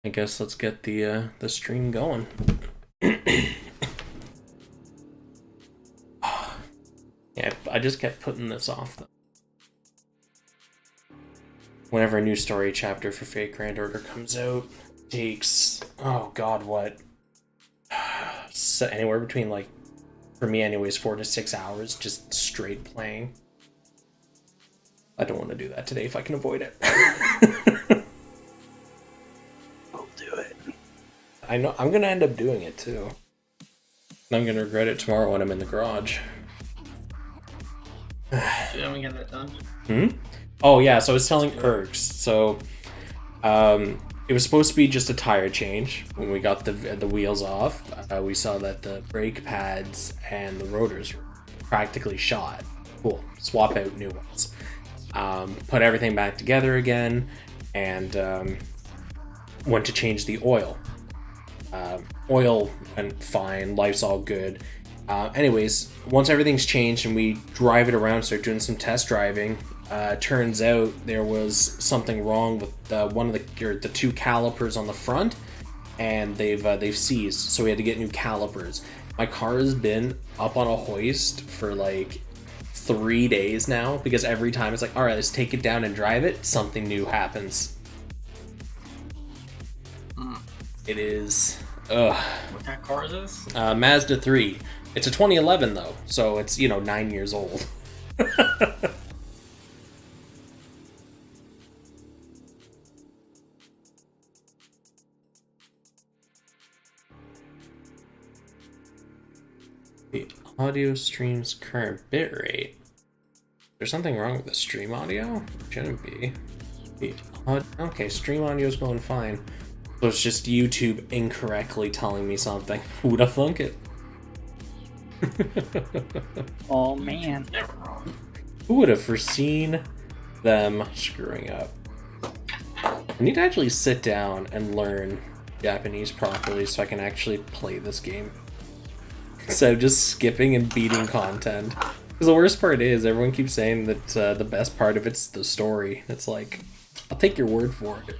I guess let's get the stream going. Yeah, I just kept putting this off though. Whenever a new story chapter for Fate Grand Order comes out, it takes, oh god, what? So anywhere between, like, for me anyways, 4 to 6 hours just straight playing. I don't want to do that today if I can avoid it. I'll do it. I know I'm gonna end up doing it too. I'm gonna regret it tomorrow when I'm in the garage. You haven't got that done? Oh yeah, so I was telling Erks. So, it was supposed to be just a tire change. When we got the wheels off, we saw that the brake pads and the rotors were practically shot. Cool. Swap out new ones. Put everything back together again, and went to change the oil. Oil went fine. Life's all good. Anyways, once everything's changed and we drive it around, start doing some test driving, turns out there was something wrong with one of the two calipers on the front, and they've seized. So we had to get new calipers. My car has been up on a hoist for like 3 days now because every time it's like, all right, let's take it down and drive it, something new happens. It is. Ugh. What kind of car is this? Mazda 3. It's a 2011 though, so it's, 9 years old. The audio stream's current bitrate. There's something wrong with the stream audio? Shouldn't be. Okay, stream audio's going fine. So it's just YouTube incorrectly telling me something. Who'da thunk it? Oh man. Never wrong. Who would have foreseen them screwing up? I need to actually sit down and learn Japanese properly so I can actually play this game. Instead of just skipping and beating content. Because the worst part is, everyone keeps saying that the best part of it's the story. It's like, I'll take your word for it.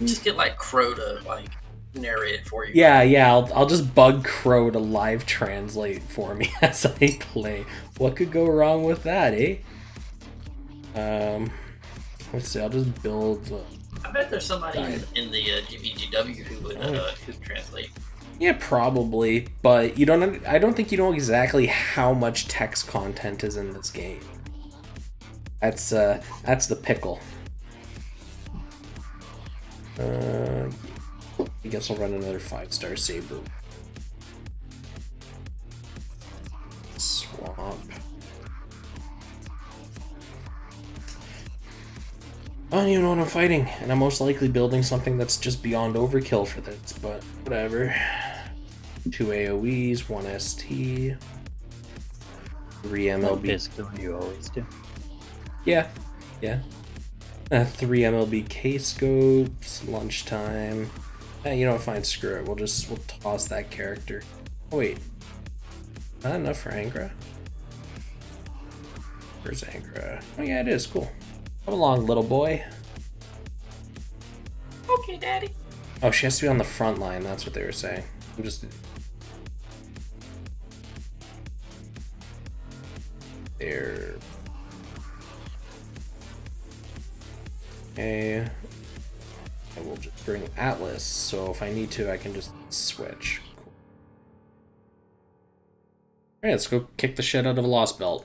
Just get like Crow to like narrate it for you. Yeah, I'll just bug Crow to live translate for me as I play. What could go wrong with that, eh? Let's see, I'll just build... I bet there's somebody in the GBGW who would could translate. Yeah, probably, but I don't think you know exactly how much text content is in this game. That's the pickle. I guess I'll run another 5-star saber. Swap. I don't even know what I'm fighting, and I'm most likely building something that's just beyond overkill for this, but whatever. 2 AoEs, 1 ST, 3 MLB. Basically, you always do. Yeah. 3 MLB K-scopes, lunchtime. You know what, fine, screw it. We'll toss that character. Oh wait. Not enough for Angra? Where's Angra? Oh yeah, it is, cool. Come along, little boy. Okay, Daddy. Oh, she has to be on the front line, that's what they were saying. I'm just... There. Okay. I will just bring Atlas, so if I need to, I can just switch. Cool. Alright, let's go kick the shit out of a Lostbelt.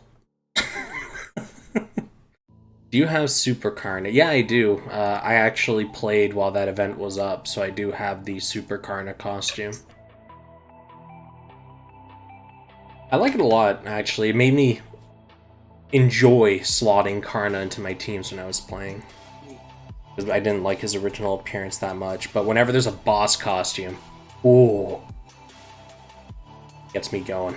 Do you have Super Karna? Yeah, I do. I actually played while that event was up, so I do have the Super Karna costume. I like it a lot, actually. It made me enjoy slotting Karna into my teams when I was playing. I didn't like his original appearance that much, but whenever there's a boss costume, ooh, gets me going.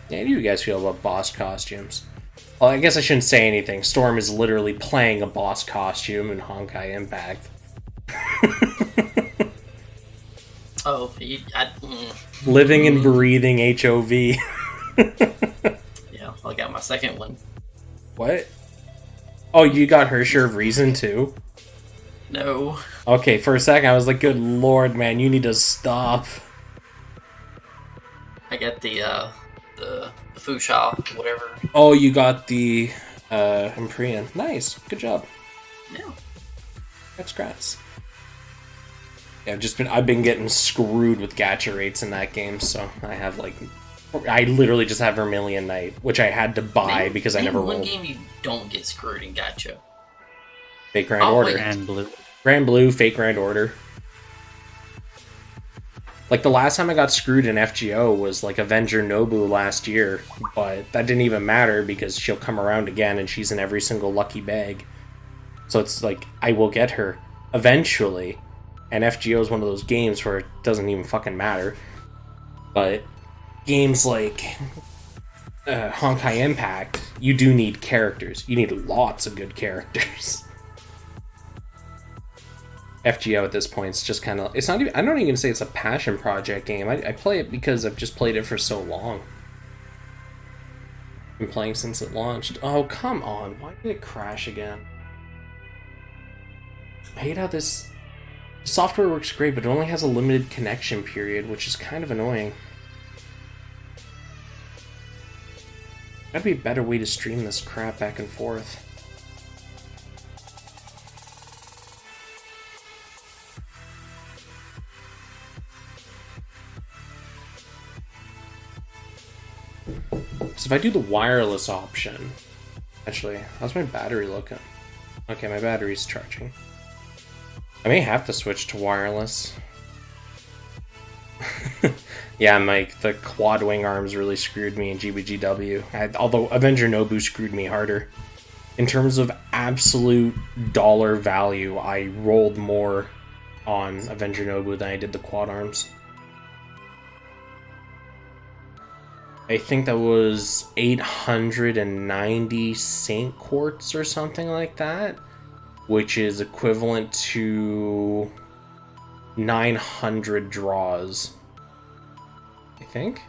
Yeah, how do you guys feel about boss costumes? Well, I guess I shouldn't say anything. Storm is literally playing a boss costume in Honkai Impact. Living and breathing HOV. Yeah, I got my second one. What? Oh, you got her share of reason too? No. Okay, for a second I was like, good lord, man, you need to stop. I got the Fusha, whatever. Oh, you got the Emprian. Nice, good job. Yeah. Congrats. Yeah, I've been getting screwed with gacha rates in that game, so I literally just have Vermilion Knight, which I had to buy because I never rolled. One game you don't get screwed in gacha. Fake Grand Order. Grand Blue. Grand Blue, Fake Grand Order. Like, the last time I got screwed in FGO was, like, Avenger Nobu last year, but that didn't even matter because she'll come around again and she's in every single lucky bag. So it's like, I will get her eventually, and FGO is one of those games where it doesn't even fucking matter. But games like Honkai Impact, you do need characters. You need lots of good characters. FGO at this point is just kind of, it's not even, I don't even say it's a passion project game. I play it because I've just played it for so long. Been playing since it launched. Oh, come on. Why did it crash again? I hate how this software works great, but it only has a limited connection period, which is kind of annoying. Gotta be a better way to stream this crap back and forth. So if I do the wireless option, actually, how's my battery looking? Okay, my battery's charging. I may have to switch to wireless. Yeah, the quad wing arms really screwed me in GBGW. Although Avenger Nobu screwed me harder. In terms of absolute dollar value, I rolled more on Avenger Nobu than I did the quad arms. I think that was 890 Saint Quartz or something like that, which is equivalent to 900 draws, I think.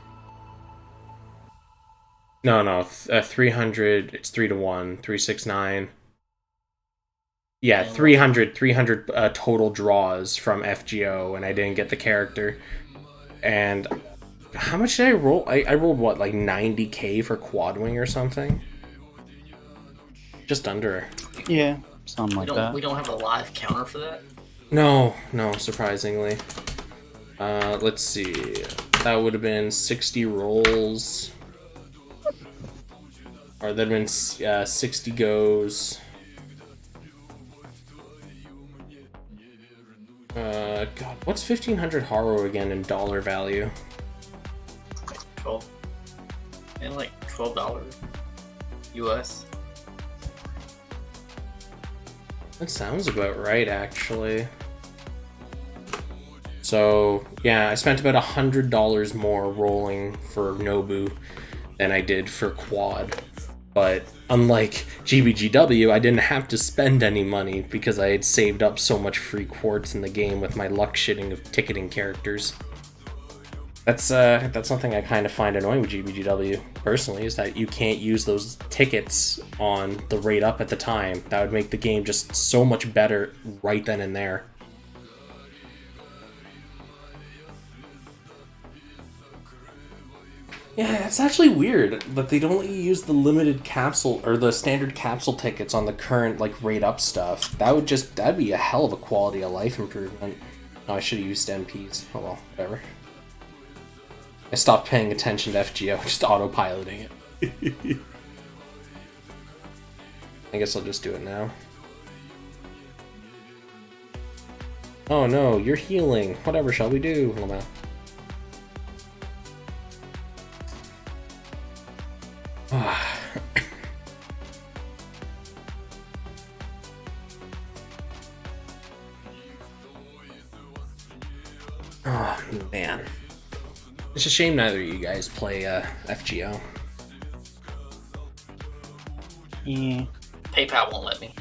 No, 300, it's 3 to 1, 369. Yeah, 300 total draws from FGO, and I didn't get the character. And how much did I roll? I rolled, what, like 90k for quad wing or something? Just under. Yeah, something like that. We don't have a live counter for that? No, surprisingly. Let's see. That would have been 60 rolls. Or that'd have been 60 goes. God, what's 1500 Haro again in dollar value? 12. And like $12 US. That sounds about right, actually. So, yeah, I spent about $100 more rolling for Nobu than I did for Quad. But unlike GBGW, I didn't have to spend any money because I had saved up so much free quartz in the game with my luck shitting of ticketing characters. That's something I kind of find annoying with GBGW, personally, is that you can't use those tickets on the rate up at the time. That would make the game just so much better right then and there. Yeah, it's actually weird that they don't let you use the limited capsule or the standard capsule tickets on the current like rate up stuff. That'd be a hell of a quality of life improvement. No, I should have used NPs. Oh well, whatever. I stopped paying attention to FGO, just autopiloting it. I guess I'll just do it now. Oh no, you're healing. Whatever shall we do? Well, no. Oh man. It's a shame neither of you guys play FGO. Yeah. PayPal won't let me.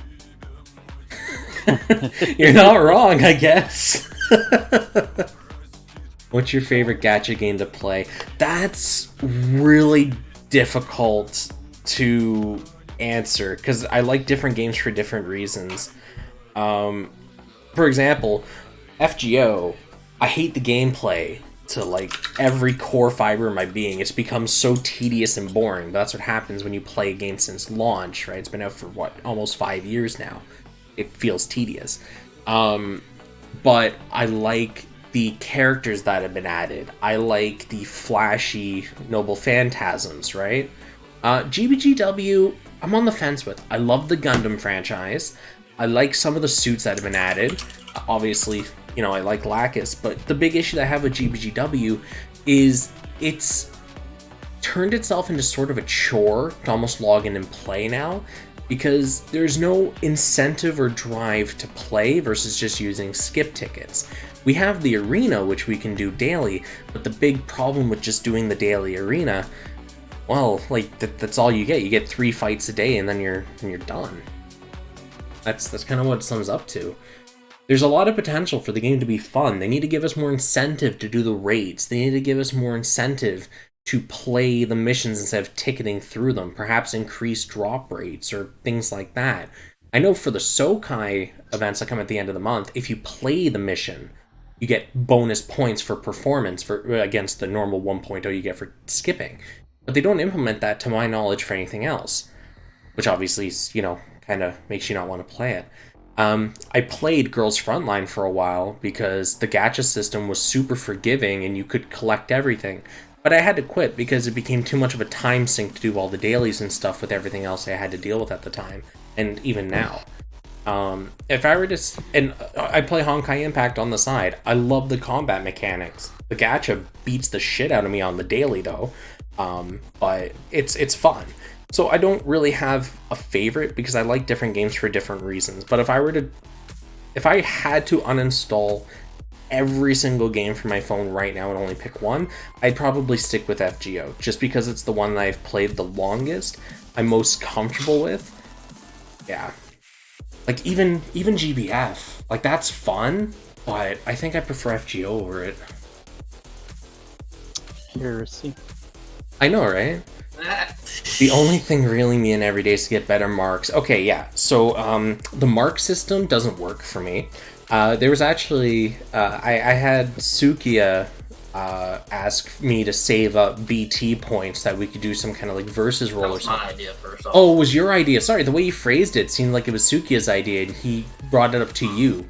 You're not wrong, I guess. What's your favorite gacha game to play? That's really difficult to answer because I like different games for different reasons. For example, FGO, I hate the gameplay to like every core fiber of my being. It's become so tedious and boring. But that's what happens when you play a game since launch, right? It's been out for what, almost 5 years now. It feels tedious. But I like the characters that have been added. I like the flashy noble phantasms, right? GBGW, I'm on the fence with. I love the Gundam franchise. I like some of the suits that have been added. Obviously, you know, I like Lacus, but the big issue that I have with GBGW is it's turned itself into sort of a chore to almost log in and play now, because there's no incentive or drive to play versus just using skip tickets. We have the arena, which we can do daily, but the big problem with just doing the daily arena, well, like that's all you get. You get 3 fights a day, and then you're done. That's kind of what it sums up to. There's a lot of potential for the game to be fun. They need to give us more incentive to do the raids. They need to give us more incentive to play the missions instead of ticketing through them. Perhaps increase drop rates or things like that. I know for the Sokai events that come at the end of the month, if you play the mission, you get bonus points for performance against the normal 1.0 you get for skipping. But they don't implement that, to my knowledge, for anything else. Which obviously, you know, kind of makes you not want to play it. I played Girls Frontline for a while because the gacha system was super forgiving and you could collect everything. But I had to quit because it became too much of a time sink to do all the dailies and stuff with everything else I had to deal with at the time, and even now. If I were to... And I play Honkai Impact on the side. I love the combat mechanics. The gacha beats the shit out of me on the daily, though. But it's fun. So I don't really have a favorite because I like different games for different reasons. But if I had to uninstall every single game from my phone right now and only pick one, I'd probably stick with FGO, just because it's the one that I've played the longest, I'm most comfortable with. Yeah. Like even GBF, like that's fun, but I think I prefer FGO over it. Heresy. I know, right? The only thing reeling me in every day is to get better marks. Okay, yeah. So the mark system doesn't work for me. There was actually I had Sukiya ask me to save up BT points that we could do some kind of like versus roll or something. That was my idea first off. Oh, it was your idea. Sorry, the way you phrased it seemed like it was Sukiya's idea, and he brought it up to you.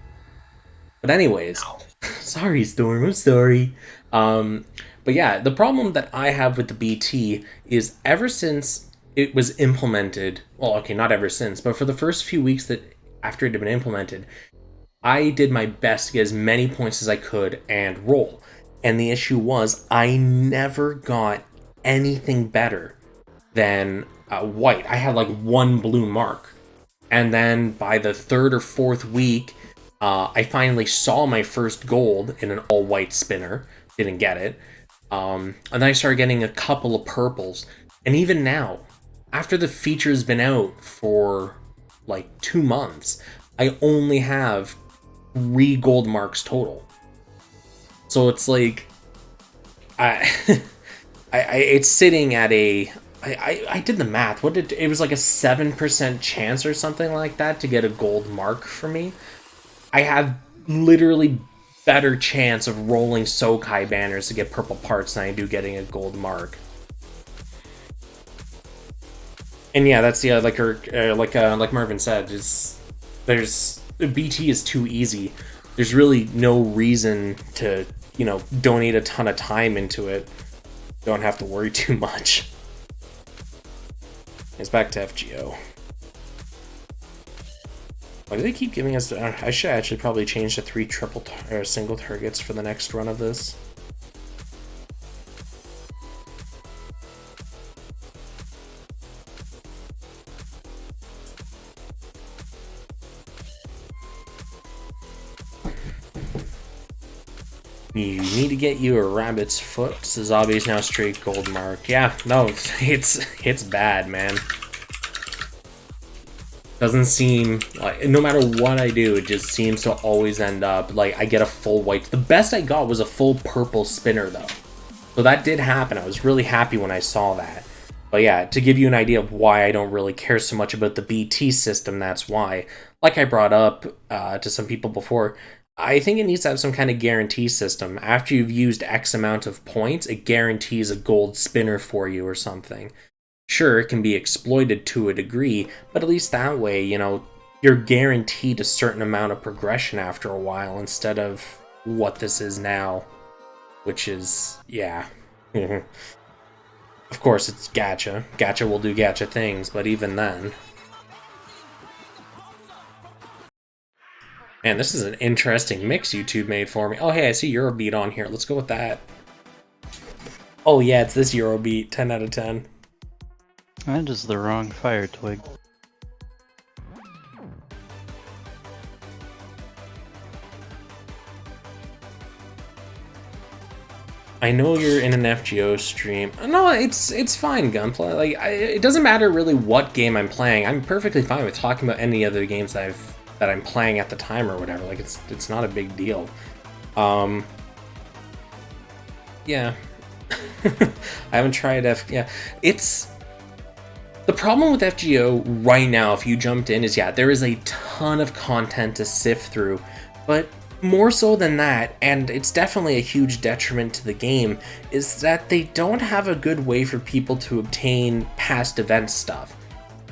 But anyways, No. sorry, Storm. I'm sorry. But yeah, the problem that I have with the BT is ever since it was implemented, well, okay, not ever since, but for the first few weeks that after it had been implemented, I did my best to get as many points as I could and roll. And the issue was I never got anything better than white. I had like 1 blue mark. And then by the 3rd or 4th week, I finally saw my first gold in an all-white spinner. Didn't get it. And then I started getting a couple of purples. And even now, after the feature's been out for like 2 months, I only have 3 gold marks total. So it's like, it's sitting at a, I did the math. It was like a 7% chance or something like that to get a gold mark for me. I have literally better chance of rolling Sokai banners to get purple parts than I do getting a gold mark. And yeah, that's like Marvin said, there's BT is too easy. There's really no reason to, you know, donate a ton of time into it. Don't have to worry too much. It's back to FGO. Why do they keep giving us... I should actually probably change to 3 single targets for the next run of this. You need to get you a rabbit's foot. Zazabi is now straight gold mark. Yeah, no, it's bad, man. Doesn't seem like, no matter what I do, it just seems to always end up like I get a full white. The best I got was a full purple spinner though, so that did happen. I was really happy when I saw that. But yeah, to give you an idea of why I don't really care so much about the BT system, that's why. Like I brought up to some people before, I think it needs to have some kind of guarantee system. After you've used X amount of points, it guarantees a gold spinner for you or something. Sure, it can be exploited to a degree, but at least that way, you know, you're guaranteed a certain amount of progression after a while instead of what this is now, which is, yeah. Of course, it's Gacha. Gacha will do Gacha things, but even then. Man, this is an interesting mix YouTube made for me. Oh, hey, I see Eurobeat on here. Let's go with that. Oh, yeah, it's this Eurobeat. 10 out of 10. That is the wrong fire twig. I know you're in an FGO stream. No, it's fine, Gunpla. Like, it doesn't matter really what game I'm playing. I'm perfectly fine with talking about any other games that I'm playing at the time or whatever. Like, it's not a big deal. Yeah. I haven't tried yeah. It's the problem with FGO right now, if you jumped in, is yeah, there is a ton of content to sift through, but more so than that, and it's definitely a huge detriment to the game, is that they don't have a good way for people to obtain past event stuff.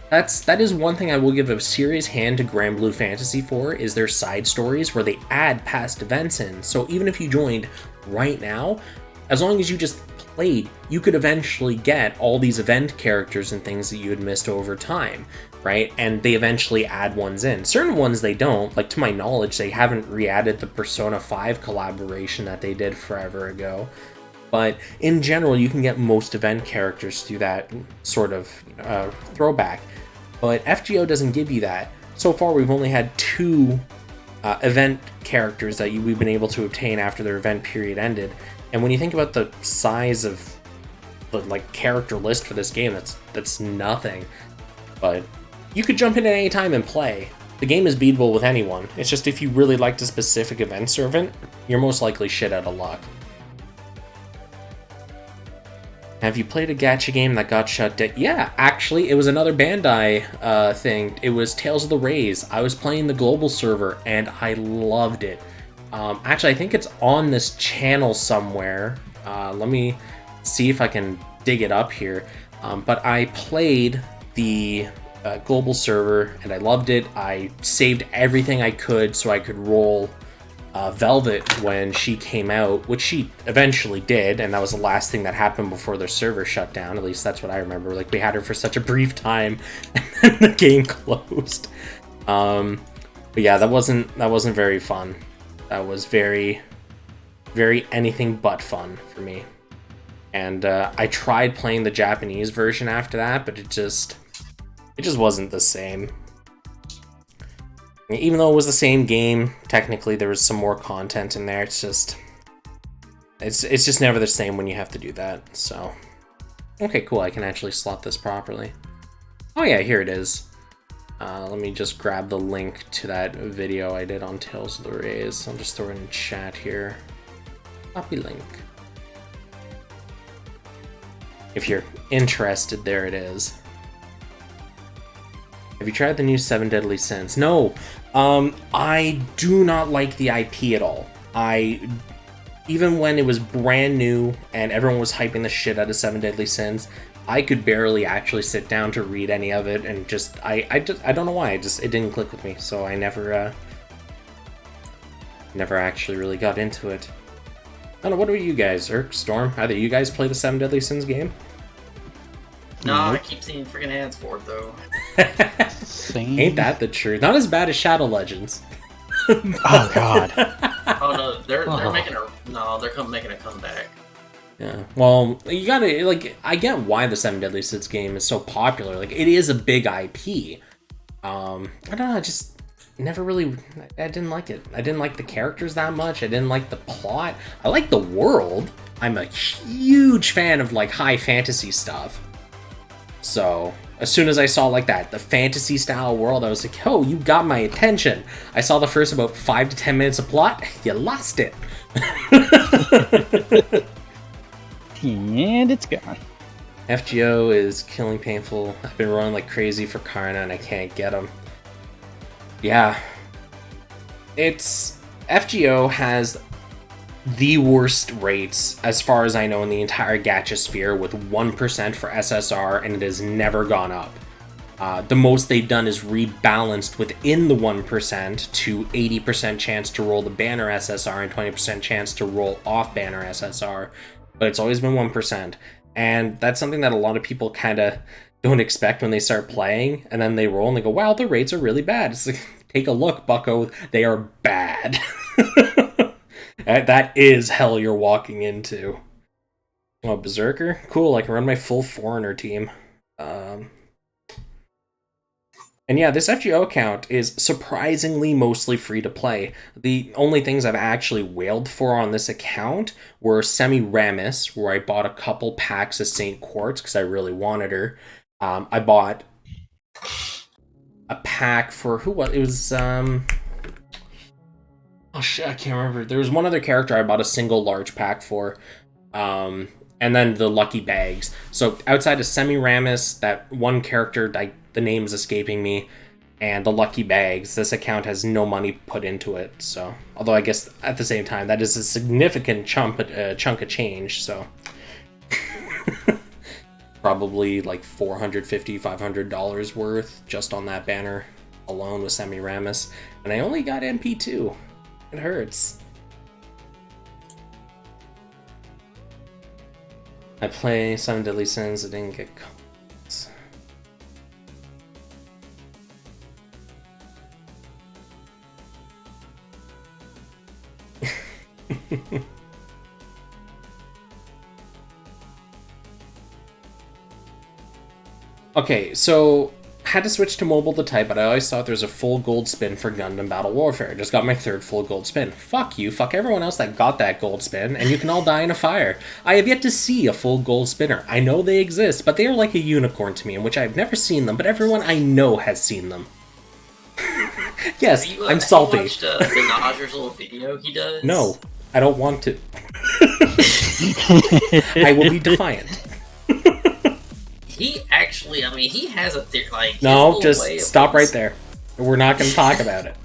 That is one thing I will give a serious hand to Grand Blue Fantasy for, is their side stories where they add past events in. So even if you joined right now, as long as you just played, you could eventually get all these event characters and things that you had missed over time, right? And they eventually add ones in. Certain ones they don't, like to my knowledge, they haven't re-added the Persona 5 collaboration that they did forever ago. But in general, you can get most event characters through that sort of throwback. But FGO doesn't give you that. So far, we've only had 2 event characters that we've been able to obtain after their event period ended. And when you think about the size of the character list for this game, that's nothing. But you could jump in at any time and play. The game is beatable with anyone. It's just if you really liked a specific event servant, you're most likely shit out of luck. Have you played a gacha game that got shut down? Yeah, actually, it was another Bandai thing. It was Tales of the Rays. I was playing the global server, and I loved it. Actually, I think it's on this channel somewhere. Let me see if I can dig it up here. But I played the global server, and I loved it. I saved everything I could so I could roll Velvet when she came out, which she eventually did, and that was the last thing that happened before their server shut down. At least that's what I remember. Like, we had her for such a brief time, and then the game closed. But yeah, that wasn't very fun. That was very, very anything but fun for me. And I tried playing the Japanese version after that, but it just wasn't the same. Even though it was the same game, technically there was some more content in there. It's just never the same when you have to do that. So, okay, cool. I can actually slot this properly. Oh yeah, here it is. Let me just grab the link to that video I did on Tales of the Rays. I'll just throw it in chat here. Copy link. If you're interested, there it is. Have you tried the new 7 Deadly Sins? No, I do not like the IP at all. Even when it was brand new and everyone was hyping the shit out of 7 Deadly Sins, I could barely actually sit down to read any of it, and I don't know why, it didn't click with me, so I never actually really got into it. I don't know, what about you guys, Urk, Storm? Either you guys play the 7 Deadly Sins game? No, I keep seeing freaking ads for it though. Ain't that the truth? Not as bad as Shadow Legends. Oh god. Oh no, they're making a comeback. Yeah. Well, you gotta I get why the 7 Deadly Sins game is so popular. Like, it is a big IP. I don't know. I just never really. I didn't like it. I didn't like the characters that much. I didn't like the plot. I like the world. I'm a huge fan of high fantasy stuff. So as soon as I saw the fantasy style world, I was like, oh, you got my attention. I saw the first about 5 to 10 minutes of plot. You lost it. And it's gone. FGO is killing painful. I've been running like crazy for Karna and I can't get him. Yeah. FGO has the worst rates, as far as I know, in the entire Gacha sphere, with 1% for SSR, and it has never gone up. The most they've done is rebalanced within the 1% to 80% chance to roll the banner SSR and 20% chance to roll off banner SSR, but it's always been 1%. And that's something that a lot of people kind of don't expect when they start playing, and then they roll and they go, wow, the rates are really bad. It's like, take a look, bucko, they are bad. That is hell you're walking into. Oh, Berserker? Cool, I can run my full foreigner team. And yeah, this FGO account is surprisingly mostly free to play. The only things I've actually whaled for on this account were Semiramis, where I bought a couple packs of St. Quartz because I really wanted her. I bought a pack for it was oh shit, I can't remember. There was one other character I bought a single large pack for. And then the lucky bags. So outside of Semiramis, that one character, the name is escaping me, and the lucky bags, this account has no money put into it. So, although I guess at the same time, that is a significant chunk of change. So, probably like $450, $500 worth just on that banner alone with Semiramis, and I only got MP2. It hurts. I play 7 Deadly Sins, I didn't get comments. Okay, so had to switch to mobile to type, but I always thought there's a full gold spin for Gundam Battle Warfare. Just got my 3rd full gold spin. Fuck you, fuck everyone else that got that gold spin, and you can all die in a fire. I have yet to see a full gold spinner. I know they exist, but they are like a unicorn to me, in which I've never seen them, but everyone I know has seen them. Yes, I'm salty. Have you watched the Najer's little video he does? No, I don't want to. I will be defiant. He actually, I mean, he has a theory, like... No, just stop right there. We're not going to talk about it.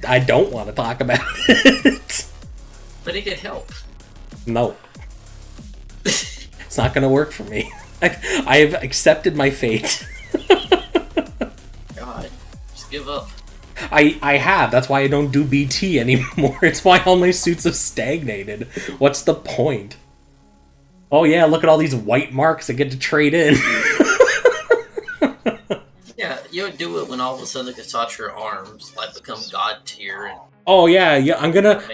I don't want to talk about it. But it could help. No. It's not going to work for me. I have accepted my fate. God, just give up. I have. That's why I don't do BT anymore. It's why all my suits have stagnated. What's the point? Oh yeah, look at all these white marks I get to trade in. Yeah, you would do it when all of a sudden the Kasatra arms like become god tier. And... Oh yeah, I'm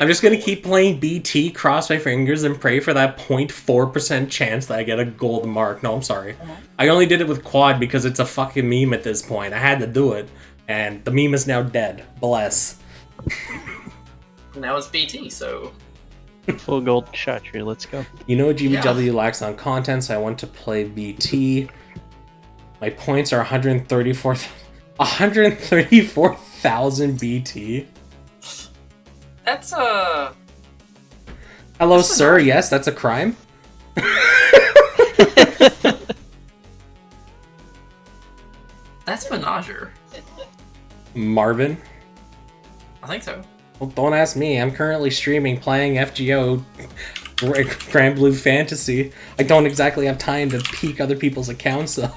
just gonna keep playing BT, cross my fingers, and pray for that 0.4% chance that I get a gold mark. No, I'm sorry. I only did it with quad because it's a fucking meme at this point. I had to do it, and the meme is now dead. Bless. Now it's BT, so... Full gold shot tree, let's go. You know GBW lacks on content, so I want to play BT. My points are 134,000 BT. That's Hello, that's sir. Yes, that's a crime. That's Menager. Marvin. I think so. Well, don't ask me. I'm currently streaming playing FGO Grand Blue Fantasy. I don't exactly have time to peek other people's accounts up.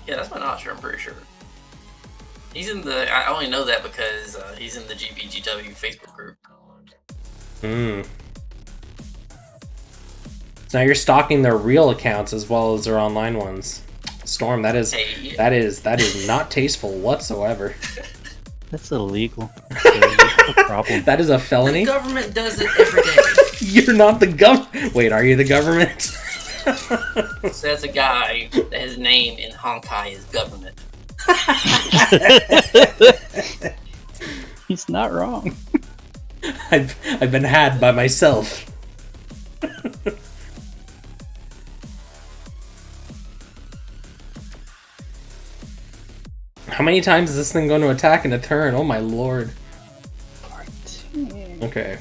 Yeah, that's Menager, I'm pretty sure. He's in the... I only know that because he's in the GBGW Facebook group. So now you're stalking their real accounts as well as their online ones. Storm, that is not tasteful whatsoever. That's illegal. That's a problem. That is a felony. The government does it every day. You're not the government. Wait, are you the government? So that's a guy that his name in Honkai is government. He's not wrong. I've been had by myself. How many times is this thing going to attack in a turn? Oh my lord. Part 2. Okay.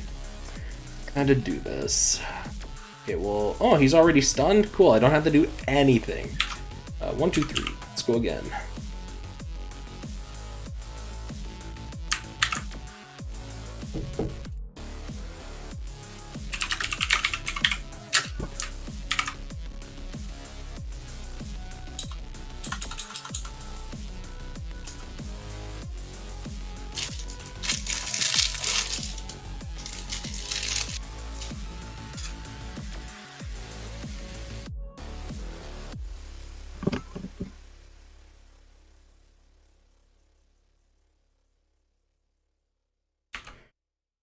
Gotta do this. It will... Oh, he's already stunned? Cool, I don't have to do anything. 1, 2, 3. Let's go again.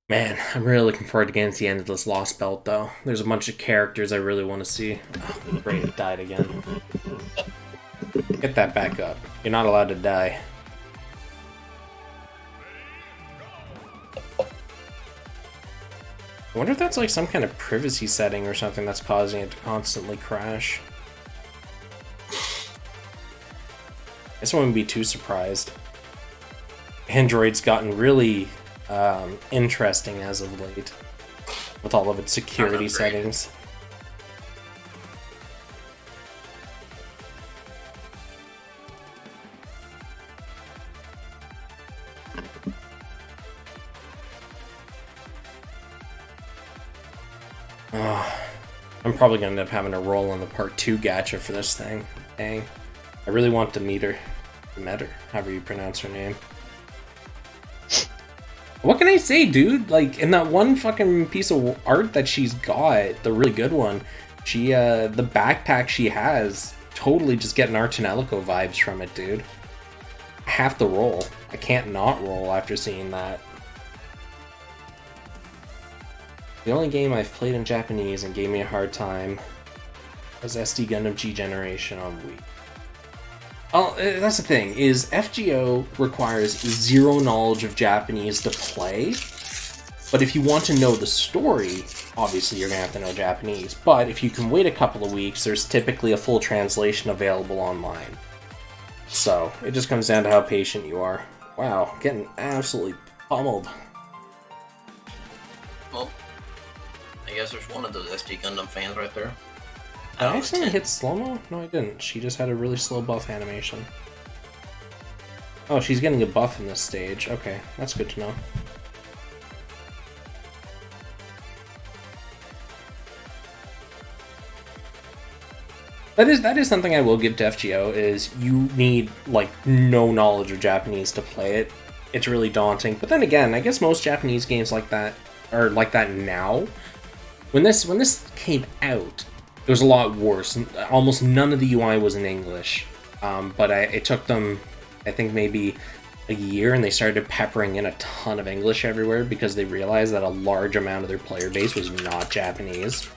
Man, I'm really looking forward to getting to the end of this Lostbelt, though. There's a bunch of characters I really want to see. Oh, great, it died again. Get that back up. You're not allowed to die. I wonder if that's like some kind of privacy setting or something that's causing it to constantly crash. I guess I wouldn't be too surprised. Android's gotten really interesting as of late with all of its security settings. I'm probably gonna end up having to roll on the part 2 gacha for this thing. Dang. I really want Demeter, however you pronounce her name. What can I say, dude? Like, in that one fucking piece of art that she's got, the really good one, she, the backpack she has, totally just getting Artanelico vibes from it, dude. I have to roll. I can't not roll after seeing that. The only game I've played in Japanese and gave me a hard time was SD Gundam G Generation on Wii. Oh, that's the thing, is FGO requires zero knowledge of Japanese to play, but if you want to know the story, obviously you're going to have to know Japanese, but if you can wait a couple of weeks, there's typically a full translation available online. So, it just comes down to how patient you are. Wow, getting absolutely pummeled. Well, I guess there's one of those SD Gundam fans right there. Did I accidentally hit slow-mo? No, I didn't. She just had a really slow buff animation. Oh, she's getting a buff in this stage. Okay, that's good to know. That is something I will give to FGO, is you need, like, no knowledge of Japanese to play it. It's really daunting. But then again, I guess most Japanese games like that are like that now. When this came out, it was a lot worse. Almost none of the UI was in English, but it took them, I think, maybe a year, and they started peppering in a ton of English everywhere because they realized that a large amount of their player base was not Japanese.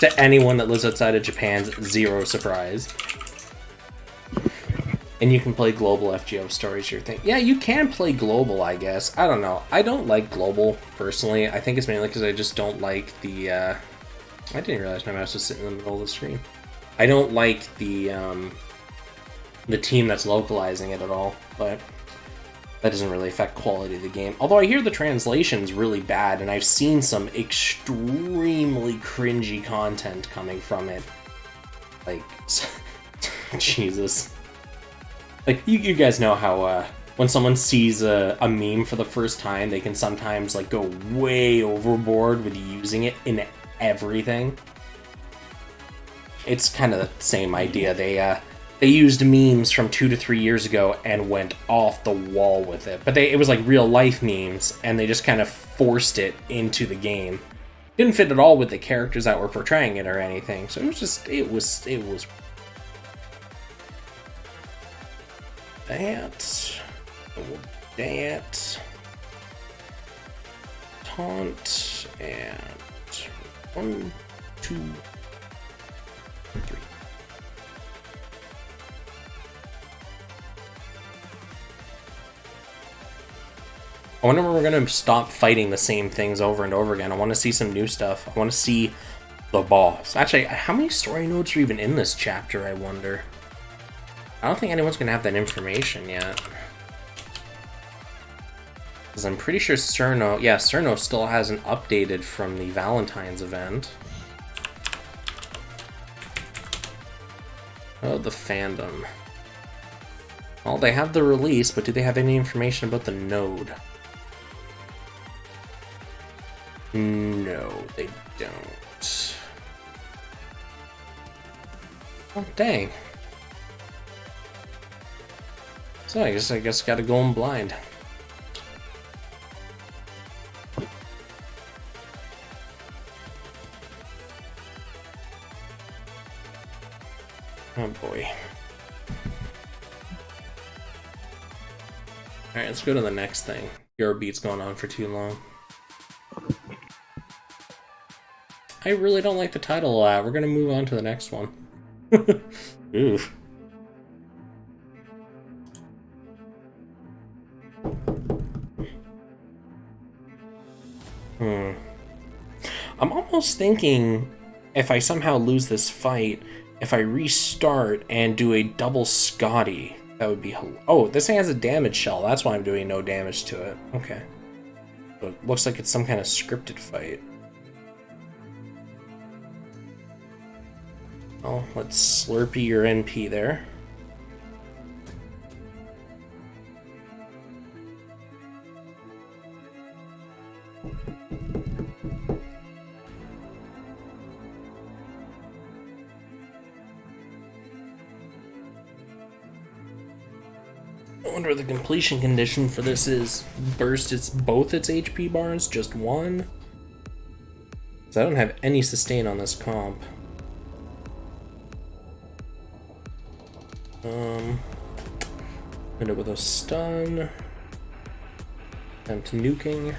To anyone that lives outside of Japan's zero surprise. And you can play global FGO stories, your thing. Yeah, you can play global, I guess. I don't know. I don't like global, personally. I think it's mainly because I just don't like the, I didn't realize my mouse was sitting in the middle of the screen. I don't like the team that's localizing it at all, but that doesn't really affect quality of the game. Although I hear the translation's really bad, and I've seen some extremely cringy content coming from it. Like, Jesus. Like, you guys know how, when someone sees a meme for the first time, they can sometimes, like, go way overboard with using it in everything. It's kind of the same idea. They used memes from 2 to 3 years ago and went off the wall with it. But it was like real life memes, and they just kind of forced it into the game. Didn't fit at all with the characters that were portraying it or anything. So it was just, it was that, taunt, and 1, 2, 3. I wonder when we're gonna stop fighting the same things over and over again. I want to see some new stuff. I want to see the boss. Actually, how many story nodes are even in this chapter, I wonder? I don't think anyone's gonna have that information yet. Because I'm pretty sure Cerno... Yeah, Cerno still hasn't updated from the Valentine's event. Oh, the fandom. Well, they have the release, but do they have any information about the node? No, they don't. Oh, dang. So I guess gotta go in blind. Oh boy. Alright, let's go to the next thing. Eurobeat's going on for too long. I really don't like the title of that. We're gonna move on to the next one. Oof. I'm almost thinking if I somehow lose this fight, if I restart and do a double Scotty, that would be... Oh, this thing has a damage shell. That's why I'm doing no damage to it. Okay. So it looks like it's some kind of scripted fight. Oh, let's Slurpee your NP there. I wonder what the completion condition for this is. Burst both its HP bars, just one? So I don't have any sustain on this comp. Hit it with a stun. Attempt nuking.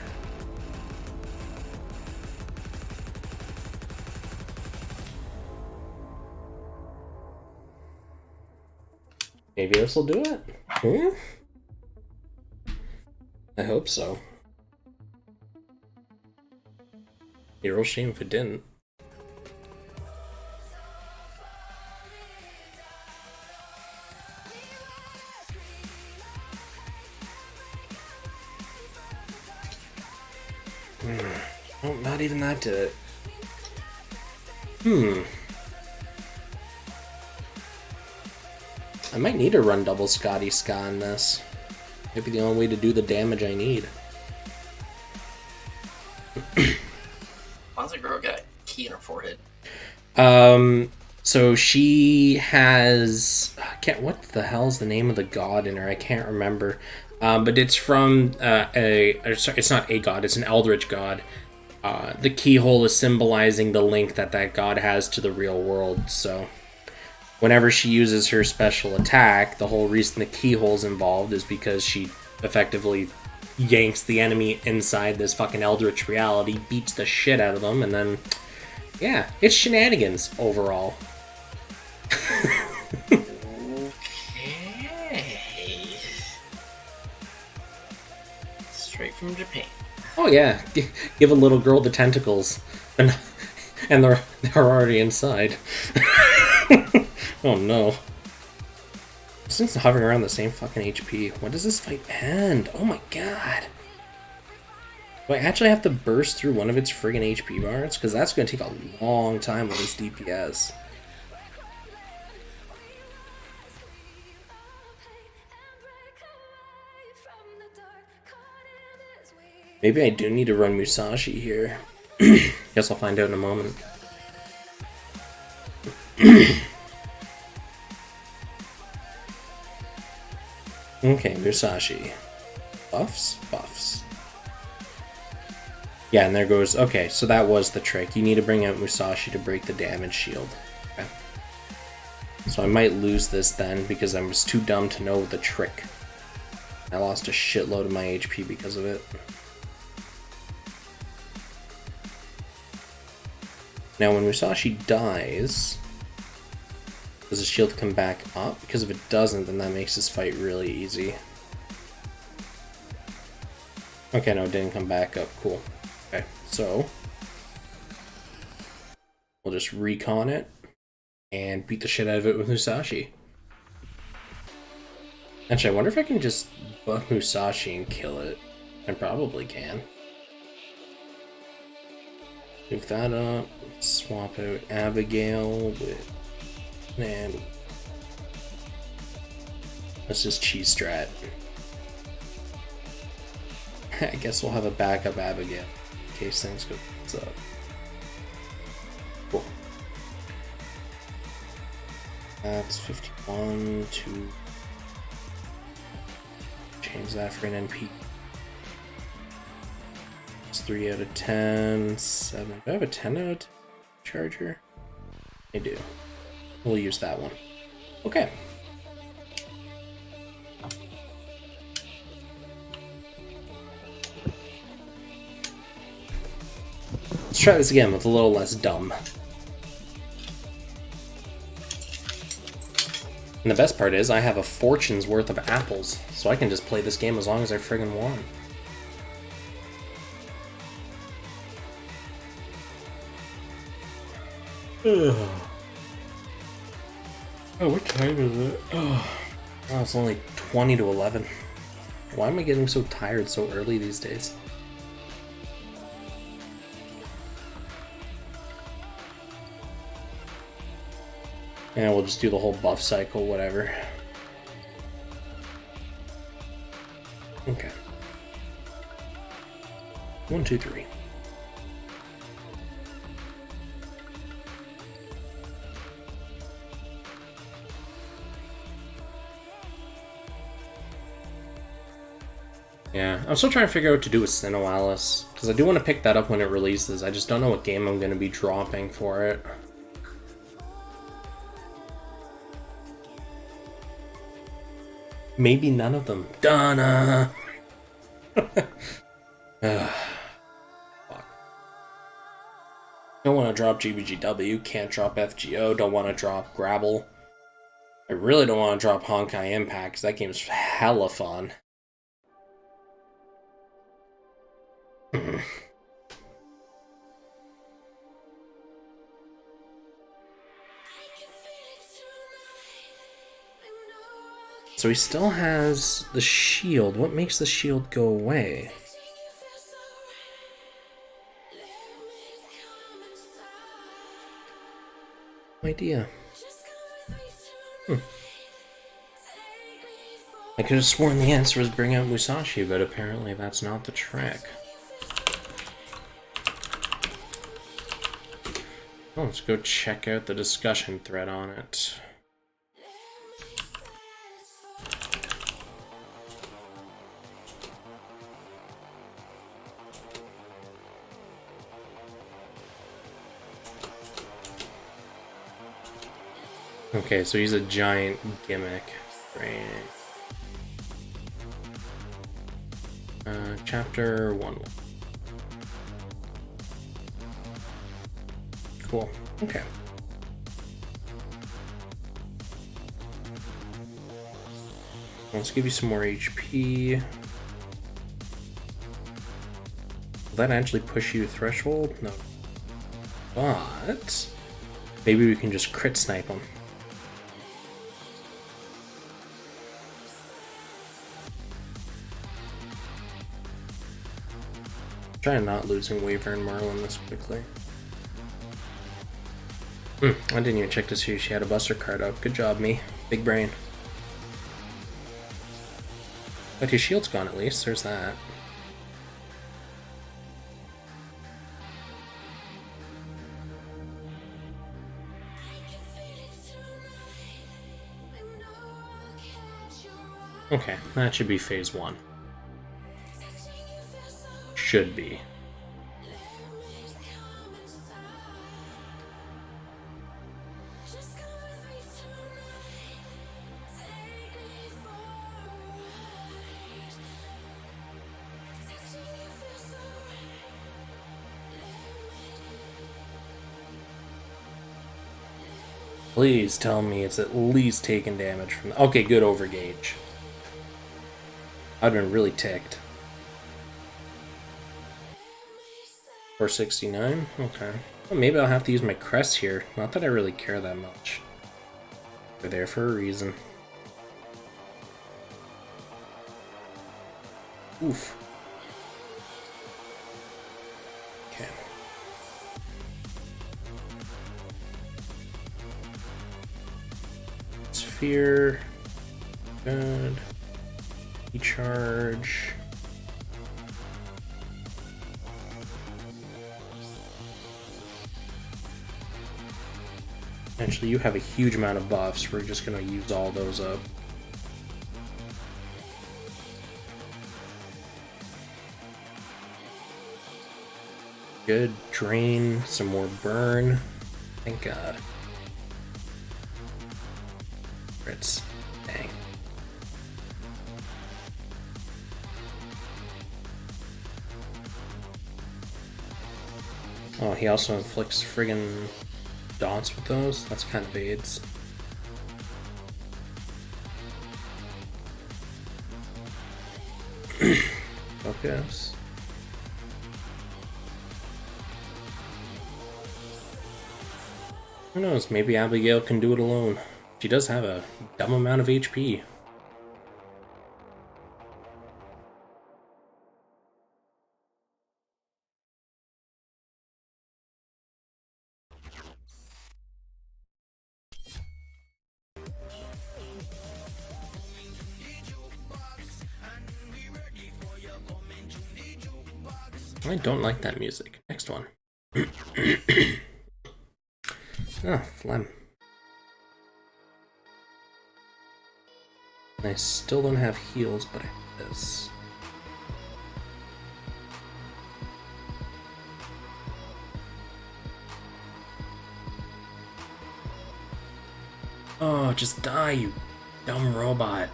Maybe this will do it? I hope so. Be a real shame if it didn't. Oh, not even that did it. I might need to run double Scotty Ska on this. Might be the only way to do the damage I need. Why does a girl got a key in her forehead? So she has... what the hell's the name of the god in her? I can't remember. But it's from it's not a god, it's an eldritch god. The keyhole is symbolizing the link that god has to the real world, so... Whenever she uses her special attack, the whole reason the keyhole's involved is because she effectively yanks the enemy inside this fucking eldritch reality, beats the shit out of them, and then, yeah, it's shenanigans overall. Okay. Straight from Japan. Oh yeah, give a little girl the tentacles, and they're already inside. Oh no. Since hovering around the same fucking HP, when does this fight end? Oh my god. Do I actually have to burst through one of its friggin' HP bars? Because that's going to take a long time with this DPS. Maybe I do need to run Musashi here. Guess I'll find out in a moment. Okay, Musashi. Buffs? Buffs. Yeah, and there goes... Okay, so that was the trick. You need to bring out Musashi to break the damage shield. Okay. So I might lose this then, because I was too dumb to know the trick. I lost a shitload of my HP because of it. Now, when Musashi dies... Does the shield come back up? Because if it doesn't, then that makes this fight really easy. Okay, no, it didn't come back up. Cool. Okay, so... We'll just recon it and beat the shit out of it with Musashi. Actually, I wonder if I can just buff Musashi and kill it. I probably can. Move that up. Swap out Abigail with... And... Let's just cheese strat. I guess we'll have a backup Abigail in case things go up. Cool. That's 51 to... Change that for an NP. It's 3 out of 10. 7. Do I have a 10 out of 10 charger? I do. We'll use that one. Okay. Let's try this again with a little less dumb. And the best part is I have a fortune's worth of apples, so I can just play this game as long as I friggin' want. Oh, what time is it? Oh, it's only 20 to 11. Why am I getting so tired so early these days? And we'll just do the whole buff cycle, whatever. Okay. 1, 2, 3. Yeah, I'm still trying to figure out what to do with Sinoalis, because I do want to pick that up when it releases. I just don't know what game I'm going to be dropping for it. Maybe none of them. Donna! Fuck. Don't want to drop GBGW, can't drop FGO, don't want to drop Grabble. I really don't want to drop Honkai Impact, because that game's hella fun. So he still has the shield. What makes the shield go away? No idea. I could have sworn the answer was bring out Musashi, but apparently that's not the trick. Oh, let's go check out the discussion thread on it. Okay, so he's a giant gimmick. Right. Chapter 1. Cool. Okay. Let's give you some more HP. Will that actually push you threshold? No. But maybe we can just crit snipe him. Trying not losing Wyvern Marlin this quickly. I didn't even check to see if she had a buster card up. Good job, me. Big brain. But his shield's gone at least. There's that. Okay, that should be phase 1. Should be. Please tell me it's at least taking damage from... Okay, good overgauge. I've been really ticked. 469? Okay. Well, maybe I'll have to use my crest here. Not that I really care that much. They're there for a reason. Oof. sphere. Good. Recharge. Actually, you have a huge amount of buffs. We're just gonna use all those up. Good. Drain. Some more burn. Thank God. Crits. Dang. Oh, he also inflicts friggin' dots with those? That's kind of AIDS. Focus. Who knows, maybe Abigail can do it alone. She does have a dumb amount of HP. I don't like that music. Next one. Ah, phlegm. I still don't have heals, but I have this. Oh, just die, you dumb robot.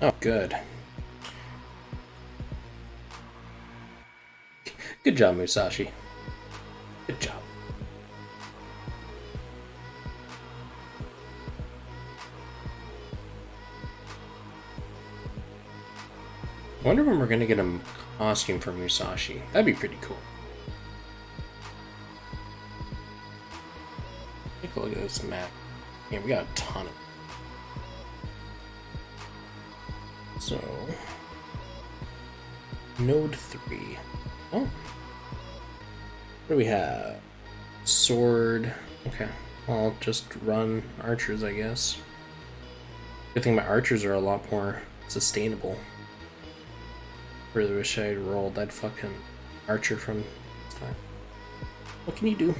Oh, good. Good job, Musashi. Good job. I wonder when we're gonna get a costume for Musashi. That'd be pretty cool. Take a look at this map. Yeah, we got a ton of. So, Node 3. Oh. What do we have? Sword. Okay. I'll just run archers, I guess. Good thing my archers are a lot more sustainable. Really wish I had rolled that fucking archer from this time. What can you do?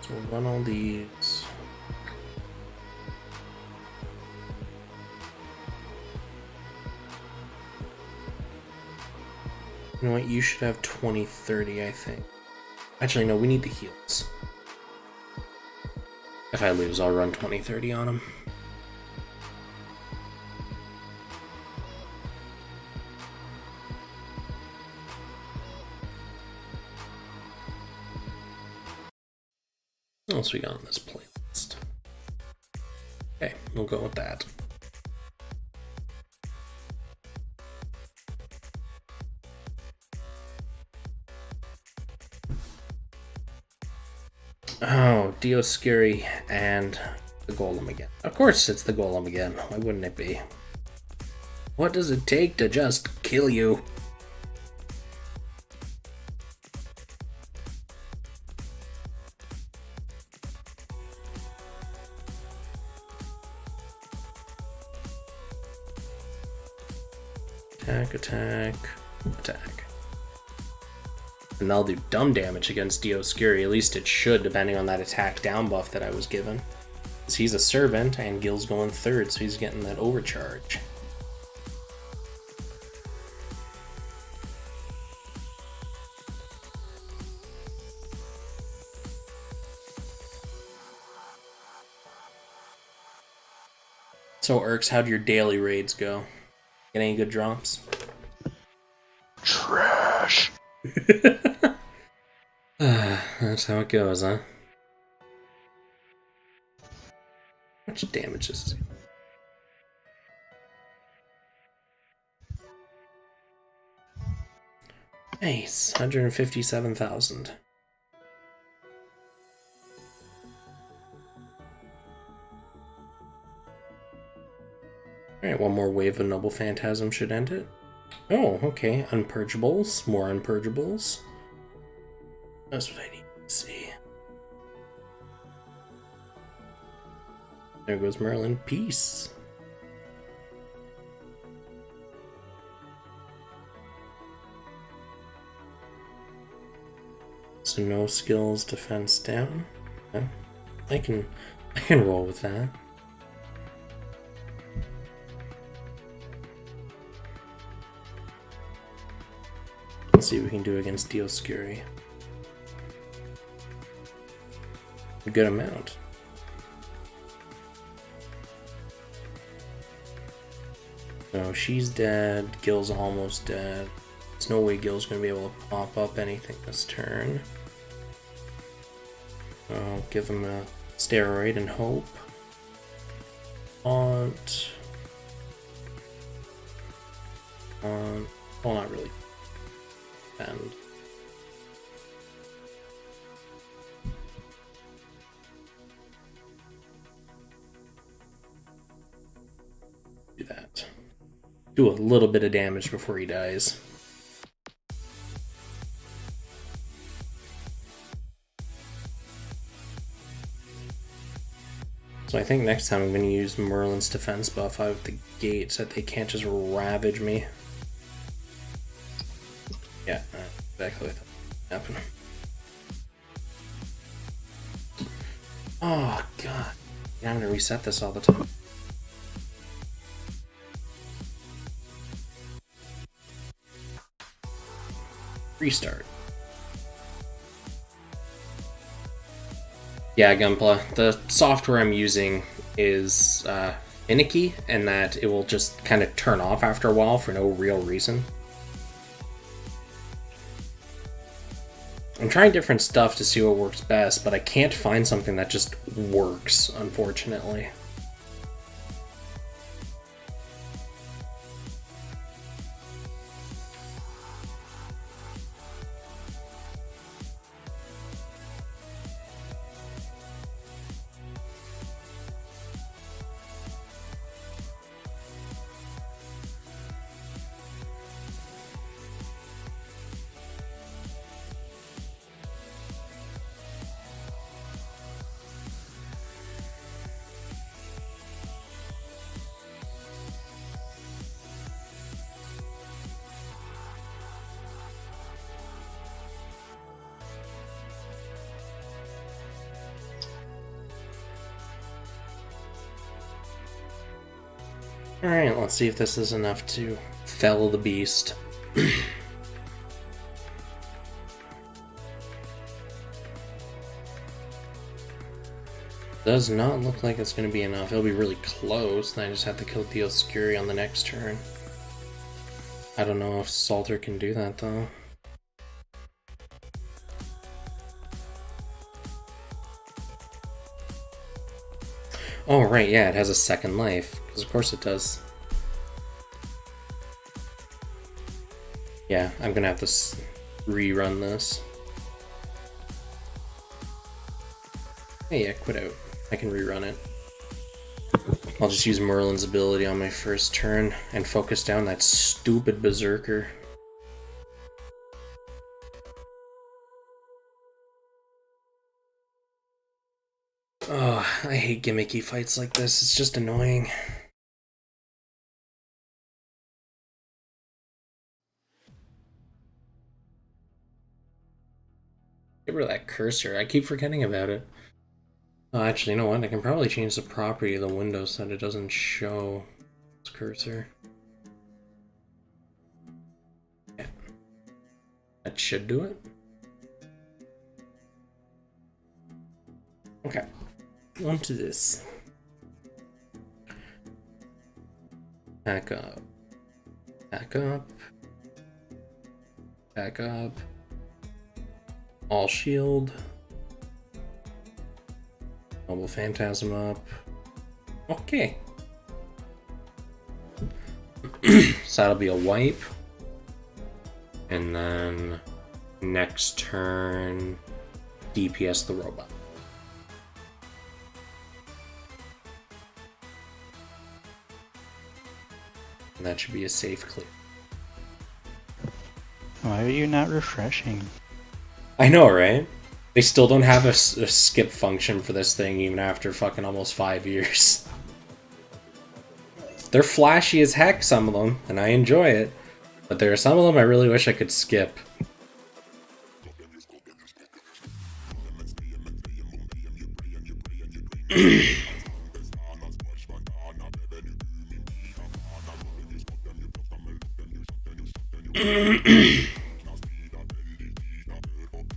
So we'll run all these. You know what? You should have 20-30, I think. Actually, no, we need the heals. If I lose, I'll run 20-30 on him. What else we got on this playlist? Okay, we'll go with that. Oh, Dioscuri and the Golem again. Of course it's the Golem again. Why wouldn't it be? What does it take to just kill you? Attack, attack, attack. And that'll do dumb damage against Dioscuri. At least it should, depending on that attack down buff that I was given. Because he's a servant, and Gil's going third, so he's getting that overcharge. So, Urks, how'd your daily raids go? Get any good drops? Trash. That's how it goes, huh? How much damage is this? Nice, 157,000. Alright, one more wave of Noble Phantasm should end it. Oh, okay. Unpurgables. More unpurgables. That's what I need to see. There goes Merlin. Peace. So no skills, defense down. Okay. I can roll with that. Let's see what we can do against Dioscuri. A good amount. So she's dead. Gil's almost dead. There's no way Gil's gonna be able to pop up anything this turn. I'll give him a steroid and hope. Well, not really. And do that. Do a little bit of damage before he dies. So I think next time I'm going to use Merlin's defense buff out of the gate so that they can't just ravage me. Yeah, exactly what that happened. Oh, God. Yeah, I'm going to reset this all the time. Restart. Yeah, Gunpla. The software I'm using is finicky, and that it will just kind of turn off after a while for no real reason. I'm trying different stuff to see what works best, but I can't find something that just works, unfortunately. Alright, let's see if this is enough to fell the beast. Does not look like it's going to be enough. It'll be really close, and I just have to kill Dioscuri on the next turn. I don't know if Salter can do that, though. Oh, right, yeah, it has a second life. Because of course it does. Yeah, I'm gonna have to rerun this. Hey, yeah, quit out. I can rerun it. I'll just use Merlin's ability on my first turn and focus down that stupid Berserker. Oh, I hate gimmicky fights like this. It's just annoying. Get rid of that cursor. I keep forgetting about it. Oh, actually, you know what? I can probably change the property of the window so that it doesn't show its cursor. Yeah. That should do it. Okay. On to this. Back up. Back up. Back up. All shield. Noble Phantasm up. Okay. So that'll be a wipe. And then next turn, DPS the robot. And that should be a safe clear. Why are you not refreshing? I know, right? They still don't have a skip function for this thing even after fucking almost 5 years. They're flashy as heck, some of them, and I enjoy it. But there are some of them I really wish I could skip.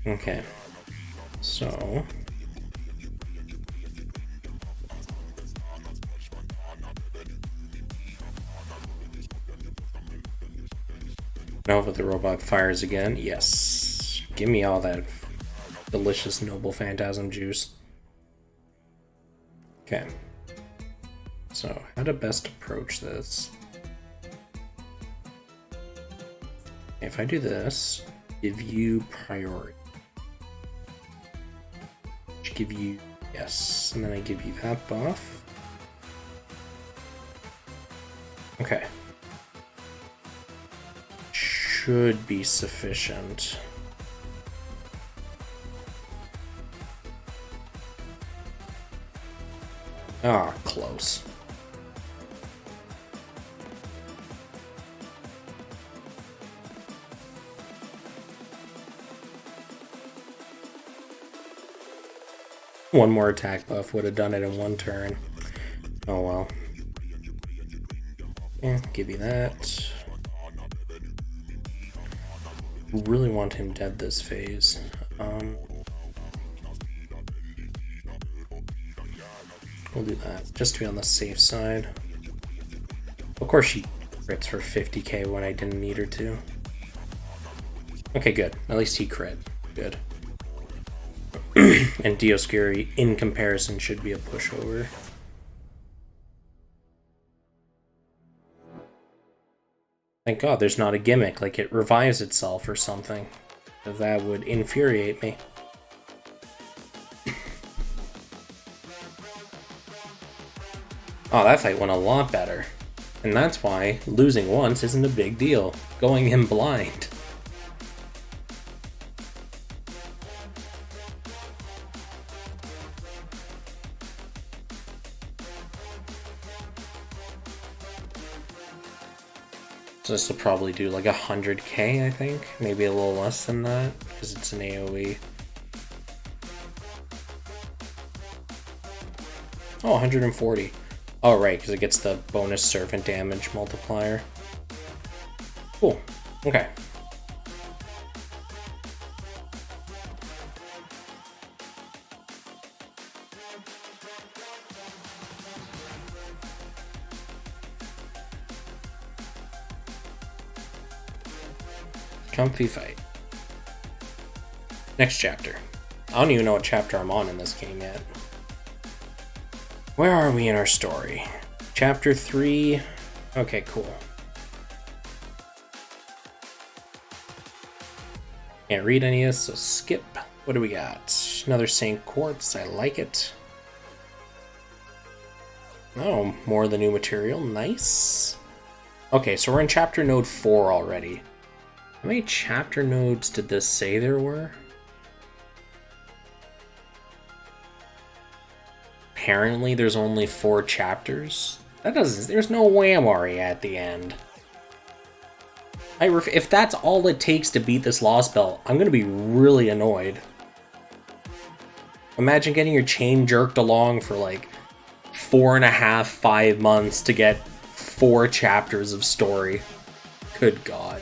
Okay, so now that the robot fires again, yes, give me all that delicious noble phantasm juice. Okay, so how to best approach this? If I do this, give you priority. Give you yes, and then I give you that buff. Okay. Should be sufficient. Ah, close. One more attack buff would have done it in one turn. Oh well. Yeah, give you that. Really want him dead this phase. We'll do that, just to be on the safe side. Of course she crits for 50k when I didn't need her to. Okay, good. At least he crit. Good. And Dioscuri, in comparison, should be a pushover. Thank God there's not a gimmick, like it revives itself or something. That would infuriate me. Oh, that fight went a lot better. And that's why losing once isn't a big deal. Going in blind. So this will probably do like 100k, I think. Maybe a little less than that, because it's an AoE. Oh, 140. Oh, right, because it gets the bonus servant damage multiplier. Cool. Okay. Comfy fight. Next chapter. I don't even know what chapter I'm on in this game yet. Where are we in our story? Chapter 3. Okay, cool. Can't read any of this, so skip. What do we got? Another St. Quartz. I like it. Oh, more of the new material. Nice. Okay, so we're in chapter node 4 already. How many chapter nodes did this say there were? Apparently there's only 4 chapters. There's no Whamari at the end. If that's all it takes to beat this Lostbelt, I'm gonna be really annoyed. Imagine getting your chain jerked along for like 4.5, 5 months to get 4 chapters of story. Good God.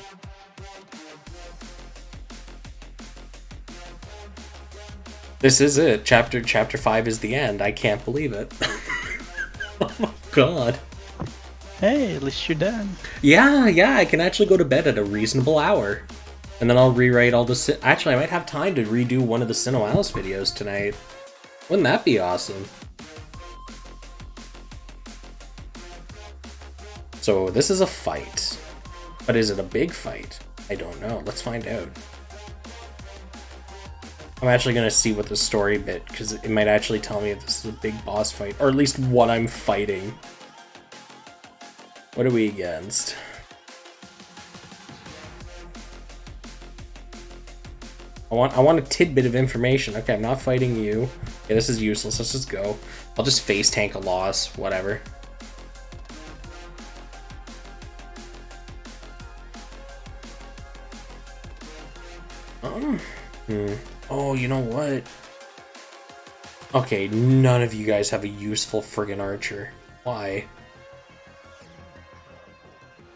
This is it. Chapter 5 is the end. I can't believe it. Oh God. Hey, at least you're done. Yeah, I can actually go to bed at a reasonable hour. And then I'll rewrite all the... Actually, I might have time to redo one of the Sinnoh Alice videos tonight. Wouldn't that be awesome? So this is a fight. But is it a big fight? I don't know. Let's find out. I'm actually going to see what the story bit, because it might actually tell me if this is a big boss fight, or at least what I'm fighting. What are we against? I want a tidbit of information. Okay, I'm not fighting you. Okay, this is useless. Let's just go. I'll just face tank a loss. Whatever. Oh, you know what? Okay, none of you guys have a useful friggin' archer. Why?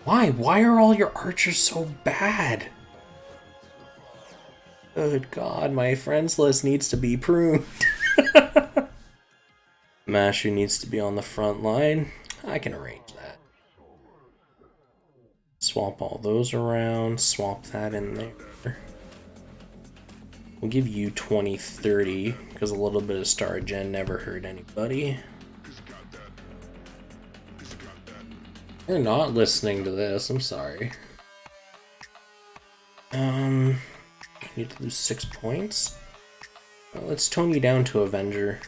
Why? Why are all your archers so bad? Good God, my friends list needs to be pruned. Mashu needs to be on the front line. I can arrange that. Swap all those around. Swap that in there. We'll give you 20-30, because a little bit of Star Gen never hurt anybody. You're not listening to this, I'm sorry. I need to lose 6 points. Well, let's tone you down to Avenger.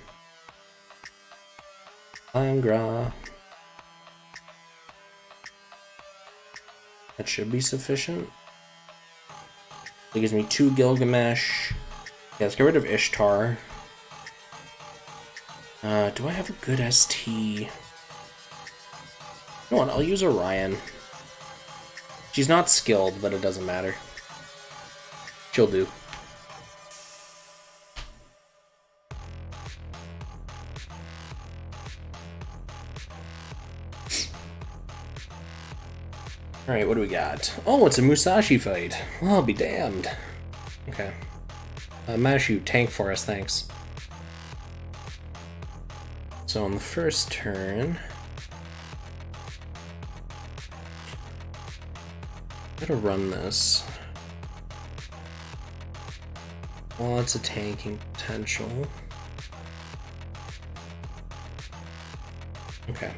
Angra. That should be sufficient. It gives me 2 Gilgamesh. Yeah, let's get rid of Ishtar. Do I have a good ST? You know what, I'll use Orion. She's not skilled, but it doesn't matter. She'll do. Alright, what do we got? Oh, it's a Musashi fight. Well, I'll be damned. Okay. Mashu, tank for us, thanks. So on the first turn... I'm gonna run this. Lots of tanking potential. Okay.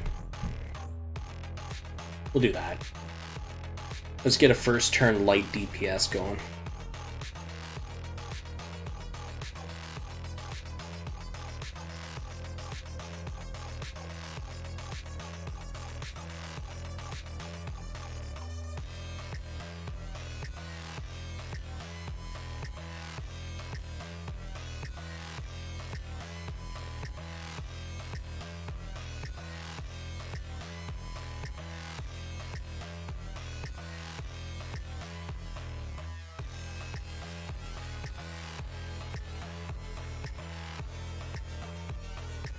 We'll do that. Let's get a first turn light DPS going.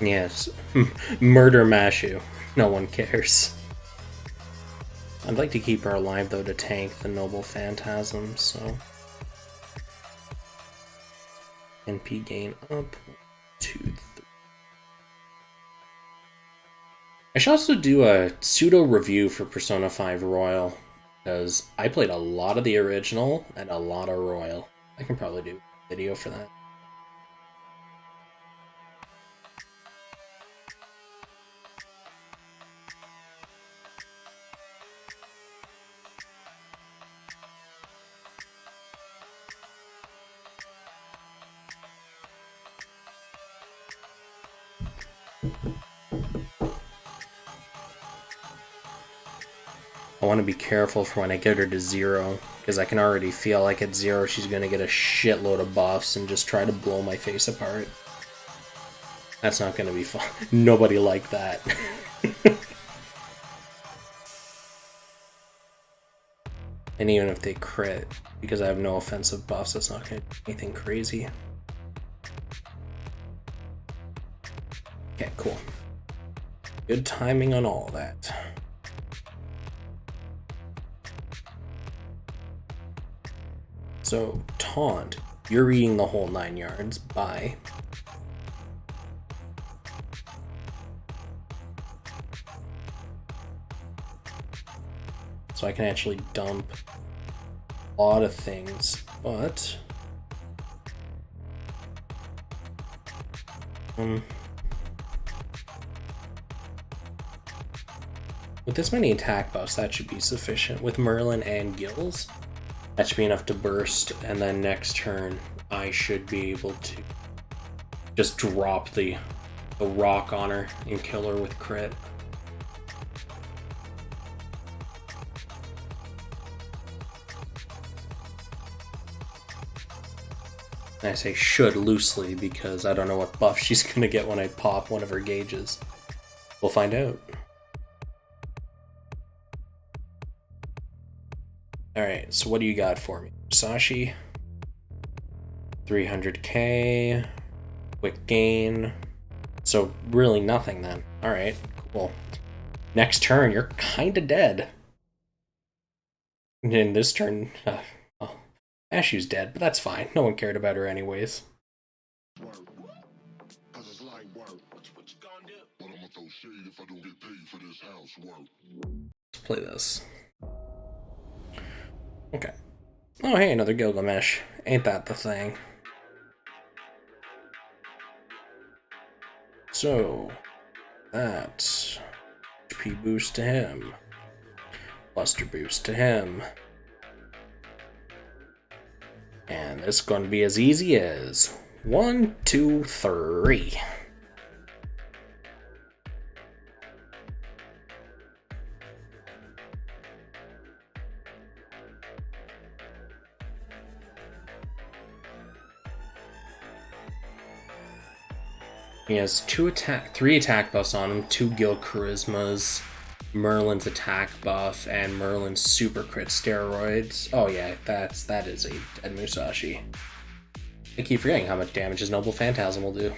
Yes, murder Mashu. No one cares. I'd like to keep her alive though to tank the Noble Phantasm, so... NP gain up, 2, 3. I should also do a pseudo review for Persona 5 Royal, because I played a lot of the original and a lot of Royal. I can probably do a video for that. I want to be careful for when I get her to 0, because I can already feel like at 0 she's going to get a shitload of buffs and just try to blow my face apart. That's not going to be fun. Nobody liked that. And even if they crit, because I have no offensive buffs, that's not going to do anything crazy. Okay, cool. Good timing on all of that. So, taunt. You're reading the whole 9 yards. Bye. So I can actually dump a lot of things, but... with this many attack buffs, that should be sufficient. With Merlin and Gills, that should be enough to burst, and then next turn, I should be able to just drop the rock on her and kill her with crit. And I say should loosely because I don't know what buff she's gonna get when I pop one of her gauges. We'll find out. Alright, so what do you got for me? Musashi. 300k. Quick gain. So really nothing then. Alright, cool. Next turn, you're kinda dead. And in this turn, well, Ashu's dead, but that's fine. No one cared about her anyways. Let's play this. Okay. Oh hey, another Gilgamesh. Ain't that the thing? So, that's HP boost to him. Buster boost to him. And it's going to be as easy as 1, 2, 3. He has 3 attack buffs on him, 2 guild charismas, Merlin's attack buff, and Merlin's super crit steroids. Oh yeah, that is a dead Musashi. I keep forgetting how much damage his Noble Phantasm will do.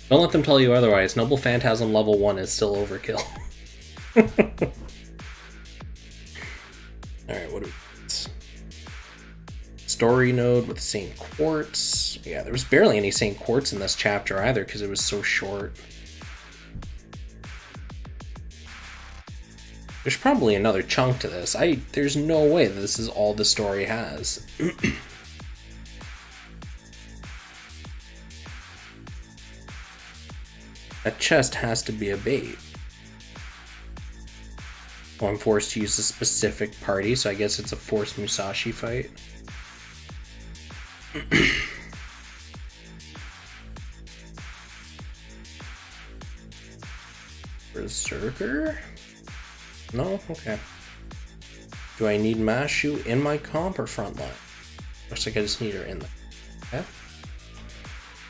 Don't let them tell you otherwise. Noble Phantasm level 1 is still overkill. Alright, what do we got? Story node with Saint Quartz. Yeah, there was barely any Saint Quartz in this chapter either because it was so short. There's probably another chunk to this. There's no way that this is all the story has. That chest has to be a bait. Well, I'm forced to use a specific party, so I guess it's a forced Musashi fight. Berserker? No? Okay. Do I need Mashu in my comp or frontline? Looks like I just need her in there. Okay.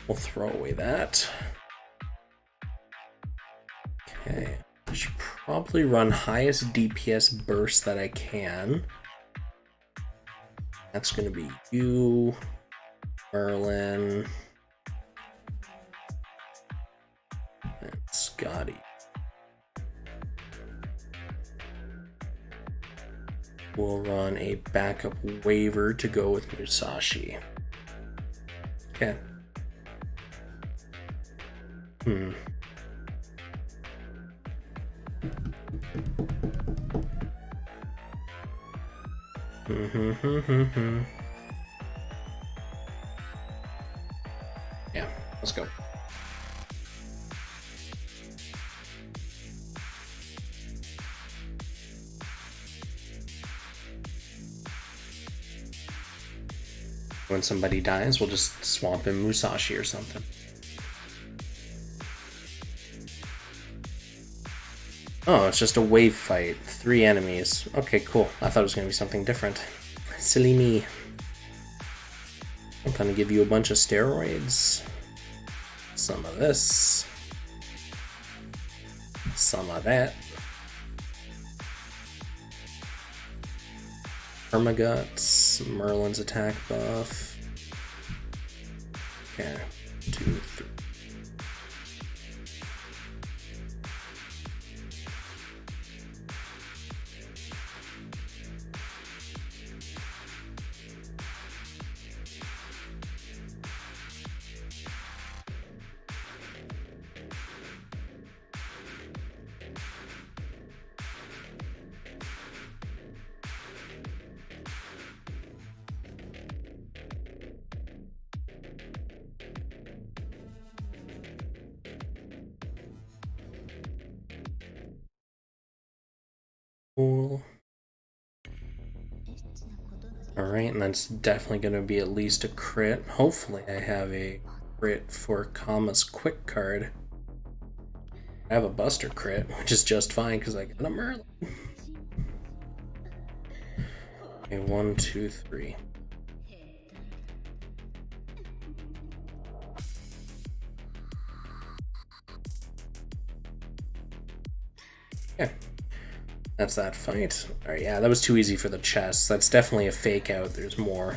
We'll throw away that. Okay. I should probably run highest DPS burst that I can. That's going to be you, Merlin, and Scotty. We'll run a backup waiver to go with Musashi. Okay. Yeah, let's go. When somebody dies, we'll just swamp in Musashi or something. Oh, it's just a wave fight. 3 enemies. Okay, cool. I thought it was going to be something different. Silly me. I'm going to give you a bunch of steroids. Some of this. Some of that. Permaguts. Merlin's attack buff. Okay. 2, 3. Cool. Alright, and that's definitely going to be at least a crit. Hopefully I have a crit for Kama's quick card. I have a Buster crit, which is just fine because I got a Merlin. Okay, 1, 2, 3. Yeah, that's that fight. Alright, yeah, that was too easy for the chest. That's definitely a fake out. There's more.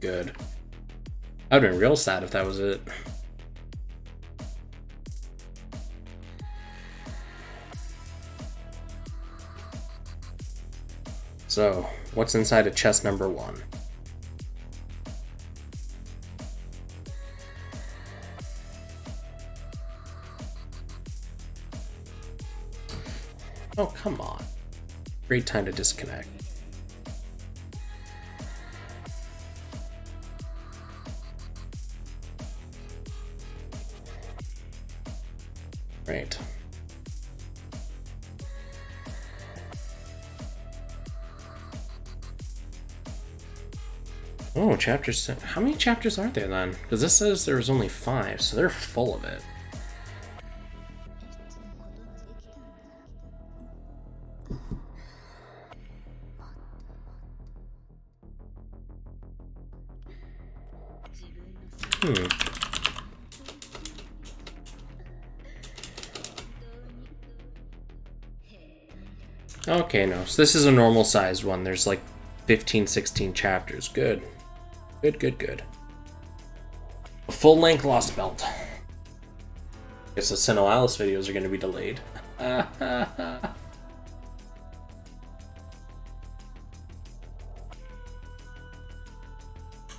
Good. I would've been real sad if that was it. So, what's inside of chest number 1? Oh, come on. Great time to disconnect. Right. Oh, chapter 6. How many chapters are there then? Because this says there was only 5, so they're full of it. Okay, no. So this is a normal sized one. There's like 15, 16 chapters. Good. Good, good, good. A full-length Lostbelt. Guess the Sinnoh Alice videos are going to be delayed. I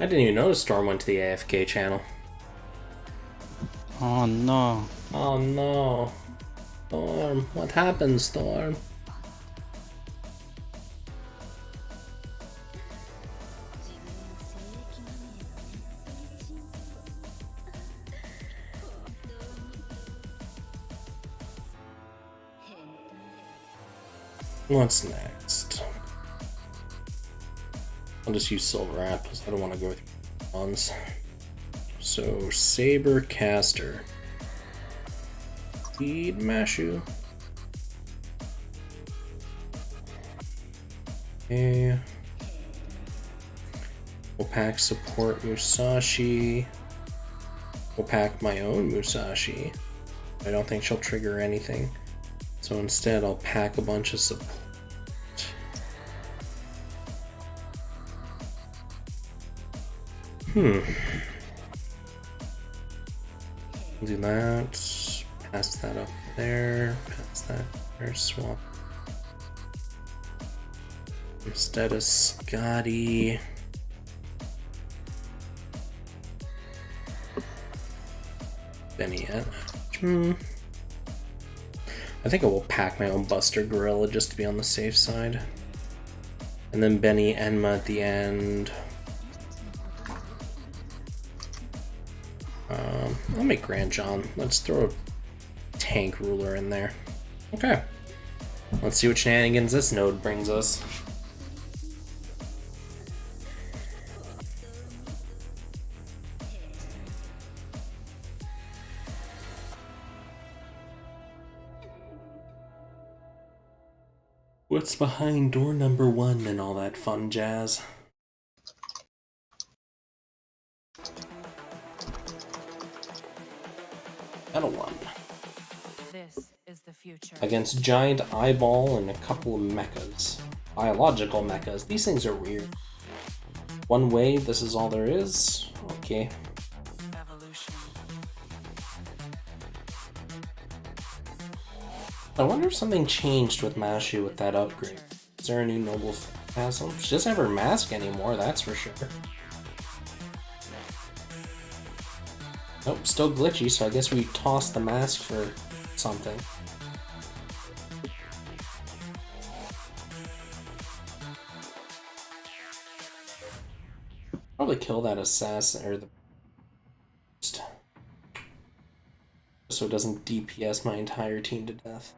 didn't even notice Storm went to the AFK channel. Oh no. Oh no. Storm. What happened, Storm? What's next? I'll just use silver apples. I don't want to go through ones. So, Saber Caster. Speed Mashu. Okay. We'll pack support Musashi. We'll pack my own Musashi. I don't think she'll trigger anything. So instead, I'll pack a bunch of support. Do that. Pass that up there. Pass that there. Swap. Instead of Scotty. Benny yet. I think I will pack my own Buster Gorilla just to be on the safe side. And then Benny Enma at the end. I'll make Grand John. Let's throw a tank ruler in there. Okay. Let's see what shenanigans this node brings us. What's behind door number 1 and all that fun jazz? Battle 1. This is the future. Against Giant Eyeball and a couple of mechas. Biological mechas. These things are weird. One wave, this is all there is? Okay. Evolution. I wonder if something changed with Mashu with that upgrade. Is there a new noble castle? She doesn't have her mask anymore, that's for sure. Nope, still glitchy, so I guess we tossed the mask for something. Probably kill that assassin, or the... so it doesn't DPS my entire team to death.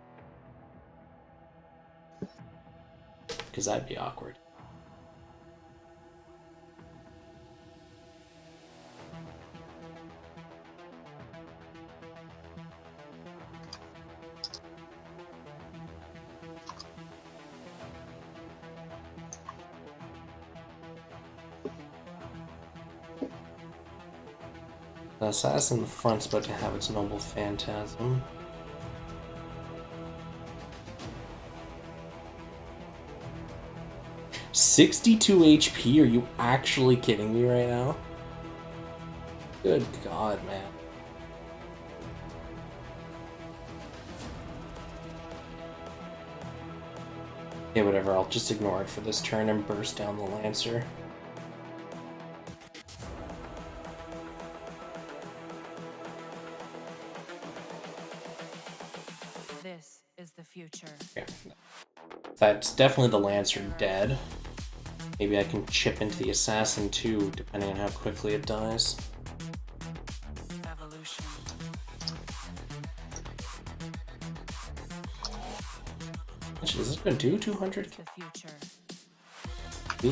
Because that'd be awkward. The assassin in the front's about to have its noble phantasm. $62 HP? Are you actually kidding me right now? Good God, man. Okay, whatever, I'll just ignore it for this turn and burst down the Lancer. This is the future. Yeah. That's definitely the Lancer dead. Maybe I can chip into the Assassin too, depending on how quickly it dies. Evolution. Actually, is this gonna do 200? The future. B?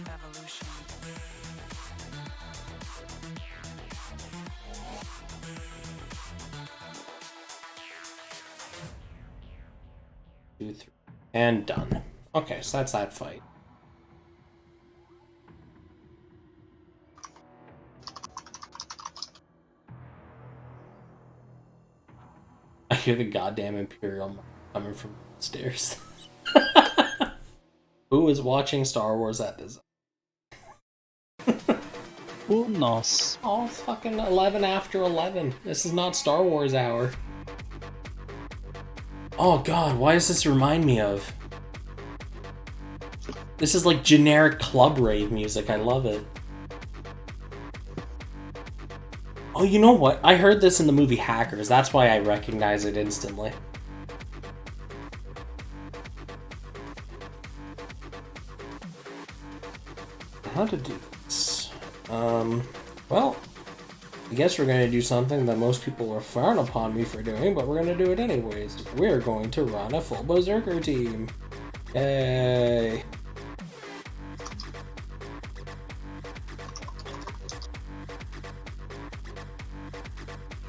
Evolution. Two, three. And done. Okay, so that's that fight. I hear the goddamn Imperial coming from upstairs. Who is watching Star Wars at this? Unos. Oh, it's fucking 11 after 11. This is not Star Wars hour. Oh god, why does this remind me of? This is like generic club rave music. I love it. Oh, you know what? I heard this in the movie Hackers. That's why I recognize it instantly. How to do this? Well, I guess we're going to do something that most people will frown upon me for doing, but we're going to do it anyways. We're going to run a full Berserker team. Yay.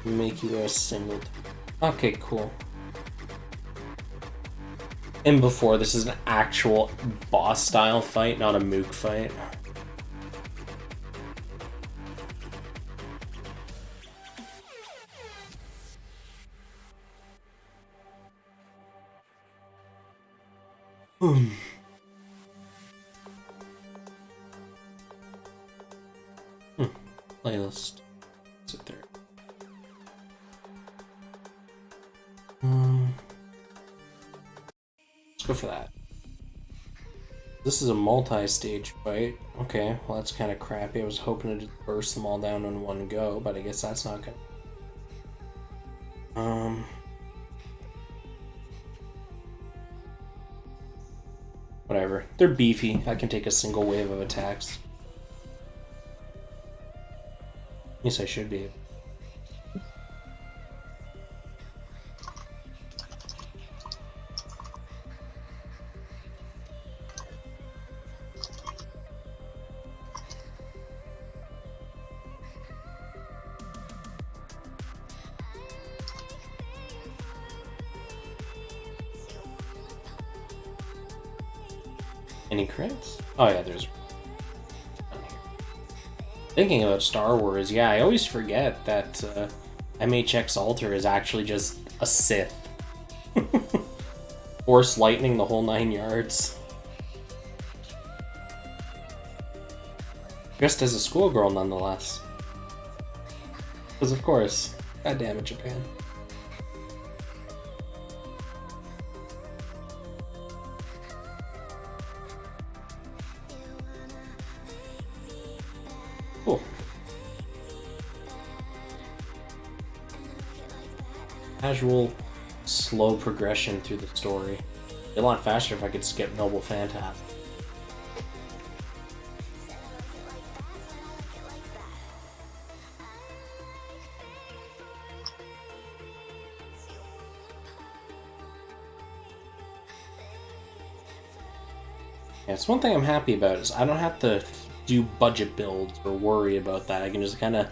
Make you a single. Okay, cool. And before, this is an actual boss style fight, not a mook fight. Playlist. Sit there. Let's go for that. This is a multi-stage fight. Okay, well that's kind of crappy. I was hoping to just burst them all down in one go, but I guess that's not gonna. Whatever. They're beefy. I can take a single wave of attacks. Yes, I should be. Any crits? Oh yeah, there's down here. Thinking about Star Wars, yeah, I always forget that MHX Alter is actually just a Sith. Force lightning the whole 9 yards. Just as a schoolgirl, nonetheless. Because of course, goddammit, Japan. Cool. Casual, slow progression through the story. It'd be a lot faster if I could skip Noble Phantasm. Yeah, it's one thing I'm happy about is I don't have to do budget builds or worry about that. I can just kind of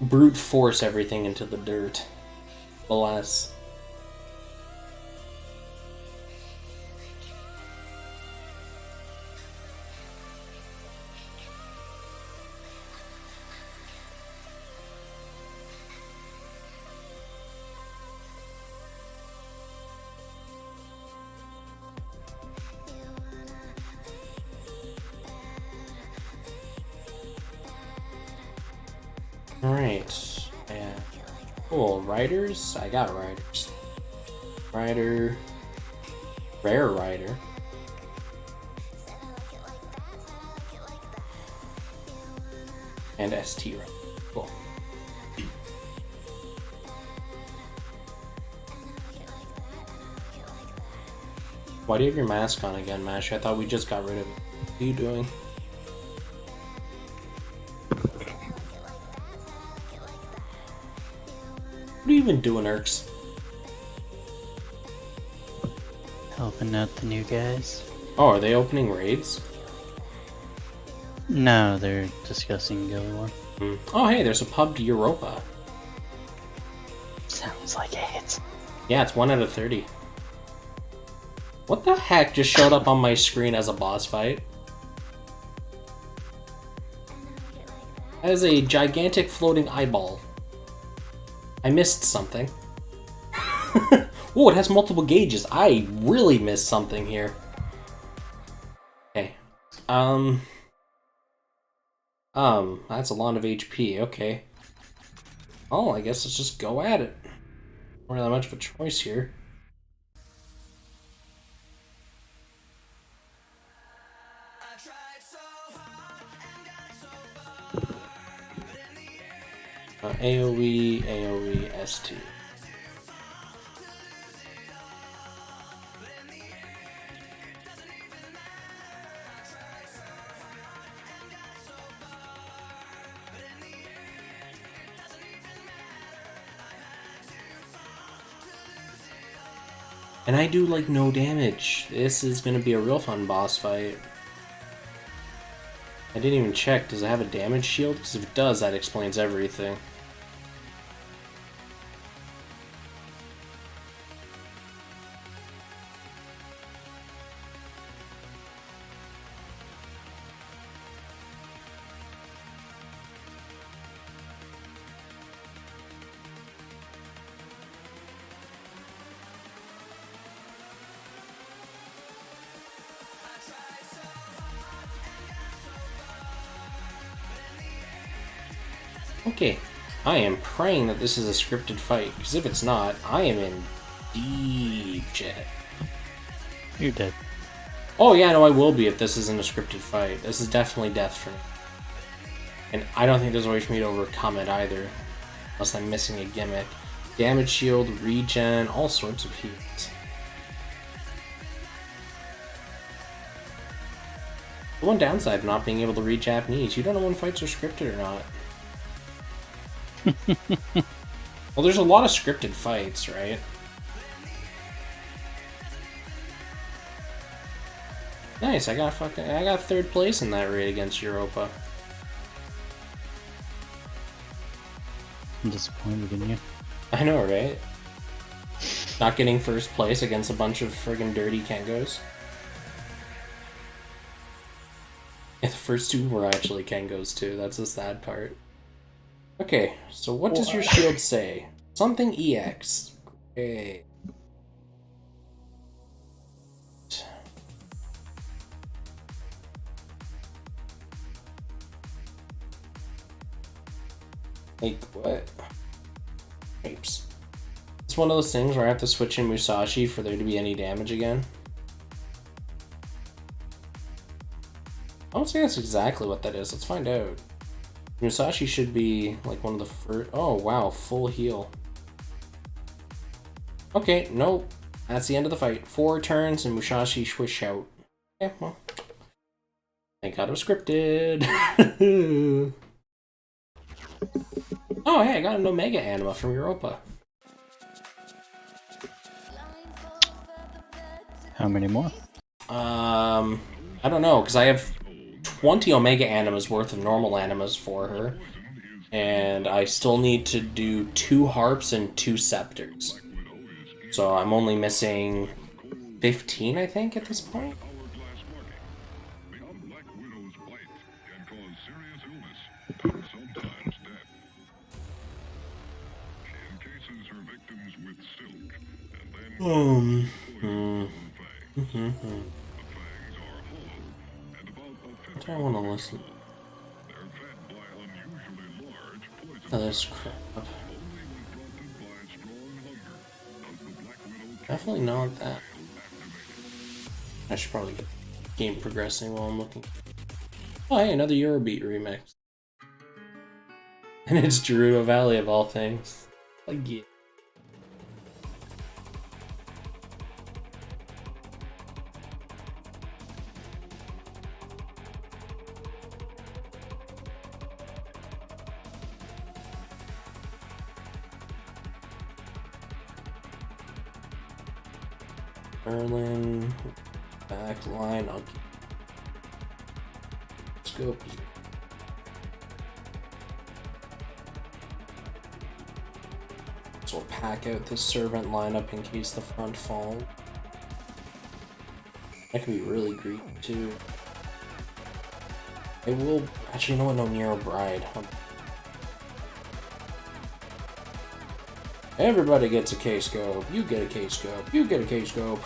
brute force everything into the dirt. Alas. Cool. Riders? I got riders. Rider. Rare rider. And ST rider. Cool. Why do you have your mask on again, Mash? I thought we just got rid of it. What are you doing? What are you even doing, Erks? Helping out the new guys. Oh, are they opening raids? No, they're discussing Guild War. Oh, hey, there's a pub to Europa. Sounds like it. Yeah, it's 1 out of 30. What the heck just showed up on my screen as a boss fight? That is a gigantic floating eyeball. I missed something. Oh, it has multiple gauges. I really missed something here. Okay. That's a lot of HP. Okay. Oh, I guess let's just go at it. Not really that much of a choice here. AoE, AoE, ST. And I do like no damage. This is gonna be a real fun boss fight. I didn't even check. Does it have a damage shield? Because if it does, that explains everything. Okay, I am praying that this is a scripted fight, because if it's not, I am in deep shit. You're dead. Oh yeah, no, I will be if this isn't a scripted fight. This is definitely death for me. And I don't think there's a way for me to overcome it either, unless I'm missing a gimmick. Damage shield, regen, all sorts of heals. The one downside of not being able to read Japanese, you don't know when fights are scripted or not. Well, there's a lot of scripted fights, right? Nice, I got third place in that raid against Europa. I'm disappointed in you. I know, right? Not getting first place against a bunch of friggin' dirty Kengos. Yeah, the first two were actually Kengos too, that's the sad part. Okay, so what does your shield say? Something EX. Great. Like, what? Apes. It's one of those things where I have to switch in Musashi for there to be any damage again. I don't think that's exactly what that is. Let's find out. Musashi should be like one of the first. Oh wow, full heal. Okay, nope. That's the end of the fight. 4 turns and Musashi swish out. Yeah, well. Thank God it was scripted. Oh hey, I got an Omega Anima from Europa. How many more? I don't know, because I have 20 Omega Animas worth of normal Animas for her. And I still need to do 2 Harps and 2 Scepters. So I'm only missing 15, I think, at this point. I want to listen to this crap. Definitely not that. I should probably get the game progressing while I'm looking. Oh, hey, another Eurobeat remix. And it's Gerudo Valley of all things. Like, yeah. Berlin, back line, I'll scope. So we'll pack out this servant lineup in case the front falls. That can be really greedy too. It will actually, you know what? No, Nero Bride. Everybody gets a K-scope. You get a K-scope. You get a K-scope.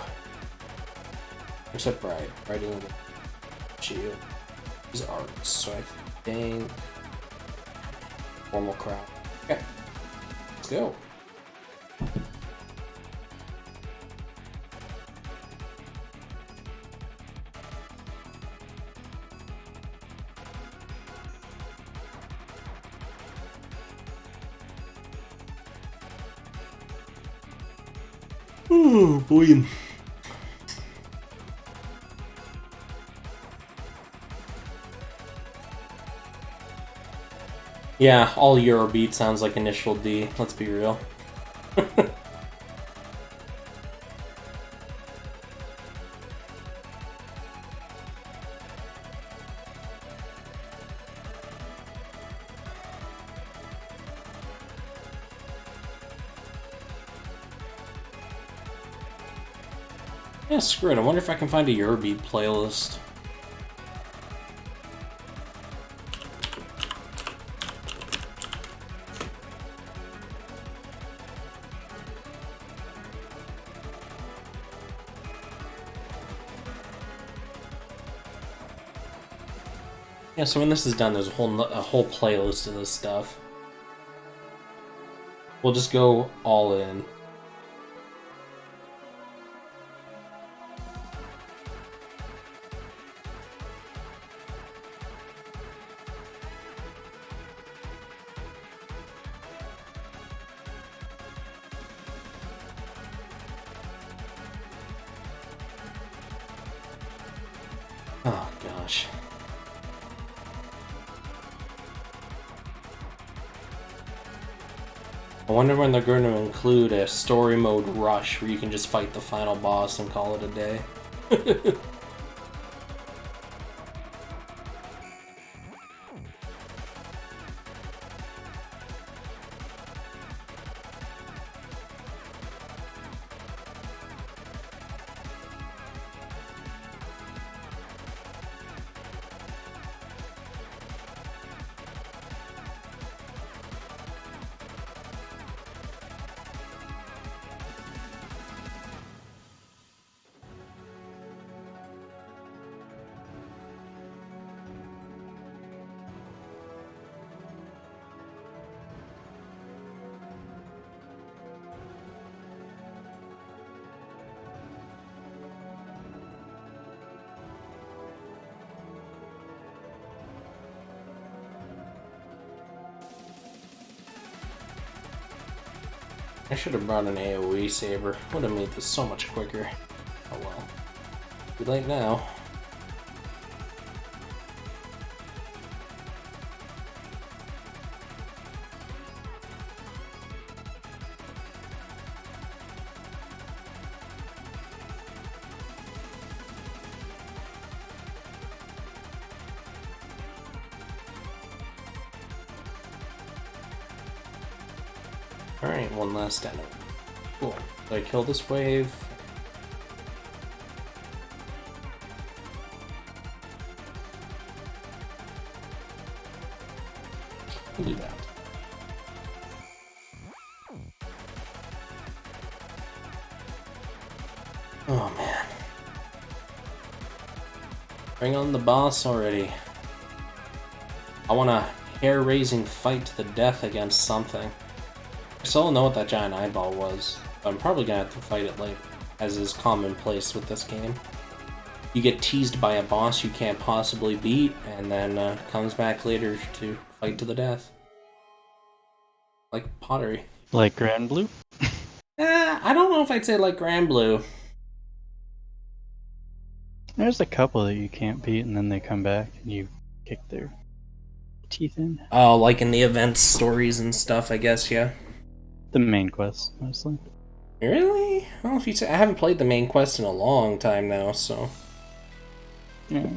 Except Bride. Bride doesn't get shield. These arts. So I think formal crowd. Okay. Let's go. Oh boy. Yeah, all Eurobeat sounds like Initial D, let's be real. Yeah, screw it. I wonder if I can find a Eurobeat playlist. Yeah, so when this is done, there's a whole playlist of this stuff. We'll just go all in. Oh gosh. I wonder when they're going to include a story mode rush where you can just fight the final boss and call it a day. I should have brought an AoE saber. Would have made this so much quicker. Oh well. Too late now. Alright, one last enemy. Cool. So I kill this wave. We'll do that. Oh man. Bring on the boss already. I want a hair-raising fight to the death against something. I still don't know what that giant eyeball was, but I'm probably gonna have to fight it later. as is commonplace with this game. You get teased by a boss you can't possibly beat, and then comes back later to fight to the death. Like pottery. Like Grand Blue? I don't know if I'd say like Grand Blue. There's a couple that you can't beat, and then they come back and you kick their teeth in. Oh, like in the event stories and stuff, I guess, yeah. The main quest, mostly. Really? Well, if you say, I haven't played the main quest in a long time now, so. Yeah.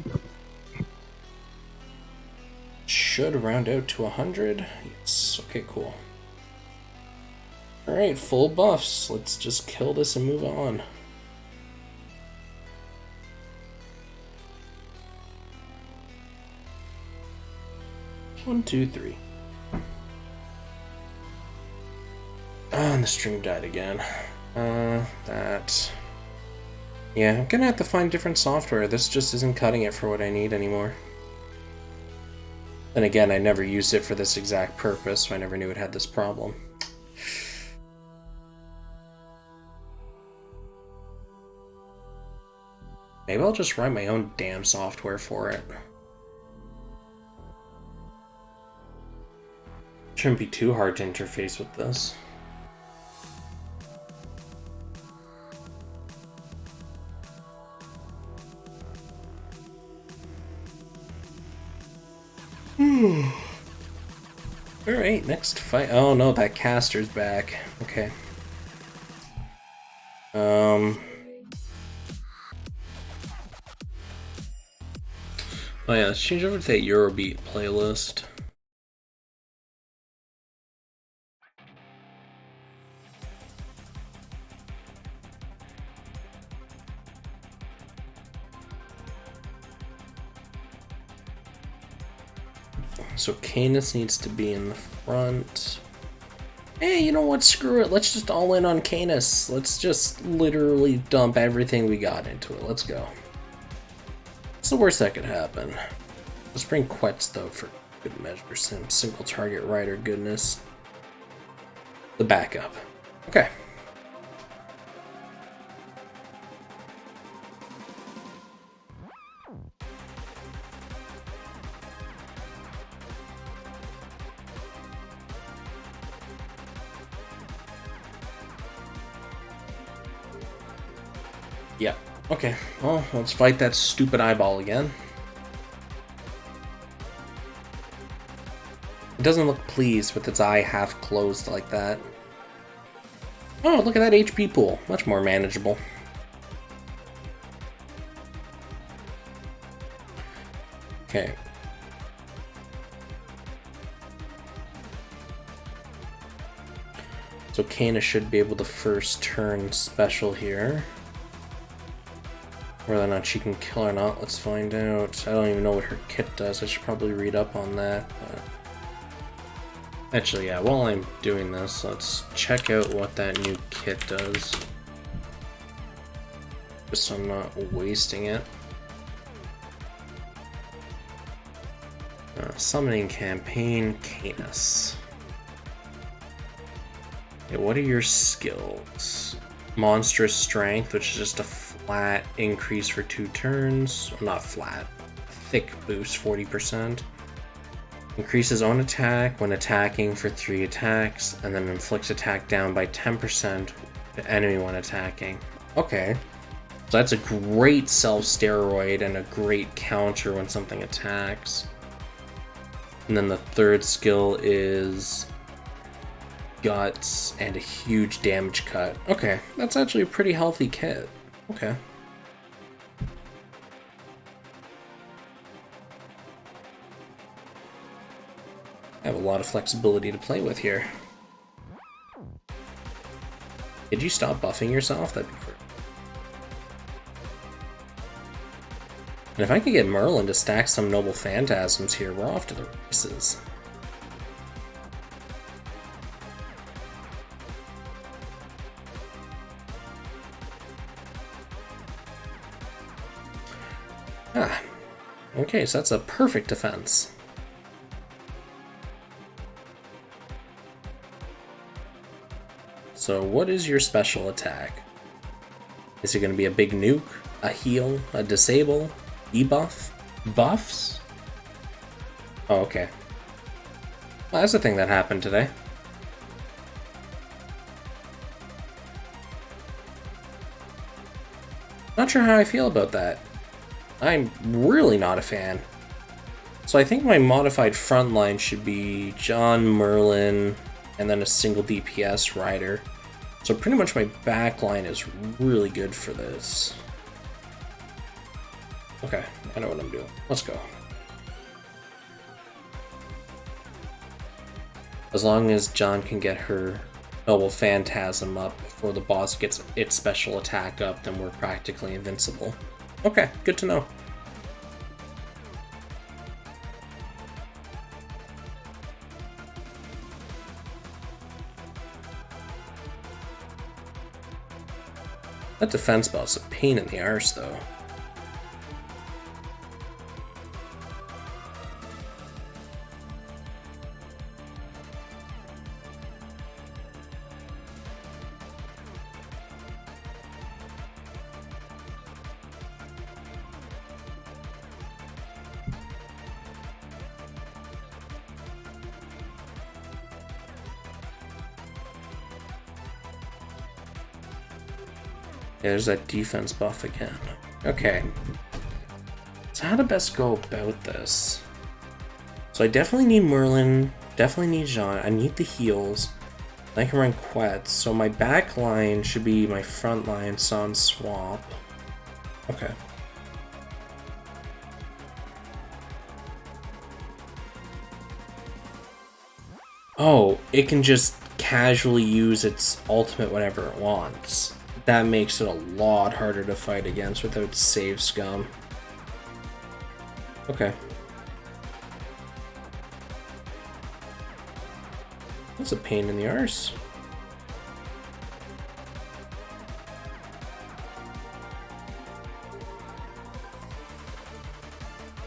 Should round out to 100. Yes. Okay, cool. Alright, full buffs. Let's just kill this and move on. One, two, three. And the stream died again. That. Yeah, I'm gonna have to find different software. This just isn't cutting it for what I need anymore. Then again, I never used it for this exact purpose, so I never knew it had this problem. Maybe I'll just write my own damn software for it. Shouldn't be too hard to interface with this. Alright, next fight. Oh no, that caster's back. Okay. Oh yeah, let's change over to that Eurobeat playlist. So Canis needs to be in the front. Hey, you know what? Screw it. Let's just all in on Canis. Let's just literally dump everything we got into it. Let's go. What's the worst that could happen? Let's bring Quetz, though, for good measure. Some single target rider goodness. The backup. Okay. Yeah. Okay. Well, let's fight that stupid eyeball again. It doesn't look pleased with its eye half closed like that. Oh, look at that HP pool. Much more manageable. Okay. So Kana should be able to first turn special here. Whether or not she can kill or not, let's find out. I don't even know what her kit does. I should probably read up on that. But... Actually, yeah, while I'm doing this, let's check out what that new kit does. Just so I'm not wasting it. Summoning campaign, Canis. Okay, what are your skills? Monstrous strength, which is just a flat increase for 2 turns. Well, not flat. Thick boost, 40%. Increases own attack when attacking for 3 attacks, and then inflicts attack down by 10% to enemy when attacking. Okay. So that's a great self-steroid and a great counter when something attacks. And then the third skill is Guts and a huge damage cut. Okay, that's actually a pretty healthy kit. Okay. I have a lot of flexibility to play with here. Did you stop buffing yourself? That'd be great. And if I could get Merlin to stack some Noble Phantasms here, we're off to the races. Ah, okay, so that's a perfect defense. So what is your special attack? Is it going to be a big nuke, a heal, a disable, debuff, buffs? Oh, okay. Well, that's a thing that happened today. Not sure how I feel about that. I'm really not a fan. So I think my modified frontline should be John, Merlin, and then a single DPS rider. So pretty much my backline is really good for this. Okay, I know what I'm doing. Let's go. As long as John can get her Noble Phantasm up before the boss gets its special attack up, then we're practically invincible. Okay, good to know. That defense boss is a pain in the arse, though. Yeah, there's that defense buff again. Okay. So how to best go about this? So I definitely need Merlin, definitely need Jean, I need the heals, I can run Quets, so my back line should be my front line sans swap. Okay. Oh, it can just casually use its ultimate whenever it wants. That makes it a lot harder to fight against without save scum. Okay. That's a pain in the arse.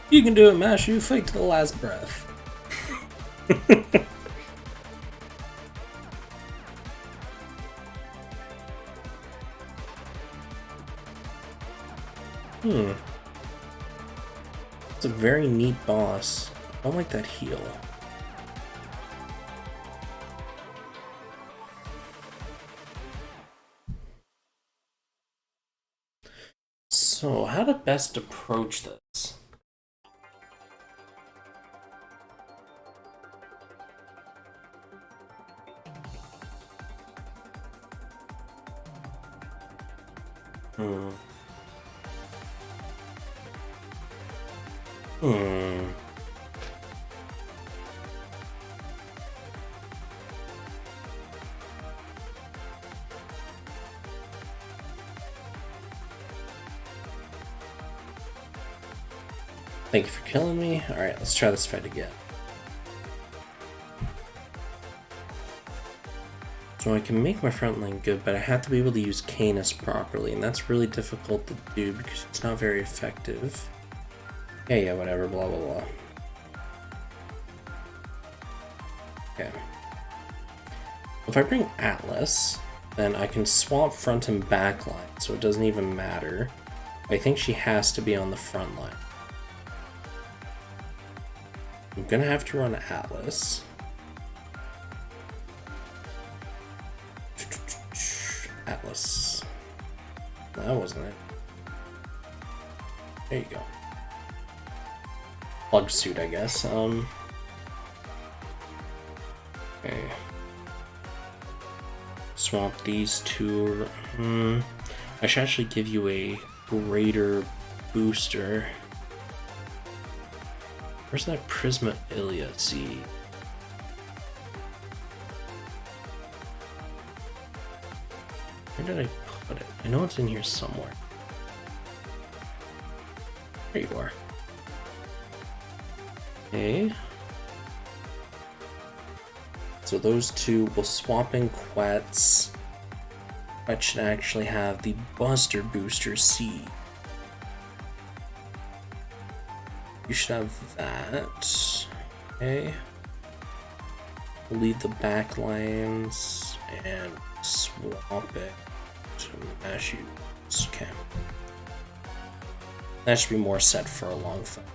You can do it, Mashu. Fight to the last breath. It's a very neat boss. I don't like that heal. So, how to best approach this? Thank you for killing me. Alright, let's try this fight again. So I can make my front line good, but I have to be able to use Canis properly, and that's really difficult to do because it's not very effective. Yeah, whatever, blah blah blah. Okay. If I bring Atlas, then I can swap front and back line, so it doesn't even matter. I think she has to be on the front line. I'm gonna have to run Atlas. Atlas. That wasn't it. There you go. Plug suit, I guess. Okay. Swap these two. I should actually give you a greater booster. Where's that Prisma Ilia? See. Where did I put it? I know it's in here somewhere. There you are. Okay. So those two will swap in Quets. Quet should actually have the Buster Booster C. You should have that. Okay. We'll leave the back lines and swap it to shoot. Okay. That should be more set for a long fight.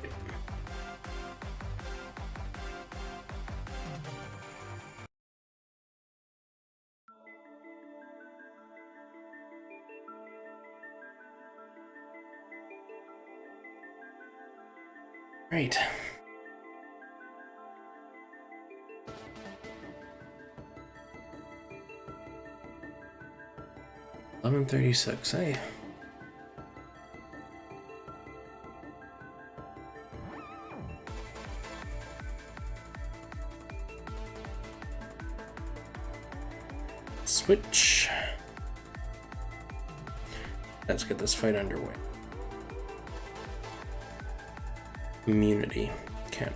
Right. $11:36, hey. Switch. Let's get this fight underway. Immunity. Okay.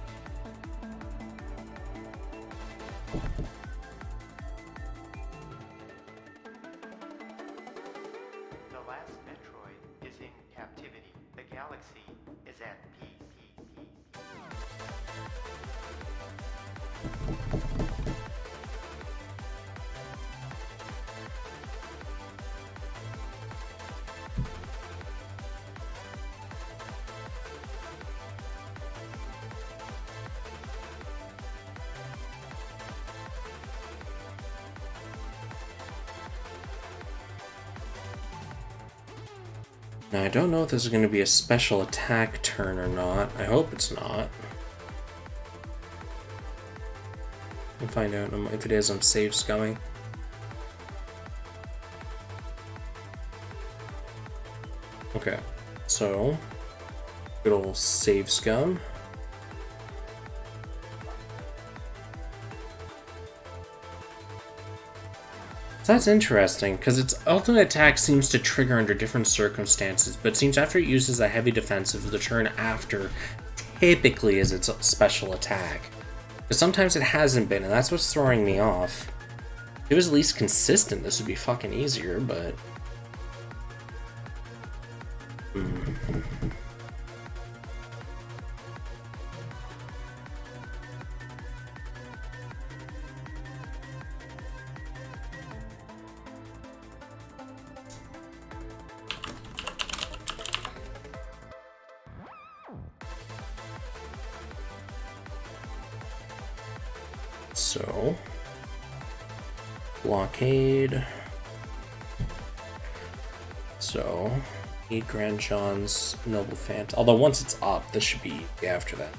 The last Metroid is in captivity. The galaxy is at peace. Now, I don't know if this is going to be a special attack turn or not. I hope it's not. We'll find out. If it is, I'm save scumming. Okay, so good old save scum. So that's interesting, because its ultimate attack seems to trigger under different circumstances, but it seems after it uses a heavy defensive, the turn after typically is its special attack. But sometimes it hasn't been, and that's what's throwing me off. If it was at least consistent, this would be fucking easier, but... So, blockade. So, 8 Grand John's Noble Phantom. Although once it's up, this should be after that.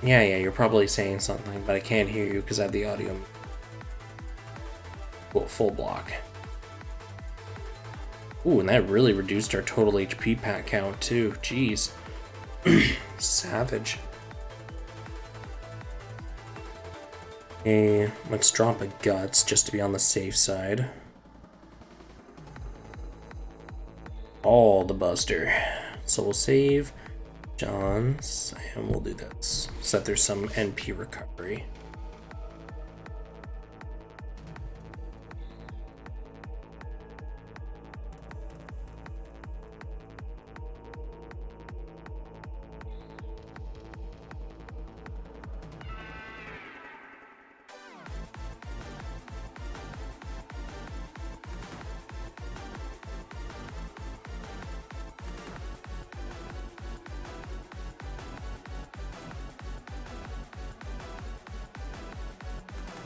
Yeah, you're probably saying something, but I can't hear you because I have the audio. Well, full block. Ooh, and that really reduced our total HP pack count too. Jeez. Savage. Okay, let's drop a guts just to be on the safe side. All the buster. So we'll save John's and we'll do this. So that there's some NP recovery.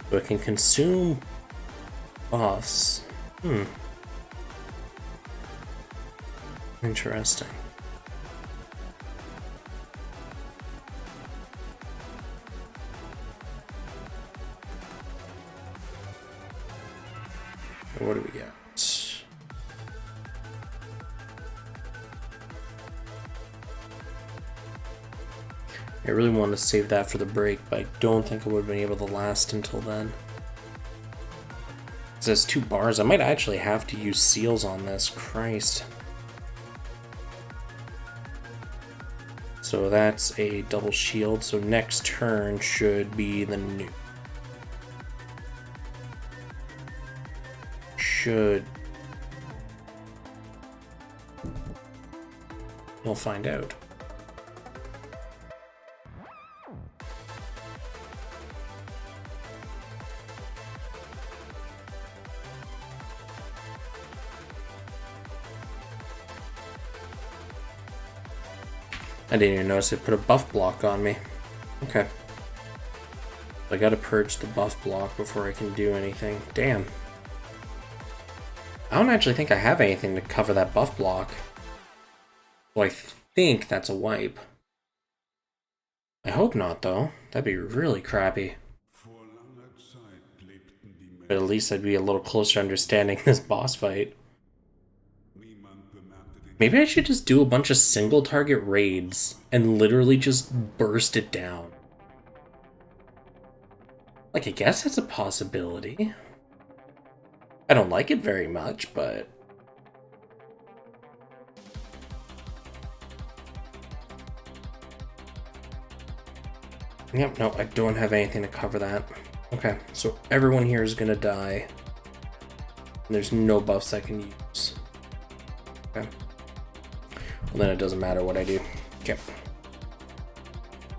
So it can consume buffs. Interesting. What do we got? I really wanted to save that for the break, but I don't think I would have been able to last until then. It says 2 bars. I might actually have to use seals on this. Christ. So that's a double shield. So next turn should be the new. We'll find out. I didn't even notice it put a buff block on me. Okay. I gotta purge the buff block before I can do anything. Damn. I don't actually think I have anything to cover that buff block. Well, I think that's a wipe. I hope not, though. That'd be really crappy. But at least I'd be a little closer to understanding this boss fight. Maybe I should just do a bunch of single target raids and literally just burst it down. Like, I guess that's a possibility. I don't like it very much, but... Yep, no, I don't have anything to cover that. Okay, so everyone here is gonna die. And there's no buffs I can use. Okay. Well, then it doesn't matter what I do. Okay.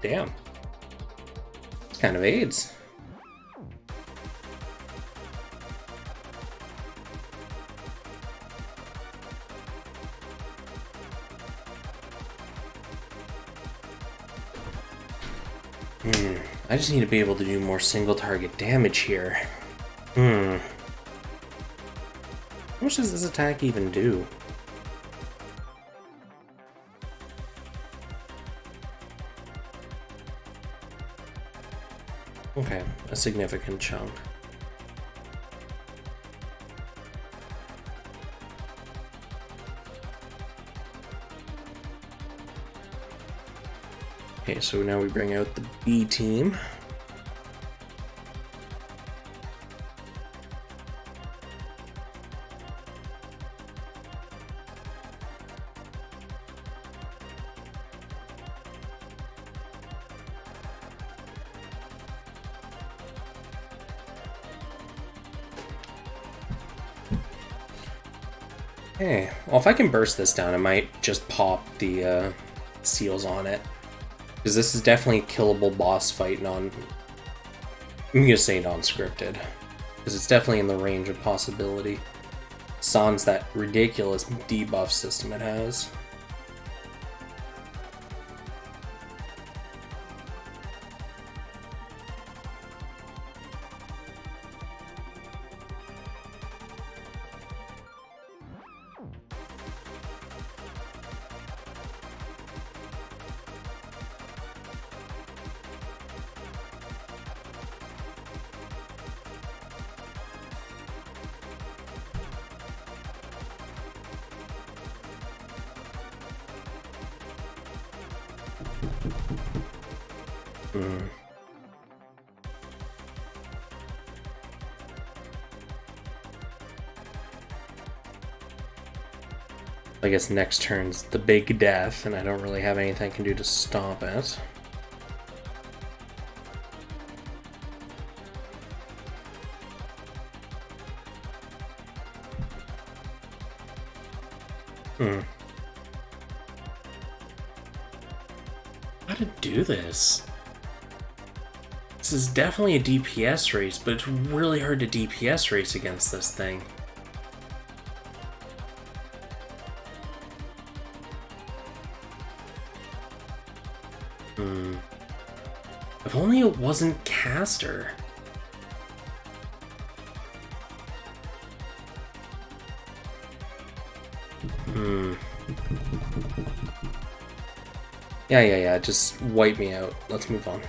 Damn. It's kind of AIDS. I just need to be able to do more single target damage here. How much does this attack even do? Okay, a significant chunk. Okay, so now we bring out the B team. Okay, well if I can burst this down, I might just pop the seals on it. Because this is definitely a killable boss fight, I'm gonna say non-scripted. Because it's definitely in the range of possibility. Sans that ridiculous debuff system it has. I guess next turn's the big death, and I don't really have anything I can do to stop it. How to do this? This is definitely a DPS race, but it's really hard to DPS race against this thing. If only it wasn't caster. Yeah, just wipe me out. Let's move on.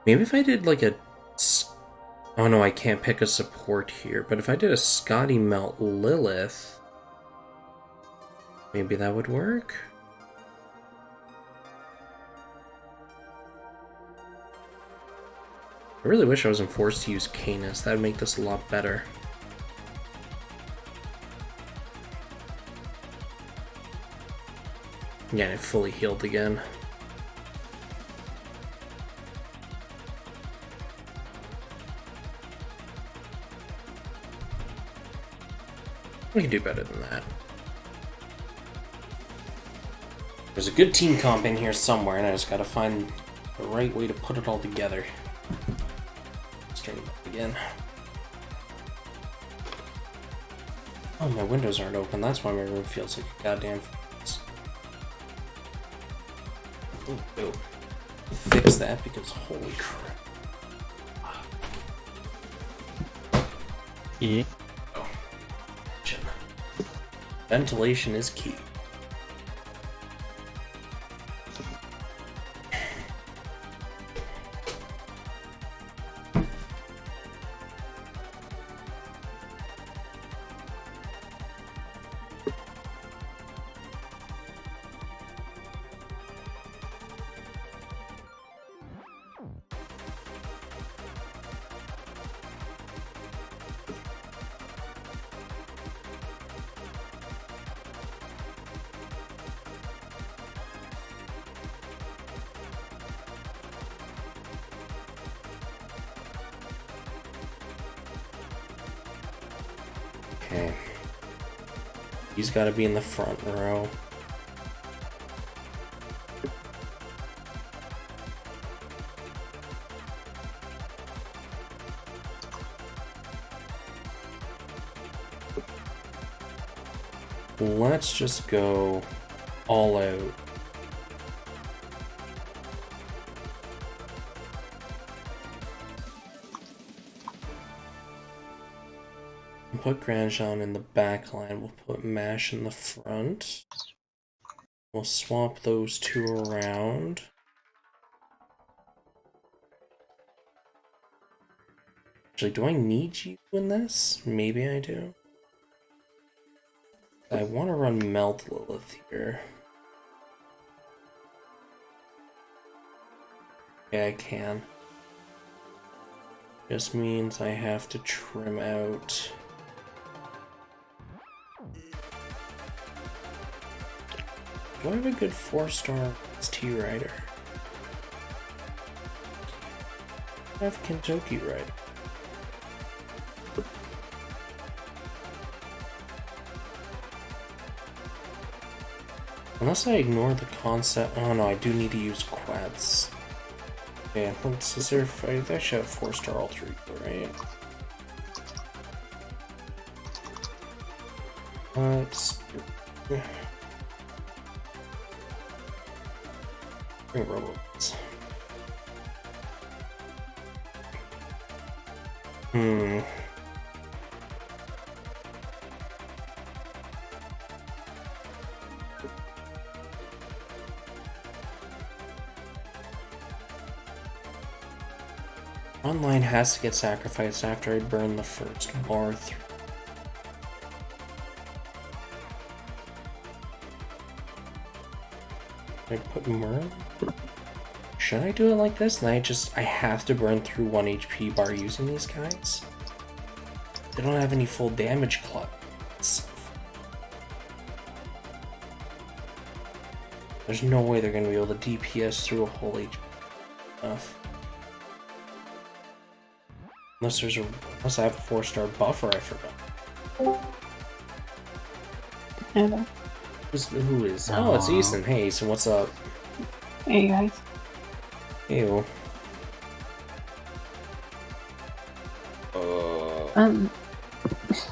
Maybe if I did like a... Oh no, I can't pick a support here, but if I did a Scotty Melt Lilith, maybe that would work? I really wish I wasn't forced to use Canis. That would make this a lot better. Yeah, it fully healed again. We can do better than that. There's a good team comp in here somewhere, and I just gotta find the right way to put it all together. Let's turn it back again. Oh, my windows aren't open. That's why my room feels like a goddamn furnace. Ooh, no. Fix that because holy crap. Yeah. Oh. Ventilation is key. Okay. He's got to be in the front row. Let's just go all out. Put Grandjean in the back line. We'll put Mash in the front. We'll swap those two around. Actually, do I need you in this? Maybe I do. I want to run Melt Lilith here. Yeah, I can. Just means I have to trim out. Do I have a good 4-star T Rider? I have Kentucky Rider. Unless I ignore the concept. Oh no, I do need to use quads. Yeah, let's. Is there? I should have 4-star alter ego, right? Let's. Bring robots. Online has to get sacrificed after I burn the first bar through. Should I put Merlin? Should I do it like this? And I have to burn through 1 HP bar using these guys? They don't have any full damage clubs. There's no way they're gonna be able to DPS through a whole HP stuff. Unless I have a 4-star buffer, I forgot. Hello. Who is? Oh, it's Ethan. Hey, Ethan, what's up? Hey guys. Ew.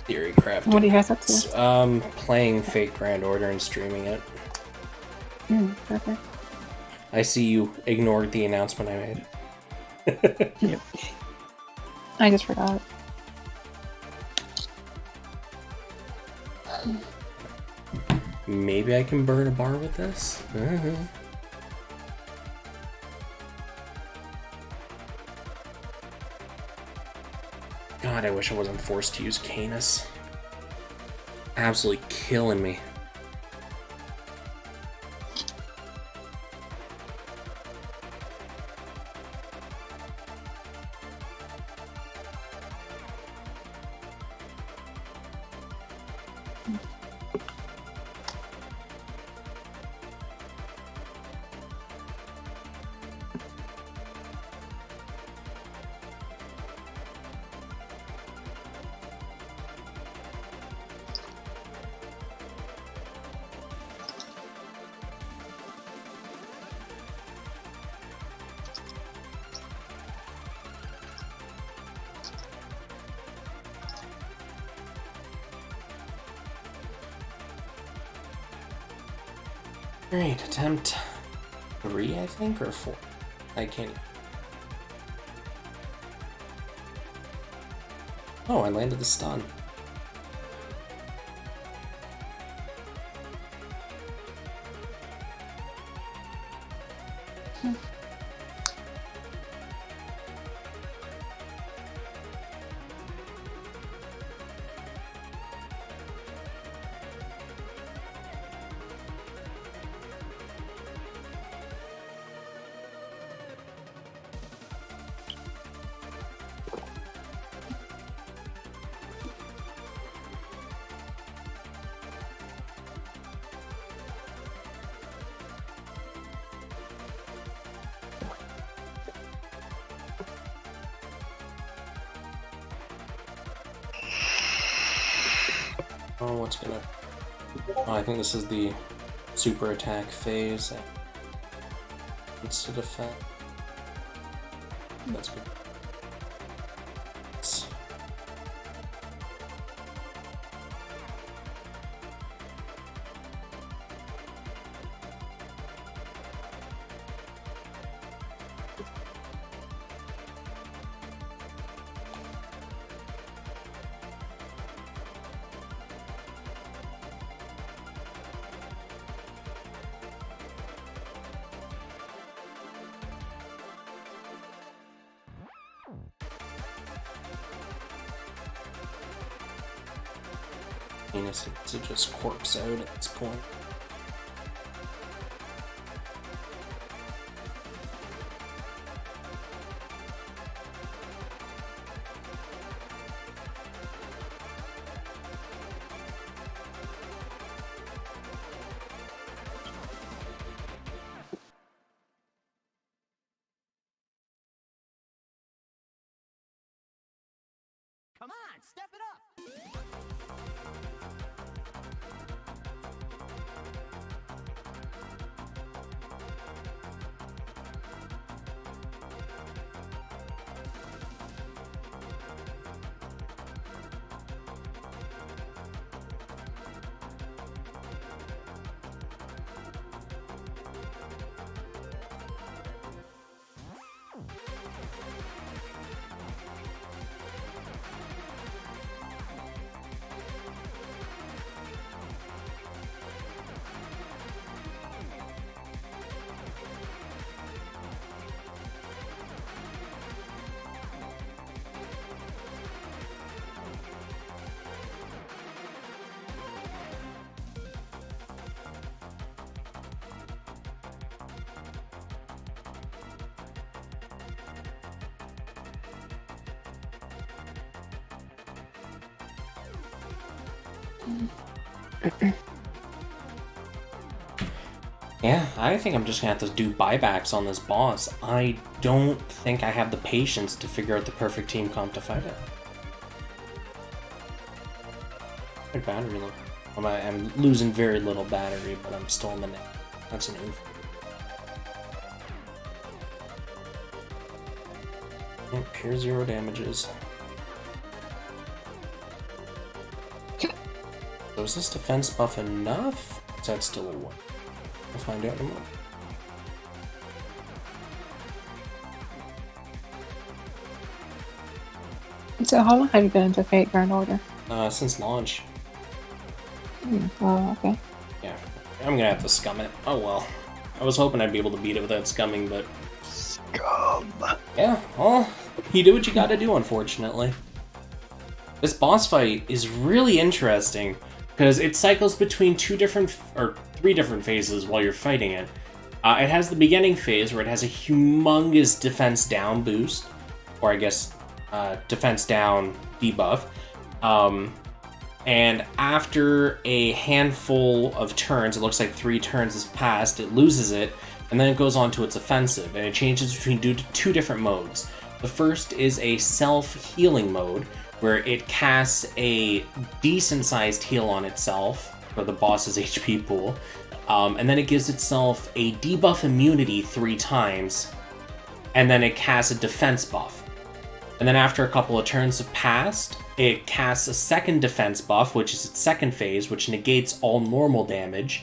Theory crafting. What do you guys up to? Playing Fate Grand Order and streaming it. Perfect. I see you ignored the announcement I made. Yep. I just forgot. Maybe I can burn a bar with this? God, I wish I wasn't forced to use Canis. Absolutely killing me. Great, attempt 3, I think, or 4. I can't. Oh, I landed the stun. Oh, what's gonna... Oh, I think this is the super attack phase. It's to defend. That's good. Venus to just corpse out at this point. Come on, step it up! Yeah, I think I'm just gonna have to do buybacks on this boss. I don't think I have the patience to figure out the perfect team comp to fight it. My battery low. I'm losing very little battery, but I'm still in the net. That's an oof. Oh, pure 0 damages. So is this defense buff enough? Is that still a 1? We'll find out in a moment. So how long have you been into Fate Grand Order? Since launch. Oh, okay. Yeah, I'm gonna have to scum it. Oh well. I was hoping I'd be able to beat it without scumming, but... Scum. Yeah, well, you do what you gotta do, unfortunately. This boss fight is really interesting, because it cycles between 3 different phases while you're fighting it. It has the beginning phase, where it has a humongous defense down boost, or I guess, defense down debuff. And after a handful of turns, it looks like 3 turns has passed, it loses it, and then it goes on to its offensive, and it changes between 2 different modes. The first is a self-healing mode, where it casts a decent-sized heal on itself for the boss's HP pool, and then it gives itself a debuff immunity 3 times, and then it casts a defense buff. And then after a couple of turns have passed, it casts a second defense buff, which is its second phase, which negates all normal damage,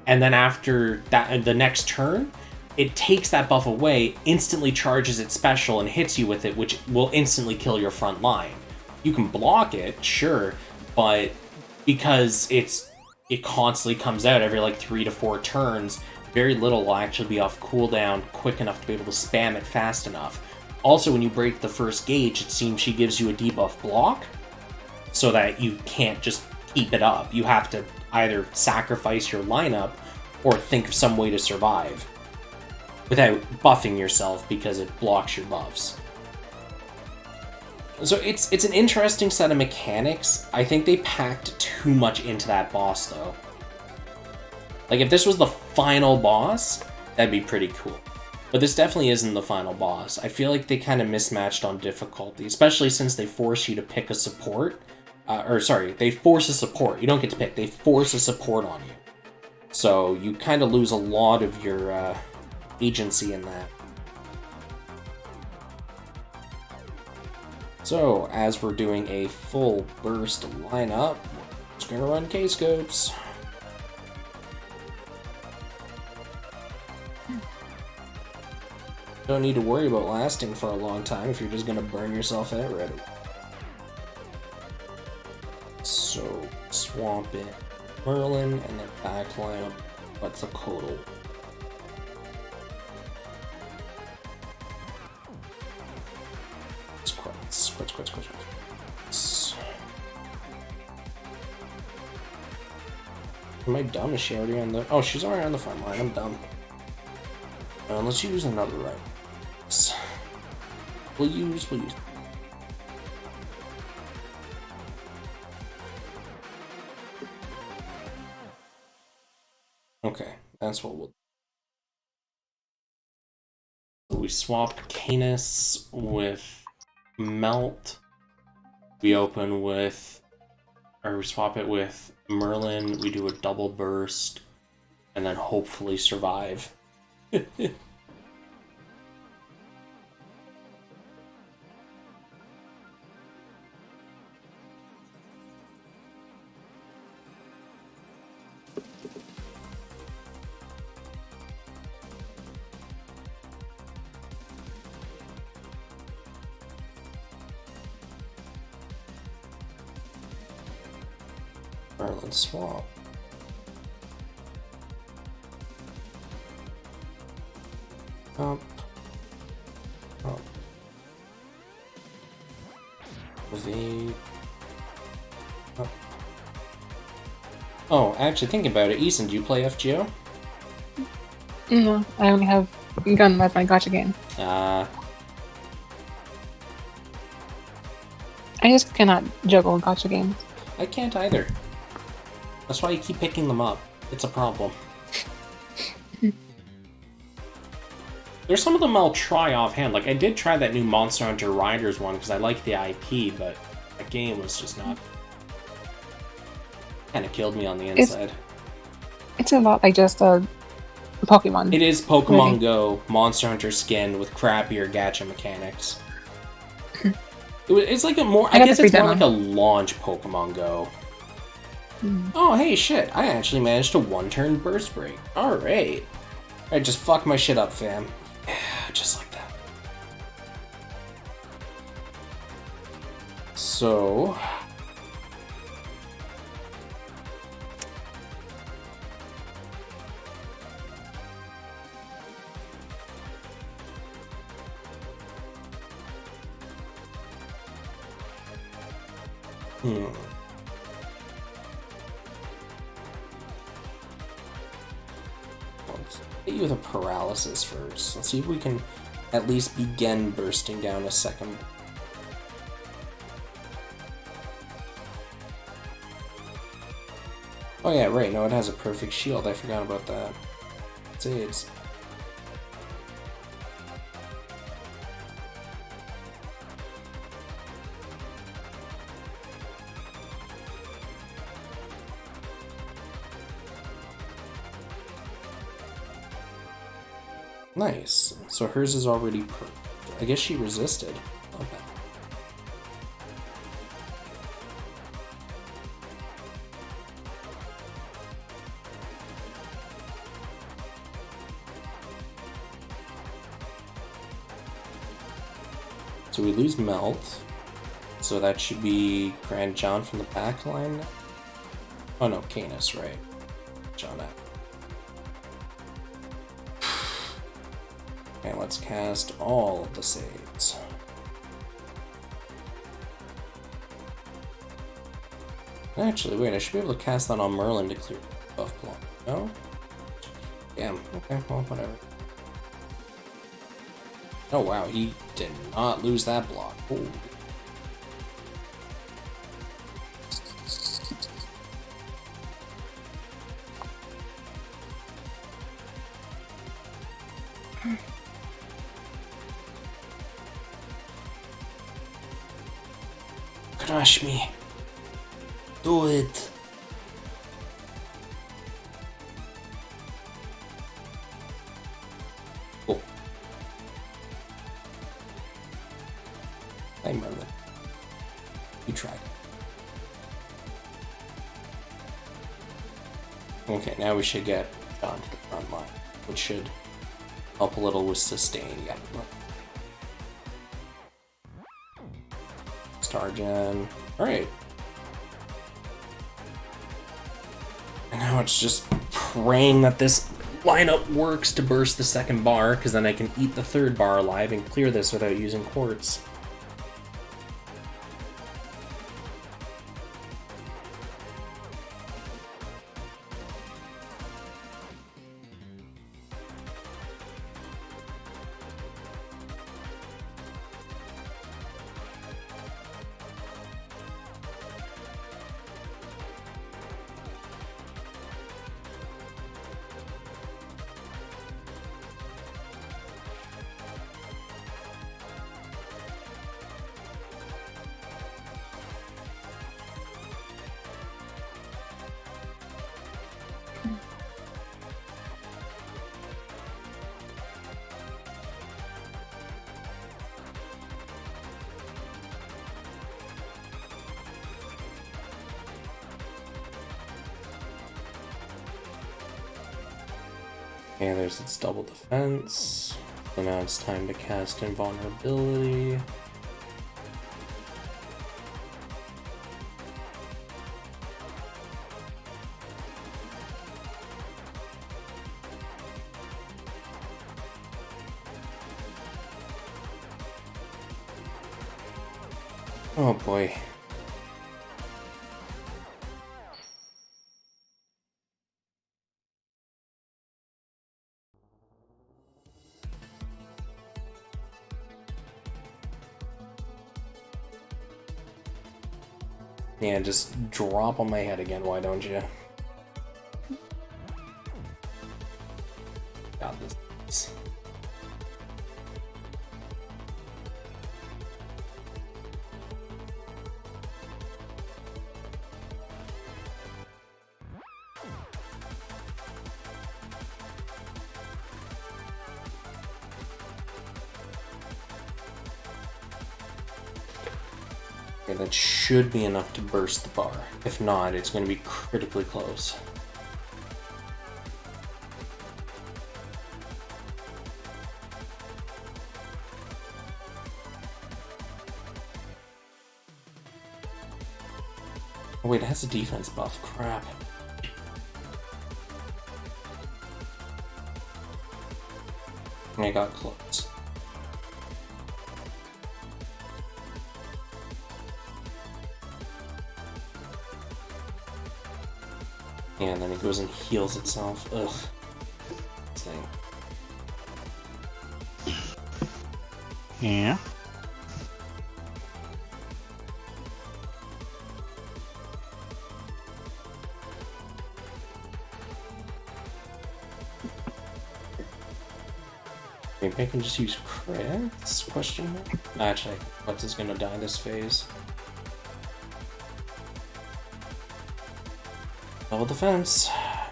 and then after that, the next turn, it takes that buff away, instantly charges its special, and hits you with it, which will instantly kill your front line. You can block it, sure, but because it constantly comes out every like 3 to 4 turns, very little will actually be off cooldown quick enough to be able to spam it fast enough. Also, when you break the first gauge, it seems she gives you a debuff block, so that you can't just keep it up. You have to either sacrifice your lineup or think of some way to survive without buffing yourself because it blocks your buffs. So it's an interesting set of mechanics. I think they packed too much into that boss, though. Like, if this was the final boss, that'd be pretty cool. But this definitely isn't the final boss. I feel like they kind of mismatched on difficulty, especially since they force you to pick a support. They force a support. You don't get to pick. They force a support on you. So you kind of lose a lot of your agency in that. So, as we're doing a full burst lineup, we're just going to run K-scopes. Don't need to worry about lasting for a long time if you're just going to burn yourself out right away. So, swamp in Merlin, and then back lineup, what's the Kodal? Quits. Am I dumb? Is she already on the... Oh, she's already on the front line. I'm dumb. Let's use another right. We'll use... Okay, that's what we'll do. We swap Canis with Melt. We open with... Or we swap it with Merlin. We do a double burst. And then hopefully survive. Merlin swap. Up. Evade. Up. Oh, actually thinking about it, Eason, do you play FGO? No, I only have gun as my gacha game. Uh, I just cannot juggle gacha games. I can't either. That's why you keep picking them up. It's a problem. There's some of them I'll try offhand. Like, I did try that new Monster Hunter Riders one because I like the IP, but that game was just not... Kind of killed me on the inside. It's a lot like just Pokemon. It is Pokemon Really? Go, Monster Hunter skin with crappier gacha mechanics. It's like a more... I got guess the it's free more like demo. a launch Pokemon Go. Oh, hey, shit. I actually managed to one-turn burst break. Alright. Alright, just fuck my shit up, fam. Yeah, just like that. So... Let's hit you with a paralysis first. Let's see if we can at least begin bursting down a second. Oh yeah, right, no, it has a perfect shield. I forgot about that. It's AIDS. Nice. So hers is already I guess she resisted. Okay. So we lose Melt. So that should be Grand John from the back line. Oh no, Canis, right? John out. Okay, let's cast all of the saves. Actually, wait, I should be able to cast that on Merlin to clear the buff block. No? Damn, okay, well, whatever. Oh wow, he did not lose that block. Ooh. Crush me. Do it. Cool. Hey, Merlin. You tried. Okay, now we should get John to the front line, which should help a little with sustain. Yeah. Star Gen. Alright. And now it's just praying that this lineup works to burst the second bar, because then I can eat the third bar alive and clear this without using quartz. Okay, there's its double defense. So now it's time to cast Invulnerability. Oh boy. Yeah, just drop on my head again, why don't you? Got this. Okay, that should be enough to burst the bar. If not, it's going to be critically close. Oh wait, it has a defense buff. Crap. I got close. Yeah, and then it goes and heals itself. Ugh. This thing. Yeah. Maybe I can just use crits? Question mark? Actually, what's is gonna die this phase? Double defense. I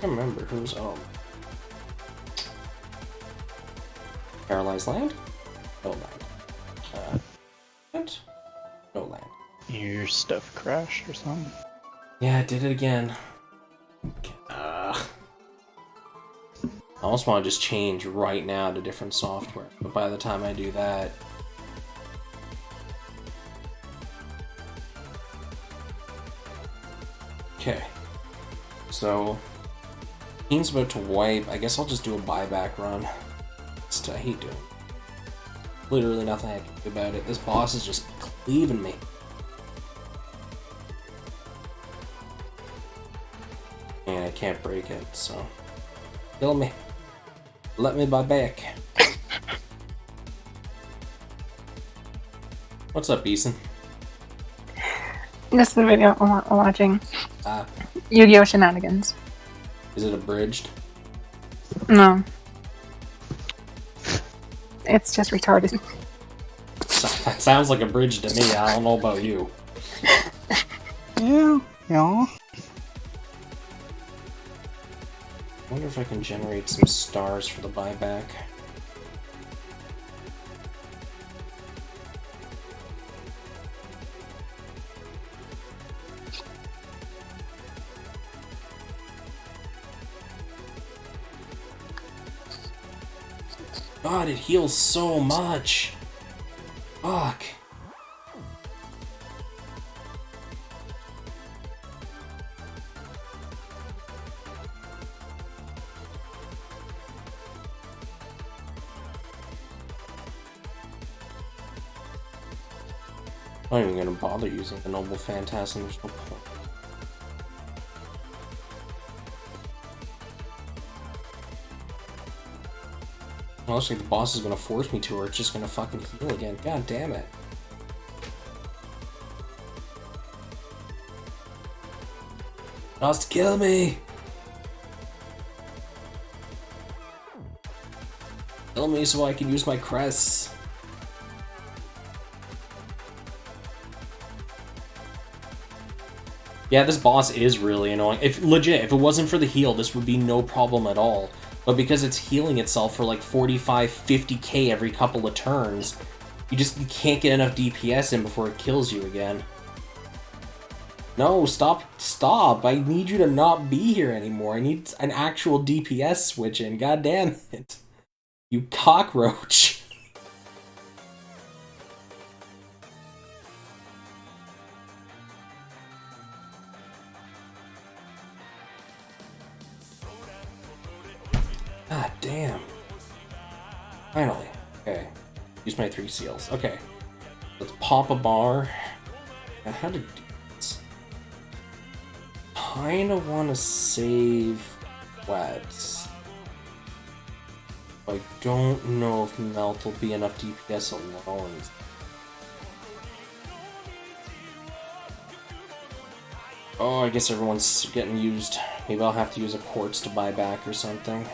can't remember who's Paralyzed Land? No land. What? No land. Your stuff crashed or something? Yeah, I did it again. I almost want to just change right now to different software, but by the time I do that... Okay. So, team's about to wipe. I guess I'll just do a buyback run. I hate doing it. Literally nothing I can do about it. This boss is just cleaving me. And I can't break it, so... Kill me. Let me buy back. What's up, Beeson? This is the video I'm watching. Ah, Yu-Gi-Oh! Shenanigans. is it abridged? No. It's just retarded. That sounds like abridged to me. I don't know about you. Yeah. Yeah. I wonder if I can generate some stars for the buyback. God, it heals so much. Fuck. I'm not even gonna bother using the Noble Phantasm, there's no point. Honestly, the boss is gonna force me to, or it's just gonna fucking heal again. God damn it. It wants to kill me! Kill me so I can use my crests. Yeah, this boss is really annoying. If it wasn't for the heal, this would be no problem at all. But because it's healing itself for like 45, 50k every couple of turns, you can't get enough DPS in before it kills you again. No, stop. I need you to not be here anymore. I need an actual DPS switch in. God damn it. You cockroach. God damn. Finally. Okay. Use my 3 seals. Okay. Let's pop a bar. Now, how to do this? Kinda wanna save wets. I don't know if melt will be enough DPS alone. Oh, I guess everyone's getting used. Maybe I'll have to use a quartz to buy back or something.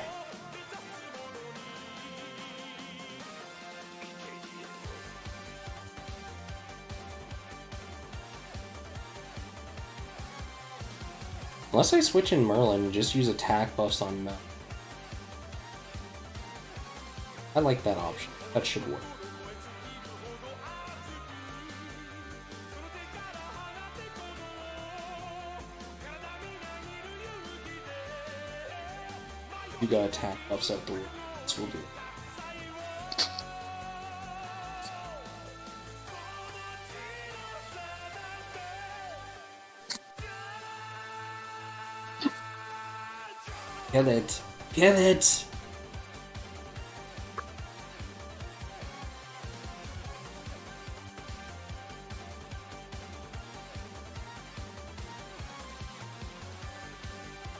Unless I switch in Merlin and just use attack buffs on Mel. I like that option. That should work. You got attack buffs out the way. This will do. Get it! Get it!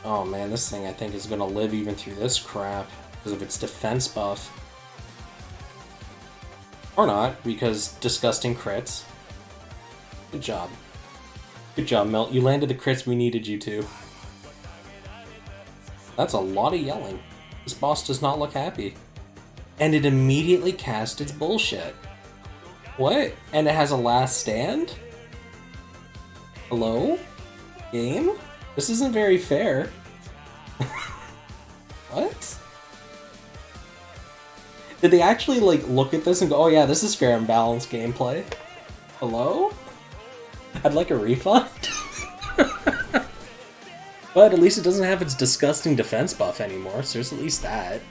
Oh man, this thing I think is gonna live even through this crap because of its defense buff. Or not, because disgusting crits. Good job. Good job, Melt. You landed the crits we needed you to. That's a lot of yelling. This boss does not look happy. And it immediately cast its bullshit. What? And it has a last stand? Hello? Game? This isn't very fair. What? Did they actually, like, look at this and go, oh yeah, this is fair and balanced gameplay? Hello? I'd like a refund. But at least it doesn't have its disgusting defense buff anymore, so there's at least that.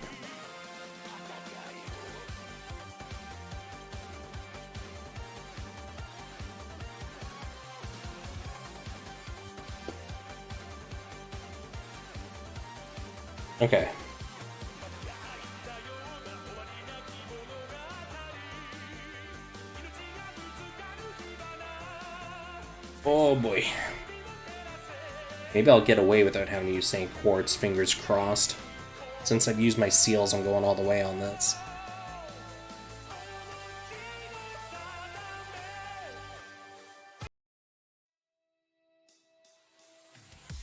Okay. Oh boy. Maybe I'll get away without having to use St. Quartz, fingers crossed. Since I've used my seals, I'm going all the way on this.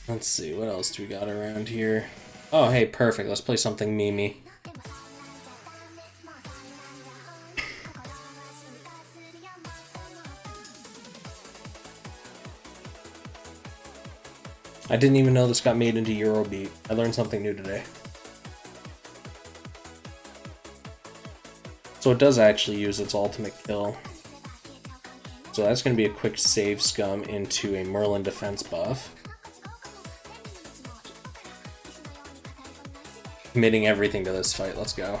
Let's see, what else do we got around here? Oh, hey, perfect. Let's play something memey. I didn't even know this got made into Eurobeat. I learned something new today. So it does actually use its ultimate kill. So that's going to be a quick save scum into a Merlin defense buff. Committing everything to this fight, let's go.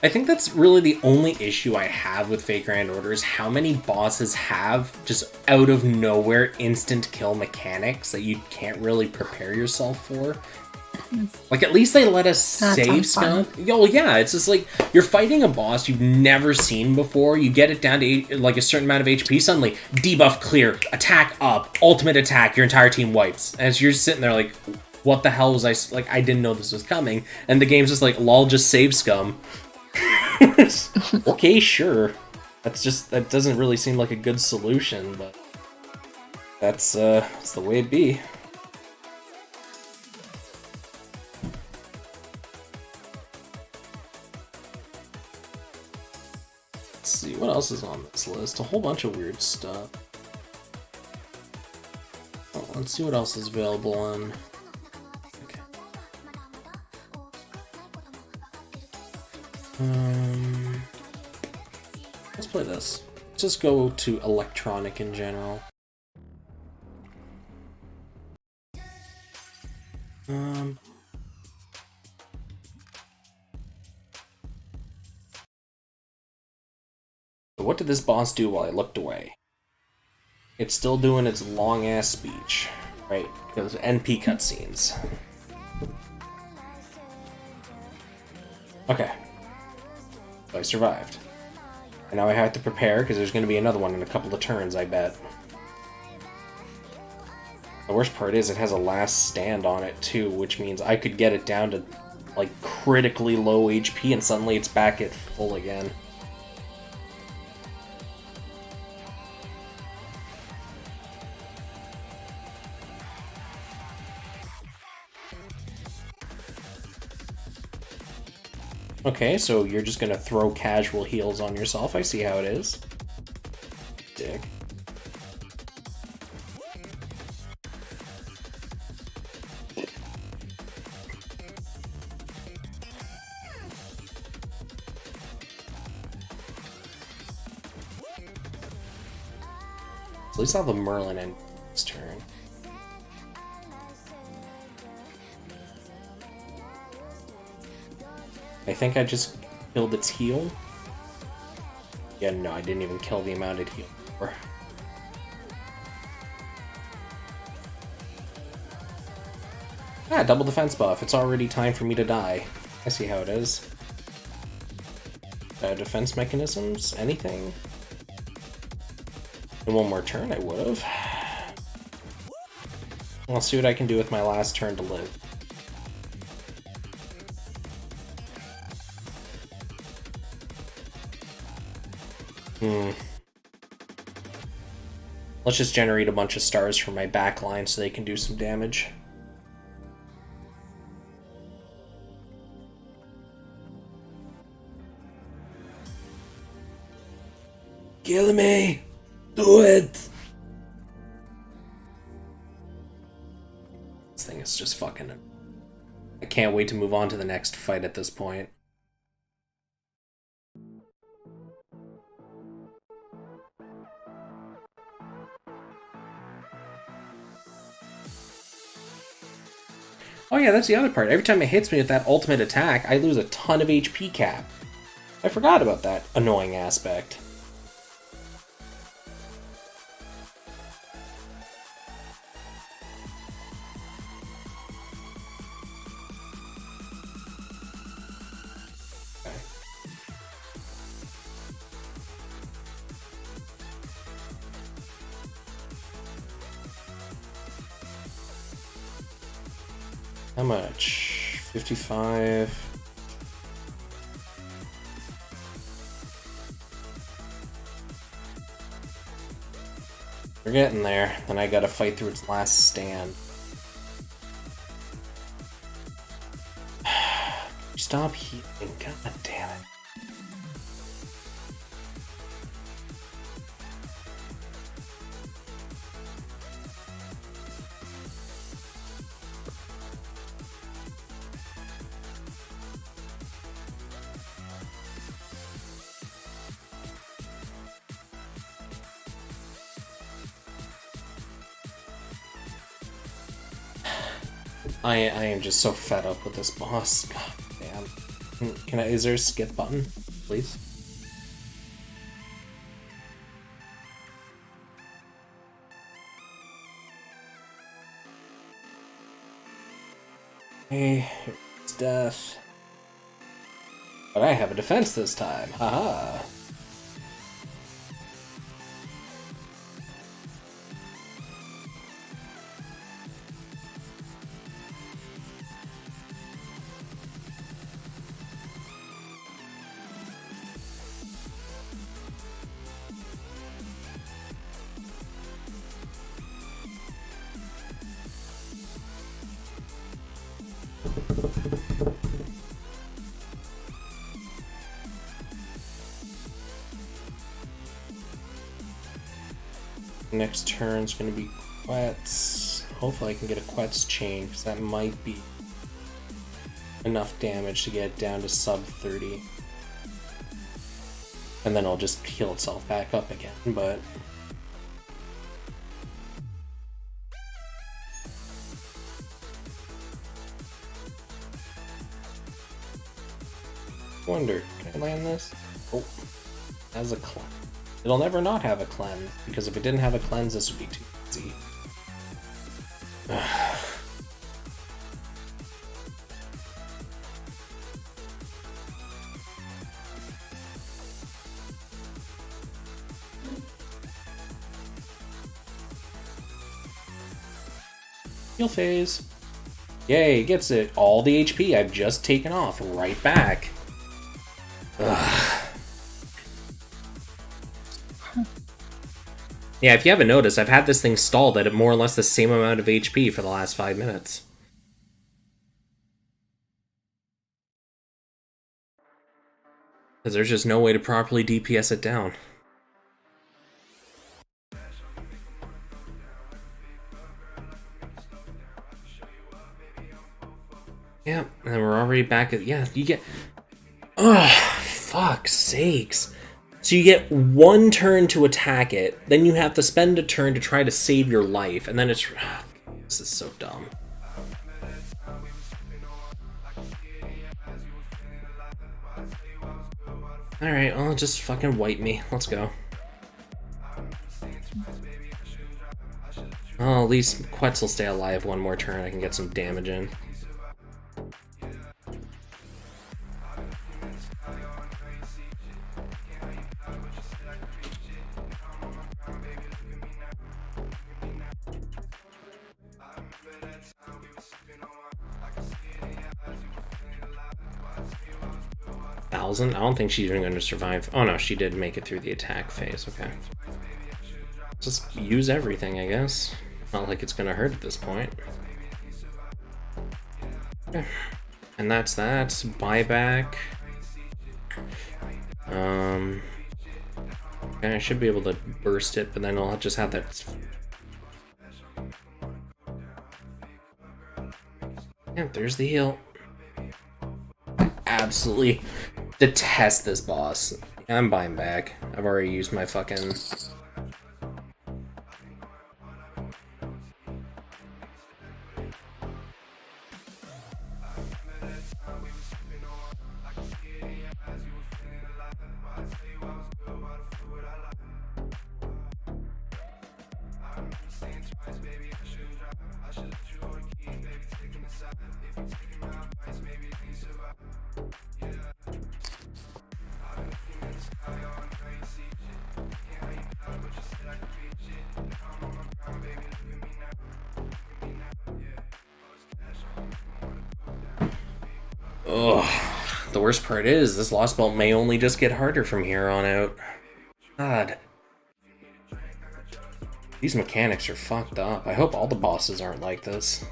I think that's really the only issue I have with Fate Grand Order is how many bosses have just out of nowhere instant kill mechanics that you can't really prepare yourself for. Like, at least they let us save stuff. Oh, yeah, it's just like, you're fighting a boss you've never seen before, you get it down to, like, a certain amount of HP, suddenly, debuff clear, attack up, ultimate attack, your entire team wipes. As you're sitting there like, what the hell was I, like, I didn't know this was coming, and the game's just like, lol, just save scum. Okay, sure. That doesn't really seem like a good solution, but that's the way it be. Let's see, what else is on this list? A whole bunch of weird stuff. Oh, let's see what else is available on... Okay. Let's play this. Let's just go to electronic in general. What did this boss do while I looked away? It's still doing its long-ass speech, right? Those NP cutscenes. Okay. So I survived. And now I have to prepare, because there's going to be another one in a couple of turns, I bet. The worst part is it has a last stand on it, too, which means I could get it down to, like, critically low HP, and suddenly it's back at full again. Okay, so you're just gonna throw casual heals on yourself. I see how it is. Dick. At least I'll have a Merlin in this turn. I think I just killed its heal. Yeah, no, I didn't even kill the amount it healed for. Ah, double defense buff. It's already time for me to die. I see how it is. Defense mechanisms? Anything? In one more turn, I would've. I'll see what I can do with my last turn to live. Let's just generate a bunch of stars from my backline so they can do some damage. Kill me! Do it! This thing is just fucking I can't wait to move on to the next fight at this point. Oh yeah, that's the other part. Every time it hits me with that ultimate attack, I lose a ton of HP cap. I forgot about that annoying aspect. How much? 55. We're getting there, and I gotta fight through its last stand. Stop healing, god damn it. I am just so fed up with this boss. God damn. Can I? Is there a skip button, please? Hey, it's death. But I have a defense this time. Haha. Next turn's gonna be Quetz. Hopefully I can get a Quetz chain, because that might be enough damage to get it down to sub 30. And then it'll just heal itself back up again, but... Wonder, can I land this? Oh, has a cleanse. It'll never not have a cleanse, because if it didn't have a cleanse, this would be too easy. Heal phase. Yay, gets it all the HP I've just taken off right back. Ugh. Yeah, if you haven't noticed, I've had this thing stalled at more or less the same amount of HP for the last 5 minutes. Because there's just no way to properly DPS it down. Yeah, and then we're already back at... Yeah, you get... Ugh, fuck's sakes. So you get 1 turn to attack it, then you have to spend a turn to try to save your life, and then it's... This is so dumb. Alright, well, just fucking wipe me. Let's go. Oh, at least Quetz will stay alive 1 more turn. I can get some damage in. I don't think she's even going to survive. Oh no, she did make it through the attack phase. Okay. Just use everything, I guess. Not like it's going to hurt at this point. Okay. And that's that. Buyback. Okay, I should be able to burst it, but then I'll just have that... Yeah, there's the heal. absolutely detest this boss. I'm buying back. I've already used my fucking... Ugh. The worst part is, this Lostbelt may only just get harder from here on out. God. These mechanics are fucked up. I hope all the bosses aren't like this.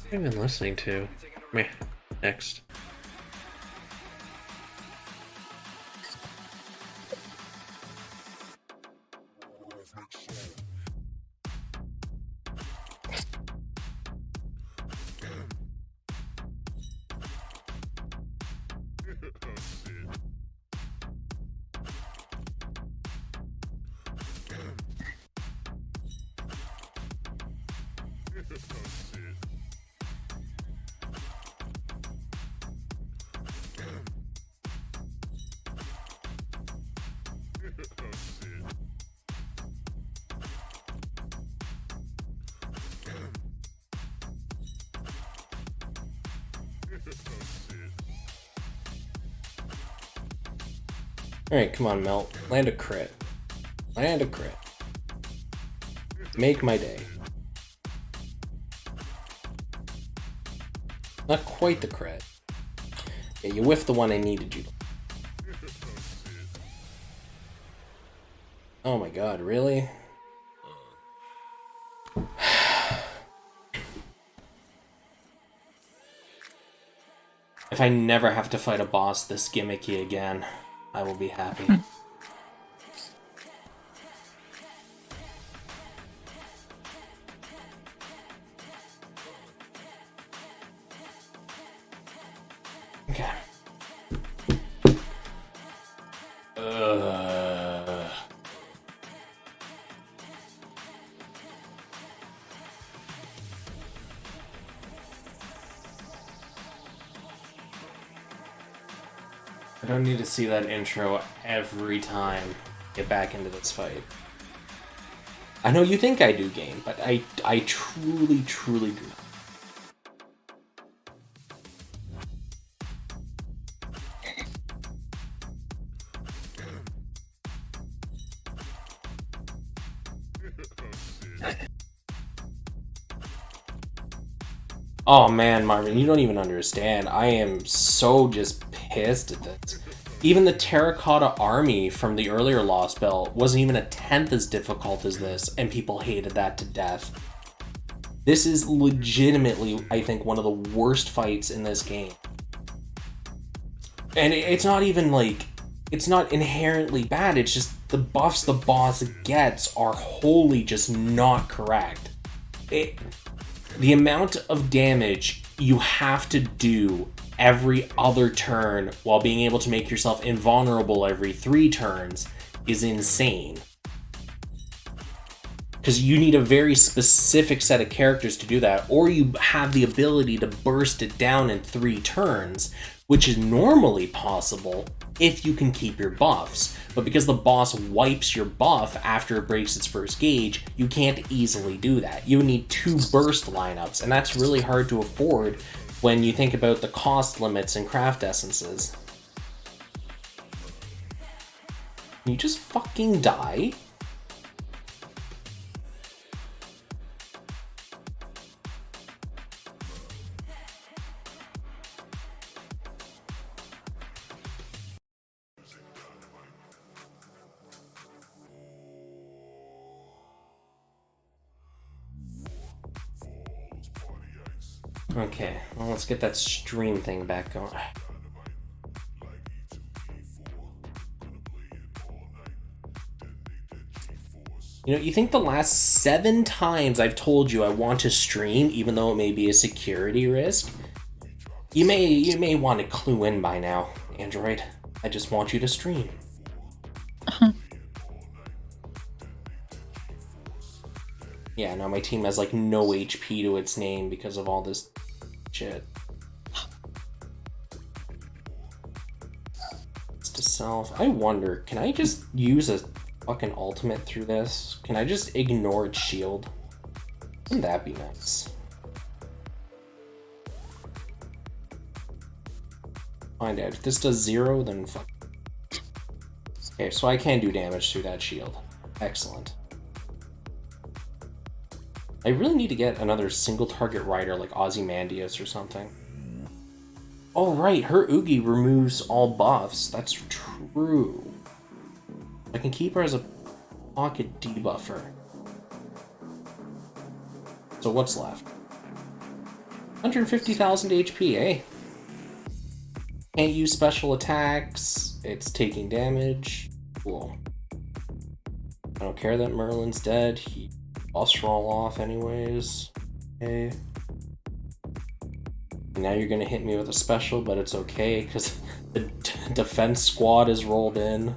What am I even listening to? Meh. Next. Alright, come on, Melt. Land a crit. Land a crit. Make my day. Not quite the crit. Yeah, you whiffed the one I needed you. Oh my god, really? If I never have to fight a boss this gimmicky again, I will be happy. Okay. I don't need to see that intro every time I get back into this fight. I know you think I do, game, but I truly, truly do not. Oh man, Marvin, you don't even understand. I am so just pissed at this. Even the Terracotta Army from the earlier Lostbelt wasn't even a tenth as difficult as this, and people hated that to death. This is legitimately, I think, one of the worst fights in this game. And it's not even like, it's not inherently bad, it's just the buffs the boss gets are wholly just not correct. The amount of damage you have to do every other turn while being able to make yourself invulnerable every 3 turns is insane. Because you need a very specific set of characters to do that, or you have the ability to burst it down in 3 turns, which is normally possible if you can keep your buffs. But because the boss wipes your buff after it breaks its first gauge, you can't easily do that. You need 2 burst lineups, and that's really hard to afford when you think about the cost limits in craft essences. Can you just fucking die? Okay, well, let's get that stream thing back on. You know, you think the last 7 times I've told you I want to stream, even though it may be a security risk, you may want to clue in by now, Android. I just want you to stream. Yeah, now my team has like no HP to its name because of all this shit. To self. I wonder, can I just use a fucking ultimate through this? Can I just ignore its shield? Wouldn't that be nice? Find out. If this does 0, then fuck. Okay, so I can do damage through that shield. Excellent. I really need to get another single target rider like Ozymandias or something. Oh right, her Oogie removes all buffs. That's true. I can keep her as a pocket debuffer. So what's left? 150,000 HP, eh? Can't use special attacks. It's taking damage. Cool. I don't care that Merlin's dead. He boss roll off anyways. Okay. Now you're gonna hit me with a special, but it's okay because the defense squad is rolled in.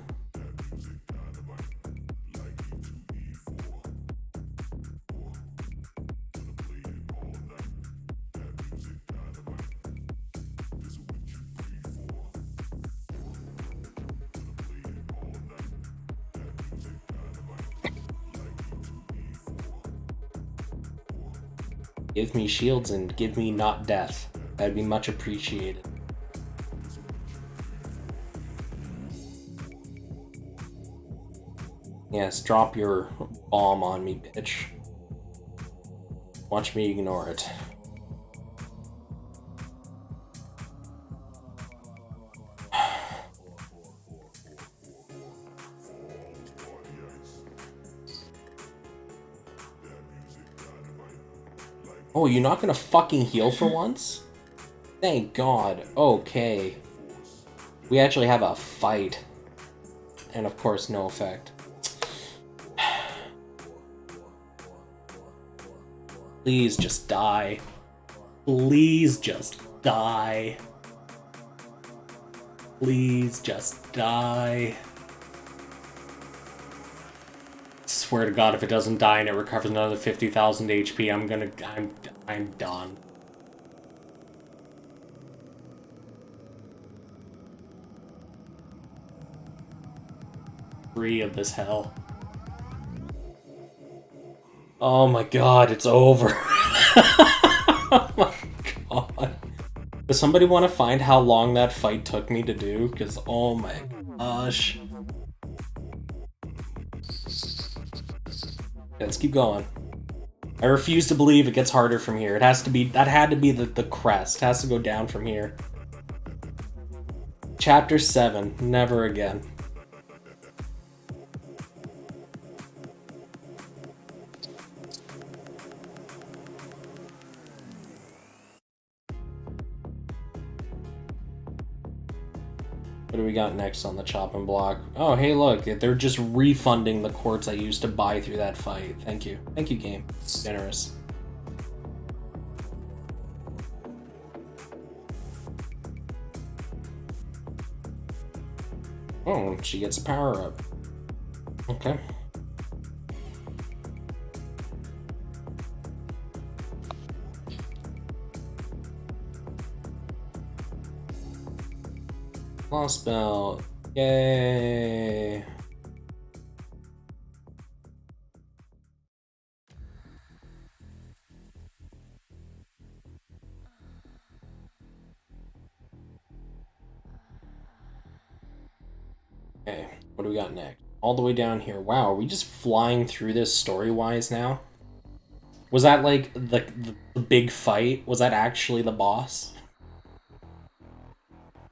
Give me shields and give me not death. That'd be much appreciated. Yes, drop your bomb on me, bitch. Watch me ignore it. Oh, you're not gonna fucking heal for once? Thank God. Okay. We actually have a fight. And of course, no effect. Please just die. Please just die. Please just die. Swear to God, if it doesn't die and it recovers another 50,000 HP, I'm done. Free of this hell. Oh my God, it's over. Oh my God. Does somebody want to find how long that fight took me to do? Because, oh my gosh. Let's keep going. I refuse to believe it gets harder from here. It has to be, that had to be the crest. It has to go down from here. Chapter 7, never again. What do we got next on the chopping block? Oh, hey, look, they're just refunding the quartz I used to buy through that fight. Thank you. Thank you, game. Generous. Oh, she gets a power up. Okay. Lostbelt. Yay. Okay, what do we got next? All the way down here. Wow, are we just flying through this story-wise now? Was that like the big fight? Was that actually the boss?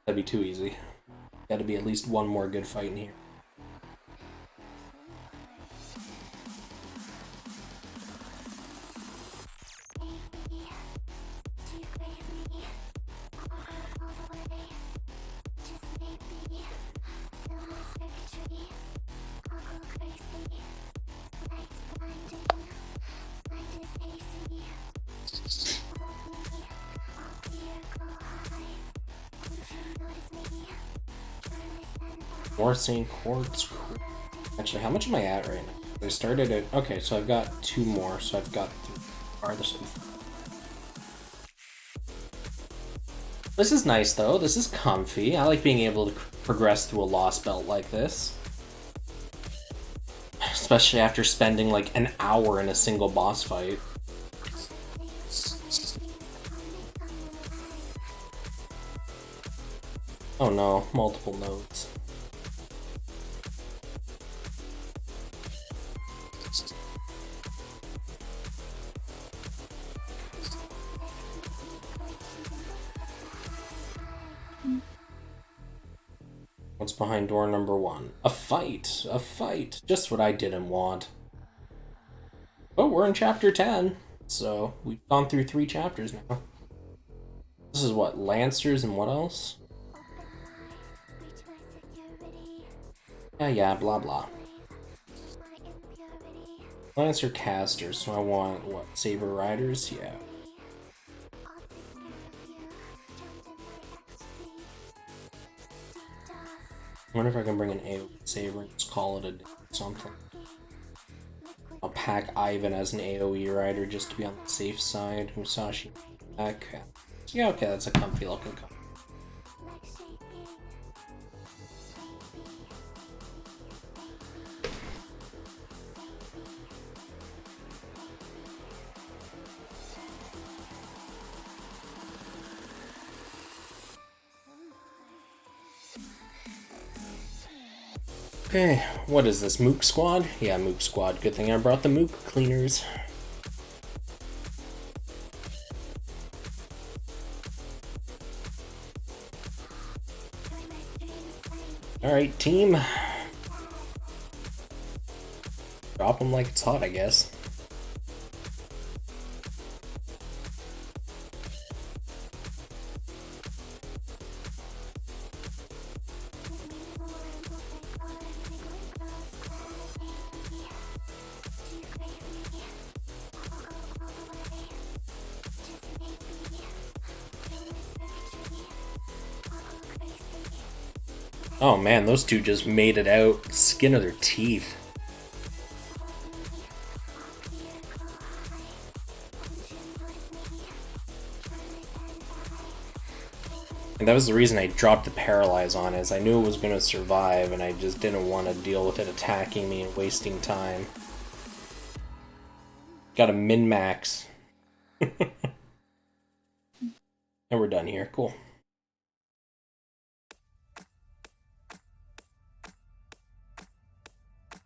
That'd be too easy. Gotta be at least one more good fight in here. More St. Quartz. Cool. Actually, how much am I at right now? I started at... Okay, so I've got 2 more, so I've got 3 farthest. This is nice, though. This is comfy. I like being able to progress through a Lostbelt like this. Especially after spending like an hour in a single boss fight. Oh no, multiple nodes. What's behind door number 1? A fight! A fight! Just what I didn't want. But we're in chapter 10, so we've gone through 3 chapters now. This is what, Lancers and what else? Yeah, blah blah. Lancer casters, so I want, what, Saber Riders? Yeah. I wonder if I can bring an AoE Saber and just call it a day or something. I'll pack Ivan as an AoE rider just to be on the safe side. Musashi back. Yeah, okay, that's a comfy looking car. Okay, what is this, Mook Squad? Yeah, Mook Squad. Good thing I brought the Mook cleaners. Alright, team. Drop them like it's hot, I guess. Oh man, those two just made it out, skin of their teeth. And that was the reason I dropped the Paralyze on, is I knew it was going to survive and I just didn't want to deal with it attacking me and wasting time. Got a min-max. And we're done here, cool.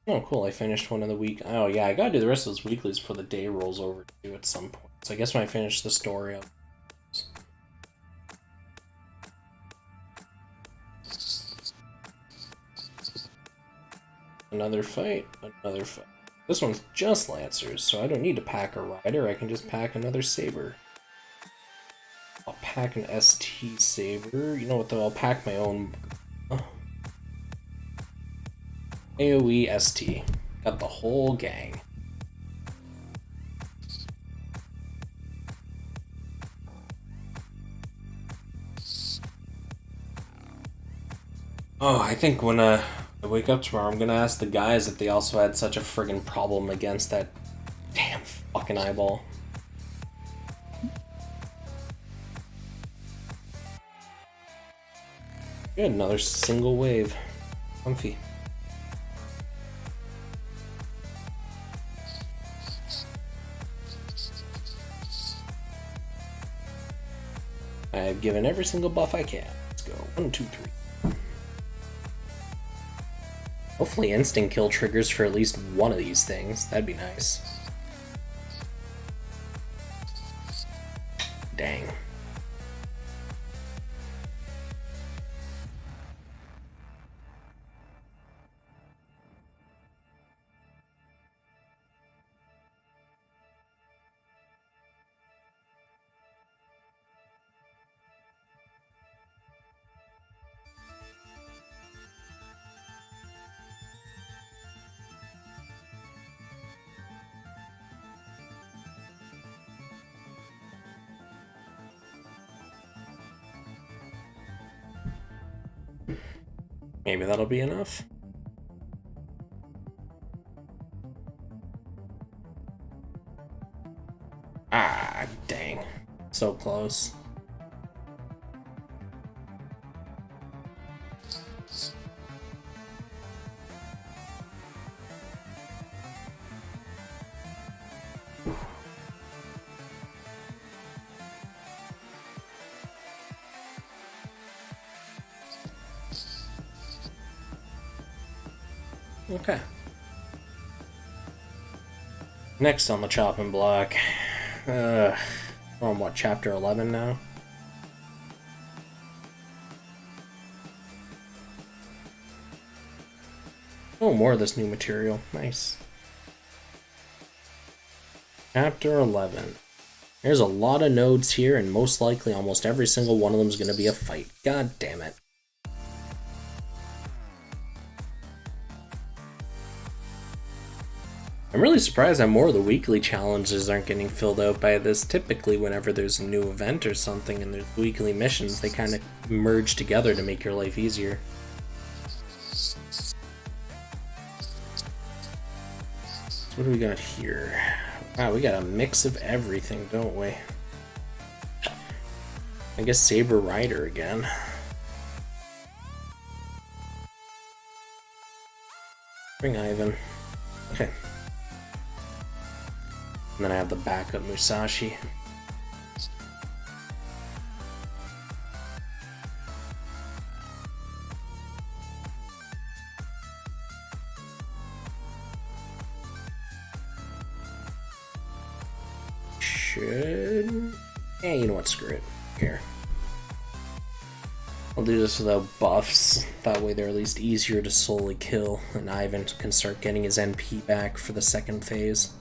Oh, cool, I finished one of the week. Oh, yeah, I gotta do the rest of those weeklies before the day rolls over too at some point. So I guess when I finish the story, I'll... Another fight, another fight. This one's just Lancers, so I don't need to pack a Rider, I can just pack another Saber. I'll pack an ST Saber. You know what, though, I'll pack my own... AoE ST. Got the whole gang. Oh, I think when I wake up tomorrow, I'm gonna ask the guys if they also had such a friggin' problem against that damn fucking eyeball. Good, another single wave. Comfy. I've given every single buff I can. Let's go. 1, 2, 3. Hopefully instant kill triggers for at least one of these things. That'd be nice. Dang. Maybe that'll be enough. Ah, dang. So close. Okay. Next on the chopping block. We're on what, chapter 11 now? Oh, more of this new material. Nice. Chapter 11. There's a lot of nodes here, and most likely almost every single one of them is going to be a fight. God damn it. I'm really surprised that more of the weekly challenges aren't getting filled out by this. Typically, whenever there's a new event or something and there's weekly missions, they kind of merge together to make your life easier. So what do we got here? Wow, we got a mix of everything, don't we? I guess Saber Rider again. Bring Ivan. Okay. And then I have the backup Musashi. Should... Yeah, you know what, screw it. Here. I'll do this without buffs. That way they're at least easier to solely kill, and Ivan can start getting his NP back for the second phase.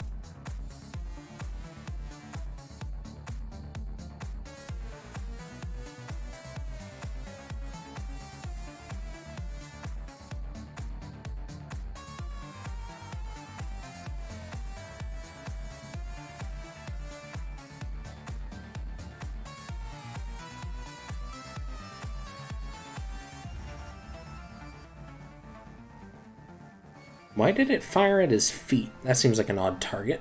Why did it fire at his feet? That seems like an odd target.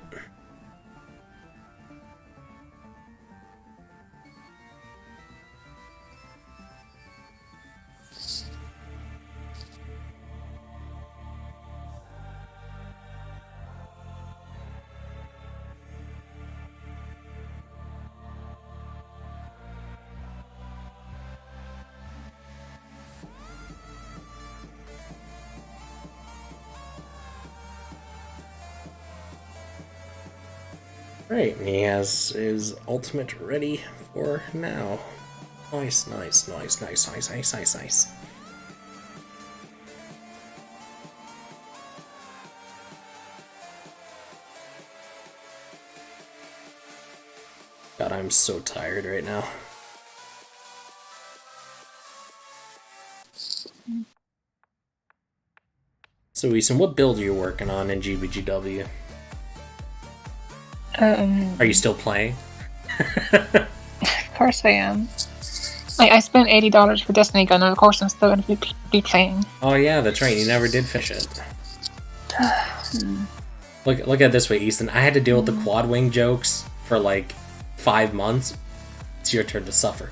Right, and he has his ultimate ready for now. Nice, nice, nice, nice, nice, nice, nice, nice. God, I'm so tired right now. So, Ethan, what build are you working on in GBGW? Are you still playing? Of course I am. I spent $80 for Destiny Gun, and of course I'm still going to be playing. Oh yeah, that's right. You never did finish it. Look at it this way, Easton. I had to deal with the quad wing jokes for like 5 months. It's your turn to suffer.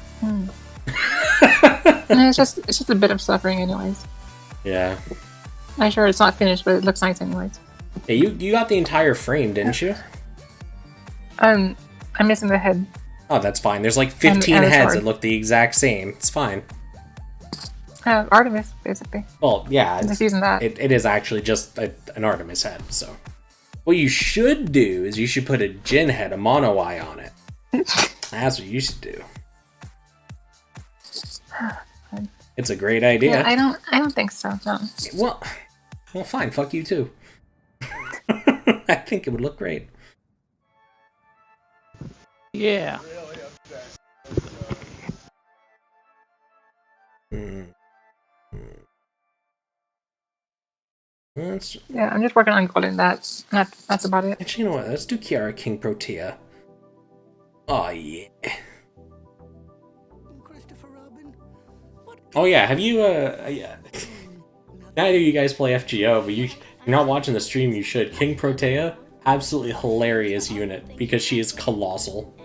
It's just a bit of suffering, anyways. Yeah. I'm sure it's not finished, but it looks nice, anyways. Hey, you got the entire frame, didn't you? I'm missing the head. Oh, that's fine. There's like 15 and heads sword. that look the exact same. It's fine. Artemis, basically. Well, yeah. I'm just using that. It is actually just an Artemis head, so. What you should do is you should put a Jin head, a mono eye on it. That's what you should do. It's a great idea. Yeah, I don't think so, no. Well, fine. Fuck you too. I think it would look great. Yeah. Yeah, I'm just working on golden. That's about it. Actually, you know what? Let's do Kiara King Protea. Oh yeah. Christopher Robin, what Oh yeah. Have you yeah. Neither of you guys play FGO, but you're not watching the stream, you should. King Protea, absolutely hilarious unit, because she is colossal.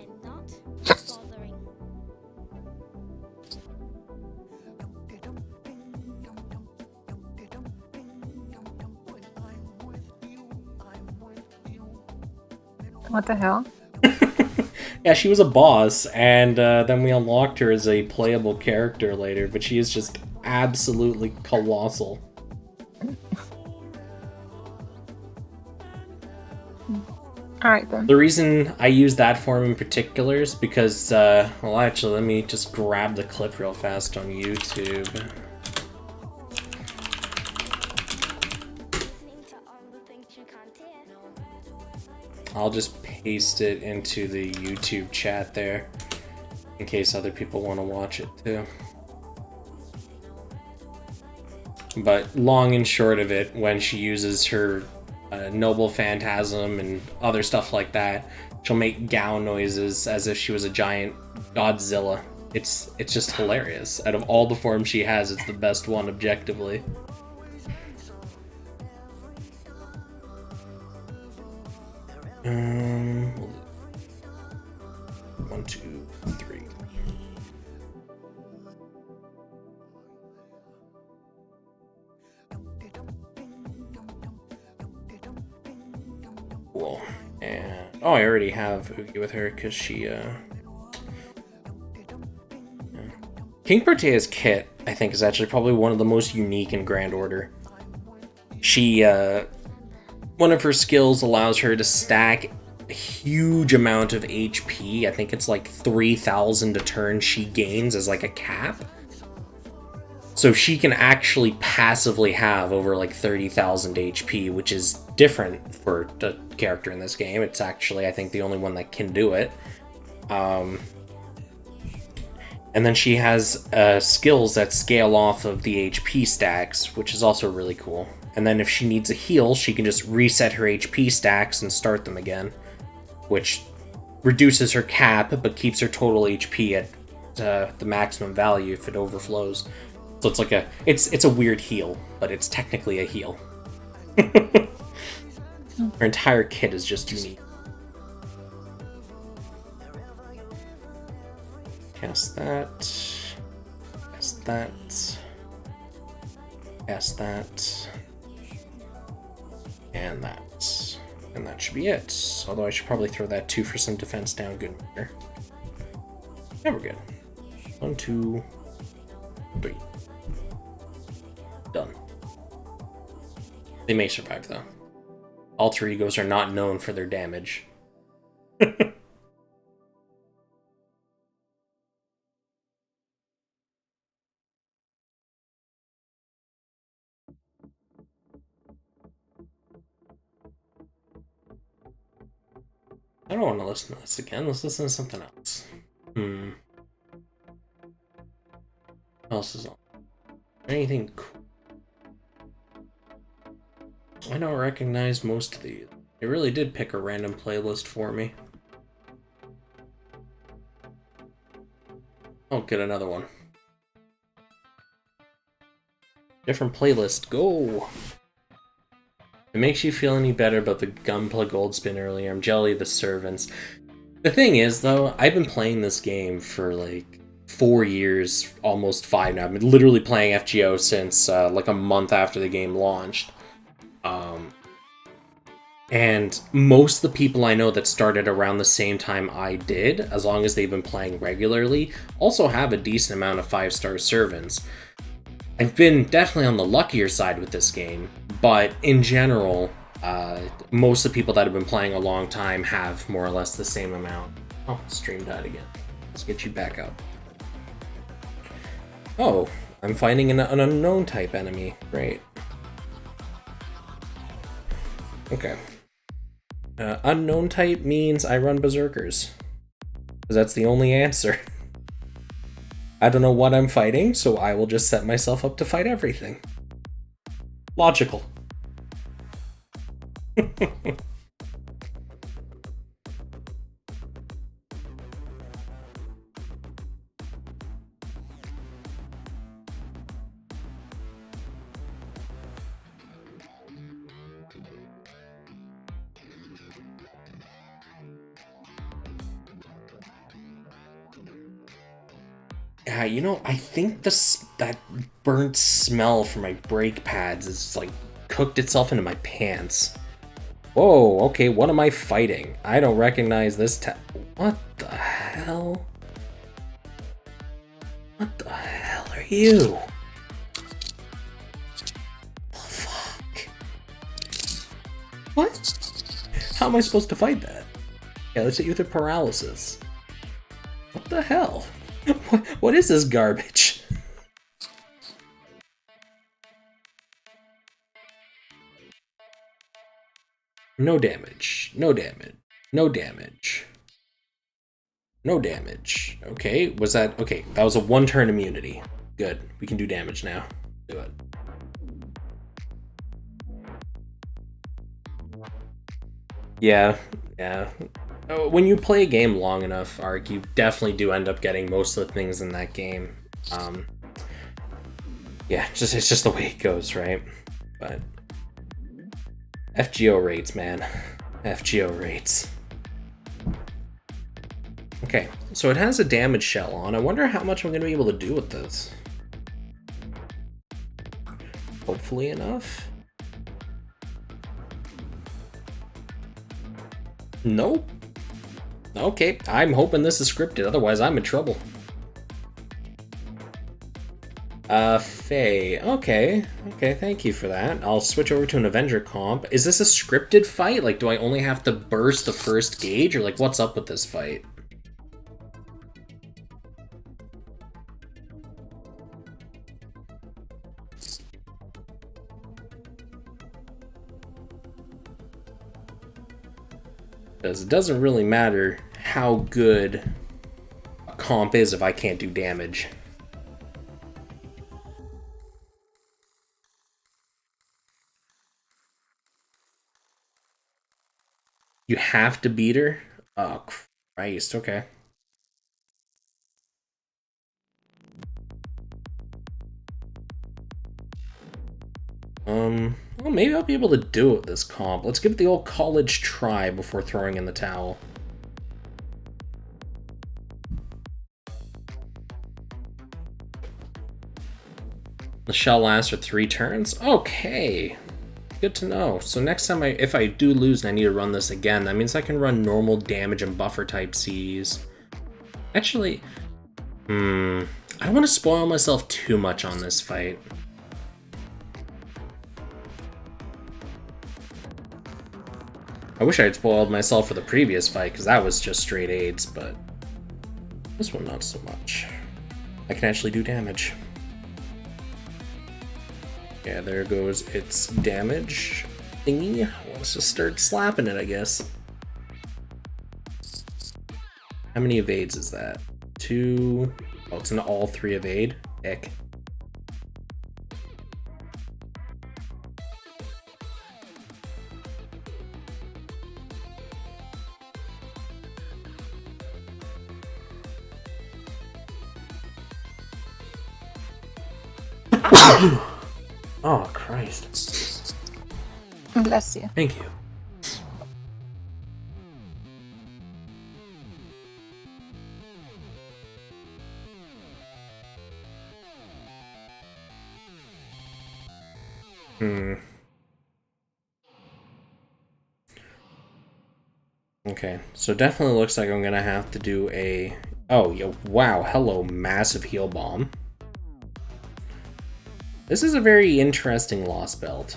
What the hell? Yeah, she was a boss, and then we unlocked her as a playable character later, but she is just absolutely colossal. Alright then. The reason I use that form in particular is because, well, actually, let me just grab the clip real fast on YouTube. I'll just paste it into the YouTube chat there, in case other people want to watch it too. But long and short of it, when she uses her Noble Phantasm and other stuff like that, she'll make gown noises as if she was a giant Godzilla. It's just hilarious. Out of all the forms she has, it's the best one objectively. One, two, three. Cool. And oh, I already have Oogie with her because she King Protea's kit, I think, is actually probably one of the most unique in Grand Order. She one of her skills allows her to stack a huge amount of HP. I think it's like 3,000 a turn she gains as like a cap. So she can actually passively have over like 30,000 HP, which is different for the character in this game. It's actually, I think, the only one that can do it. And then she has skills that scale off of the HP stacks, which is also really cool. And then if she needs a heal, she can just reset her HP stacks and start them again, which reduces her cap but keeps her total HP at the maximum value if it overflows. So it's like it's a weird heal, but it's technically a heal. Her entire kit is just unique. Cast that. Cast that. Cast that. And that. And that should be it. Although I should probably throw that too for some defense down. Good meter. Yeah, we're good. 1, 2, 3. Done. They may survive, though. Alter egos are not known for their damage. I don't want to listen to this again. Let's listen to something else. What else is on? Anything cool? I don't recognize most of these. It really did pick a random playlist for me. I'll get another one. Different playlist, go! If it makes you feel any better about the Gunpla Goldspin earlier, I'm jelly of the servants. The thing is, though, I've been playing this game for like 4 years, almost 5 now. I've been literally playing FGO since like a month after the game launched. And most of the people I know that started around the same time I did, as long as they've been playing regularly, also have a decent amount of 5-star servants. I've been definitely on the luckier side with this game, but in general, most of the people that have been playing a long time have more or less the same amount. Oh, stream died again. Let's get you back up. Oh, I'm fighting an unknown type enemy. Great. Okay. Unknown type means I run berserkers. Because that's the only answer. I don't know what I'm fighting, so I will just set myself up to fight everything. Logical. Yeah, you know, I think that burnt smell from my brake pads is like cooked itself into my pants. Whoa, okay, what am I fighting? I don't recognize this What the hell? What the hell are you? The fuck? What? How am I supposed to fight that? Yeah, let's hit you with a paralysis. What the hell? What is this garbage? No damage. No damage. No damage. No damage. Okay, was that... Okay, that was a one-turn immunity. Good. We can do damage now. Do it. Yeah, yeah. When you play a game long enough, Ark, you definitely do end up getting most of the things in that game. Yeah, it's just the way it goes, right? But FGO rates, man. FGO rates. Okay, so it has a damage shell on. I wonder how much I'm going to be able to do with this. Hopefully enough. Nope. Okay, I'm hoping this is scripted, otherwise I'm in trouble. Faye. Okay, thank you for that. I'll switch over to an Avenger comp. Is this a scripted fight? Like, do I only have to burst the first gauge, or like, what's up with this fight? Because it doesn't really matter how good a comp is if I can't do damage. You have to beat her? Oh, Christ, okay. Well, maybe I'll be able to do it with this comp. Let's give it the old college try before throwing in the towel. The shell lasts for 3 turns? Okay. Good to know. So next time, if I do lose and I need to run this again, that means I can run normal damage and buffer type Cs. Actually, I don't want to spoil myself too much on this fight. I wish I had spoiled myself for the previous fight, because that was just straight AIDS, but this one not so much. I can actually do damage. Yeah, there goes its damage thingy. Let's just start slapping it, I guess. How many evades is that? 2. Oh, it's an all 3 evade. Heck. Oh, Christ. Bless you. Thank you. Okay, so definitely looks like I'm gonna have to do a... Oh, yeah, wow, hello, massive heal bomb. This is a very interesting Lostbelt.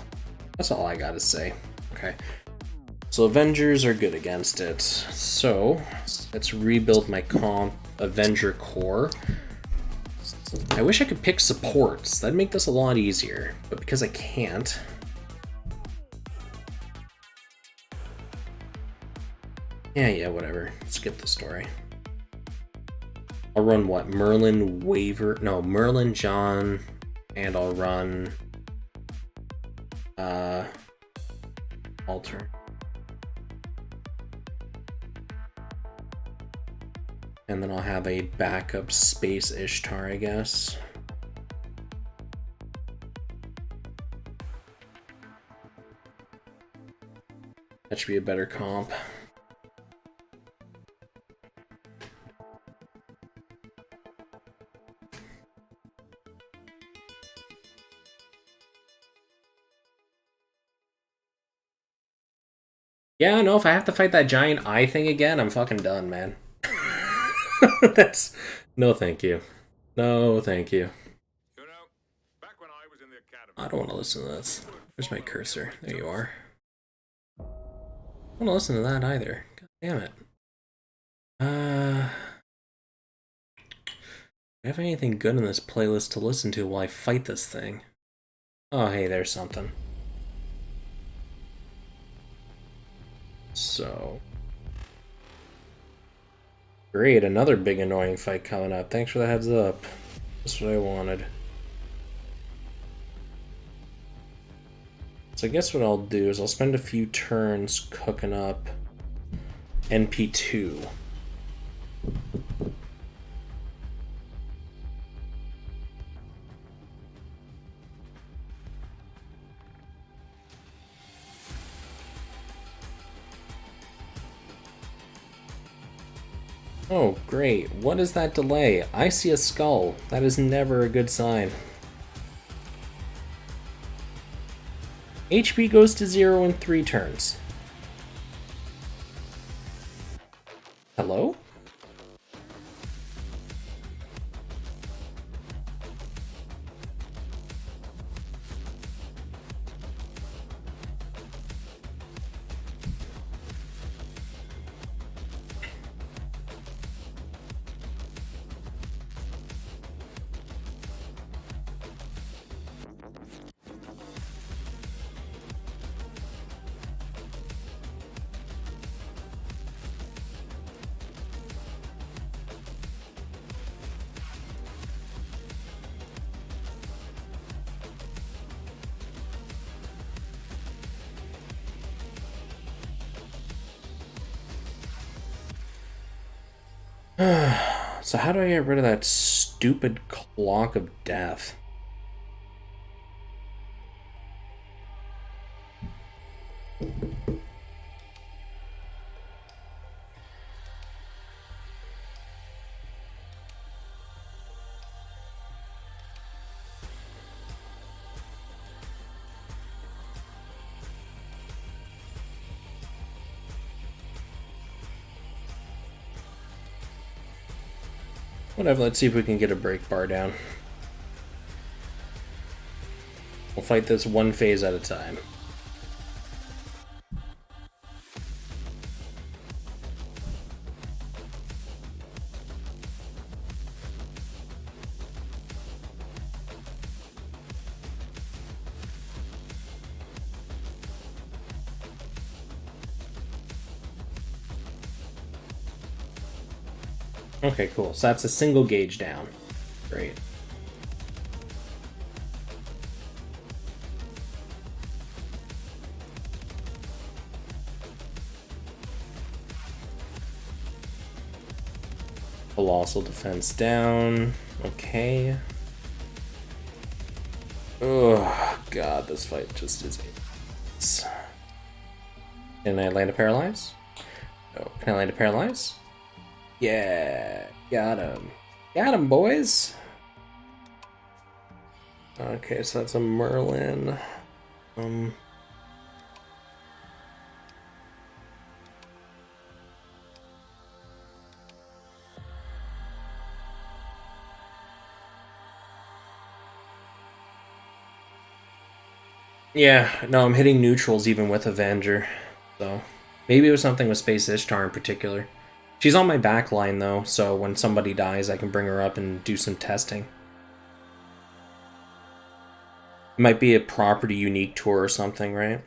That's all I gotta say. Okay. So Avengers are good against it. So, let's rebuild my comp Avenger core. I wish I could pick supports. That'd make this a lot easier. But because I can't... Yeah, whatever. Skip the story. I'll run what? Merlin, Waver... No, Merlin, John... And I'll run Alter. And then I'll have a backup Space Ishtar, I guess. That should be a better comp. Yeah, no, if I have to fight that giant eye thing again, I'm fucking done, man. That's... No, thank you. No, thank you. You know, back when I was in the academy, I don't want to listen to this. Where's my cursor? There you are. I don't want to listen to that either. God damn it. Do I have anything good in this playlist to listen to while I fight this thing? Oh, hey, there's something. So... Great, another big annoying fight coming up. Thanks for the heads up. That's what I wanted. So I guess what I'll do is I'll spend a few turns cooking up NP2. Oh, great. What is that delay? I see a skull. That is never a good sign. HP goes to 0 in 3 turns. Hello? So how do I get rid of that stupid clock of death? Whatever, let's see if we can get a break bar down. We'll fight this one phase at a time. Okay, cool. So that's a single gauge down. Great. Colossal defense down. Okay. Oh, God, this fight just is... Can I land a paralyze? No. Can I land a paralyze? Yeah, got him. Got him, boys! Okay, so that's a Merlin. Yeah, no, I'm hitting neutrals even with Avenger. So, maybe it was something with Space Ishtar in particular. She's on my back line, though, so when somebody dies, I can bring her up and do some testing. It might be a property unique to her or something, right?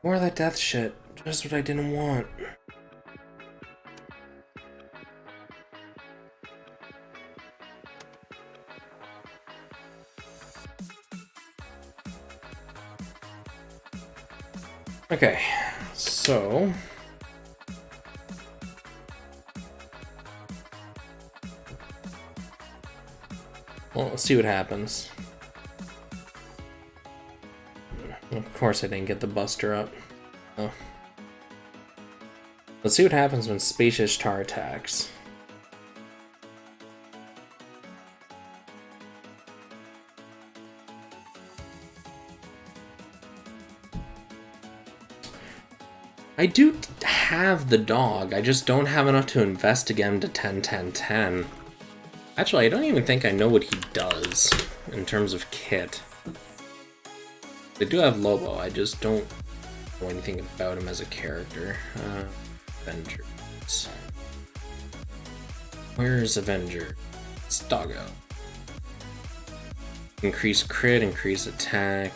More of that death shit. Just what I didn't want. Okay, so... Well, let's see what happens. Of course I didn't get the Buster up. Oh. Let's see what happens when Space Ishtar attacks. I do have the dog, I just don't have enough to invest to get him to 10-10-10. Actually, I don't even think I know what he does in terms of kit. They do have Lobo, I just don't know anything about him as a character. Avengers. Where's Avenger? It's Doggo. Increase crit, increase attack,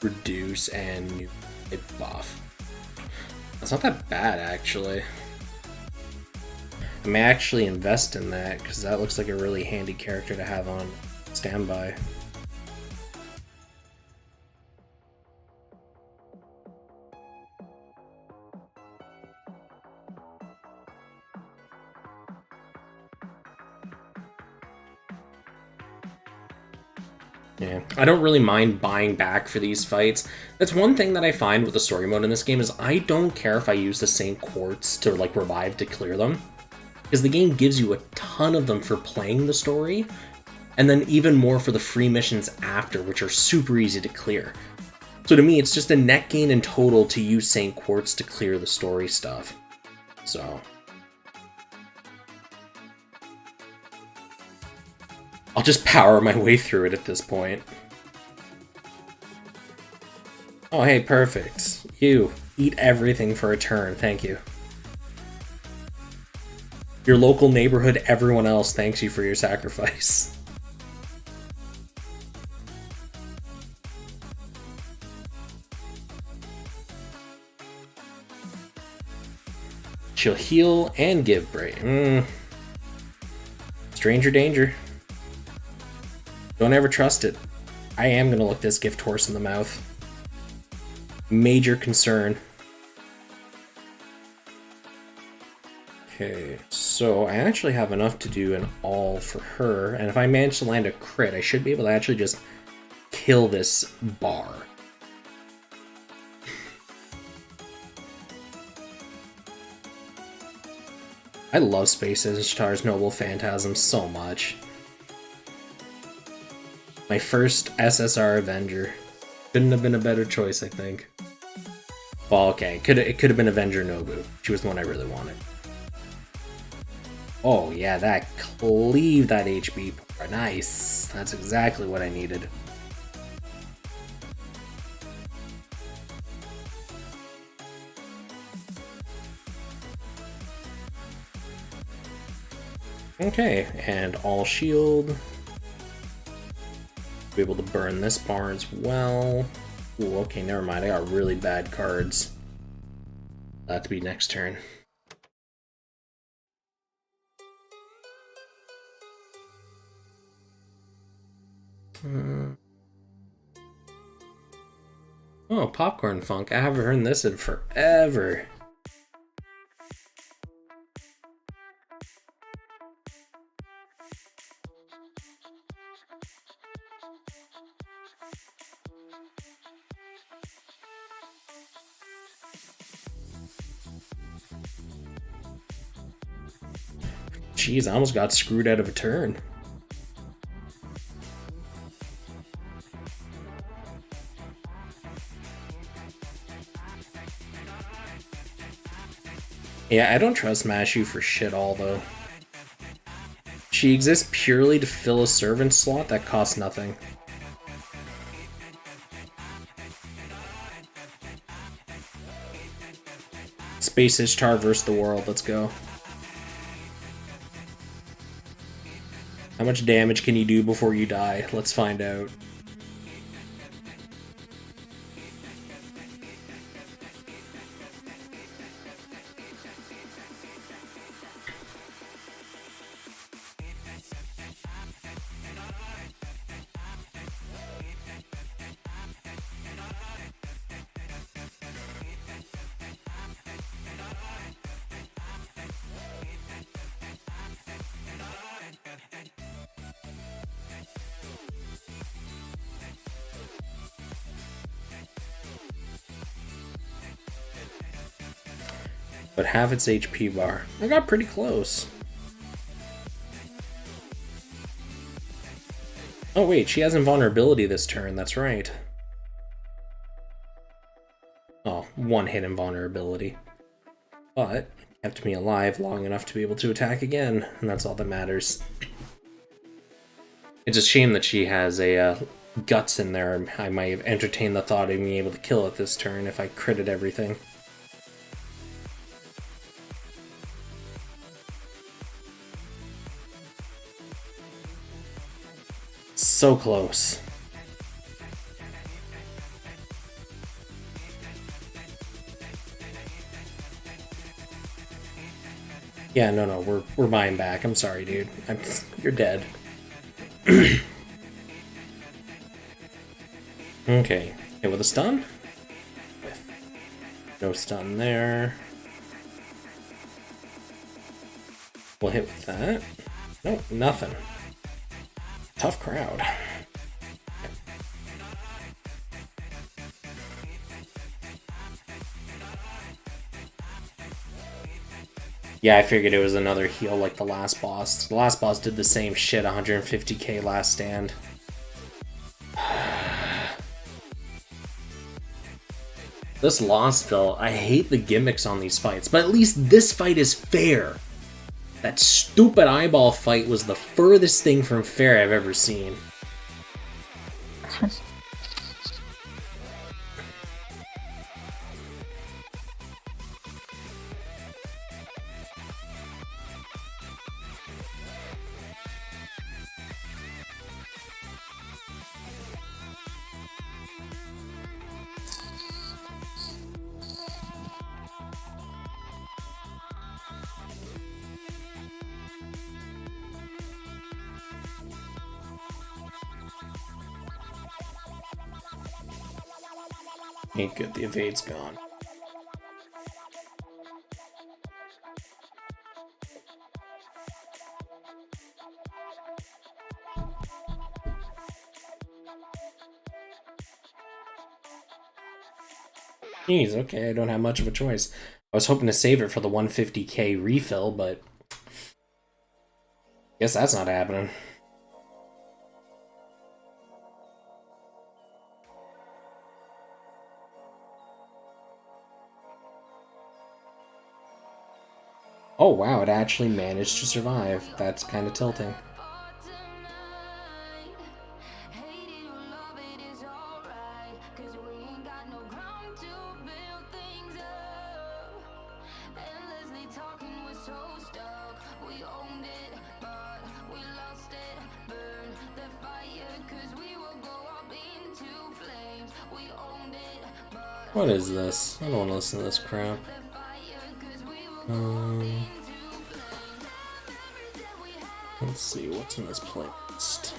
reduce, and new hit buff. That's not that bad, actually. I may actually invest in that, because that looks like a really handy character to have on standby. Yeah, I don't really mind buying back for these fights. That's one thing that I find with the story mode in this game is I don't care if I use the same quartz to like revive to clear them. Because the game gives you a ton of them for playing the story, and then even more for the free missions after, which are super easy to clear. So to me, it's just a net gain in total to use Saint Quartz to clear the story stuff. So I'll just power my way through it at this point. Oh, hey, perfect. You, eat everything for a turn, thank you. Your local neighborhood, everyone else thanks you for your sacrifice. She'll heal and give break. Stranger danger. Don't ever trust it. I am gonna look this gift horse in the mouth. Major concern. Okay, so I actually have enough to do an all for her, and if I manage to land a crit, I should be able to actually just kill this bar. I love Space Ishtar's Noble Phantasm so much. My first SSR Avenger. Couldn't have been a better choice, I think. Well, okay, it could have been Avenger Nobu. She was the one I really wanted. Oh yeah, that cleave that HB bar. Nice. That's exactly what I needed. Okay, and all shield. Be able to burn this bar as well. Ooh, okay, never mind. I got really bad cards. That'll be next turn. Oh, Popcorn Funk. I haven't heard this in forever. Jeez, I almost got screwed out of a turn. Yeah, I don't trust Mashu for shit all, though. She exists purely to fill a servant slot that costs nothing. Space Ishtar versus the world, let's go. How much damage can you do before you die? Let's find out. but half its HP bar. I got pretty close. Oh wait, she has invulnerability this turn, that's right. Oh, one hit invulnerability. But it kept me alive long enough to be able to attack again, and that's all that matters. It's a shame that she has a guts in there. I might have entertained the thought of being able to kill it this turn if I critted everything. So close. Yeah, no, we're buying back. I'm sorry, dude. You're dead. Okay, hit with a stun. No stun there. We'll hit with that. Nope, nothing. Tough crowd. Yeah, I figured it was another heal like the last boss. The last boss did the same shit, 150k last stand. This Lostbelt, I hate the gimmicks on these fights, but at least this fight is fair. That stupid eyeball fight was the furthest thing from fair I've ever seen. Ain't good, the evade's gone. Jeez, okay, I don't have much of a choice. I was hoping to save it for the 150k refill, but guess that's not happening. Oh wow, it actually managed to survive. That's kind of tilting. What is this? I don't want to listen to this crap. Let's see, what's in this playlist?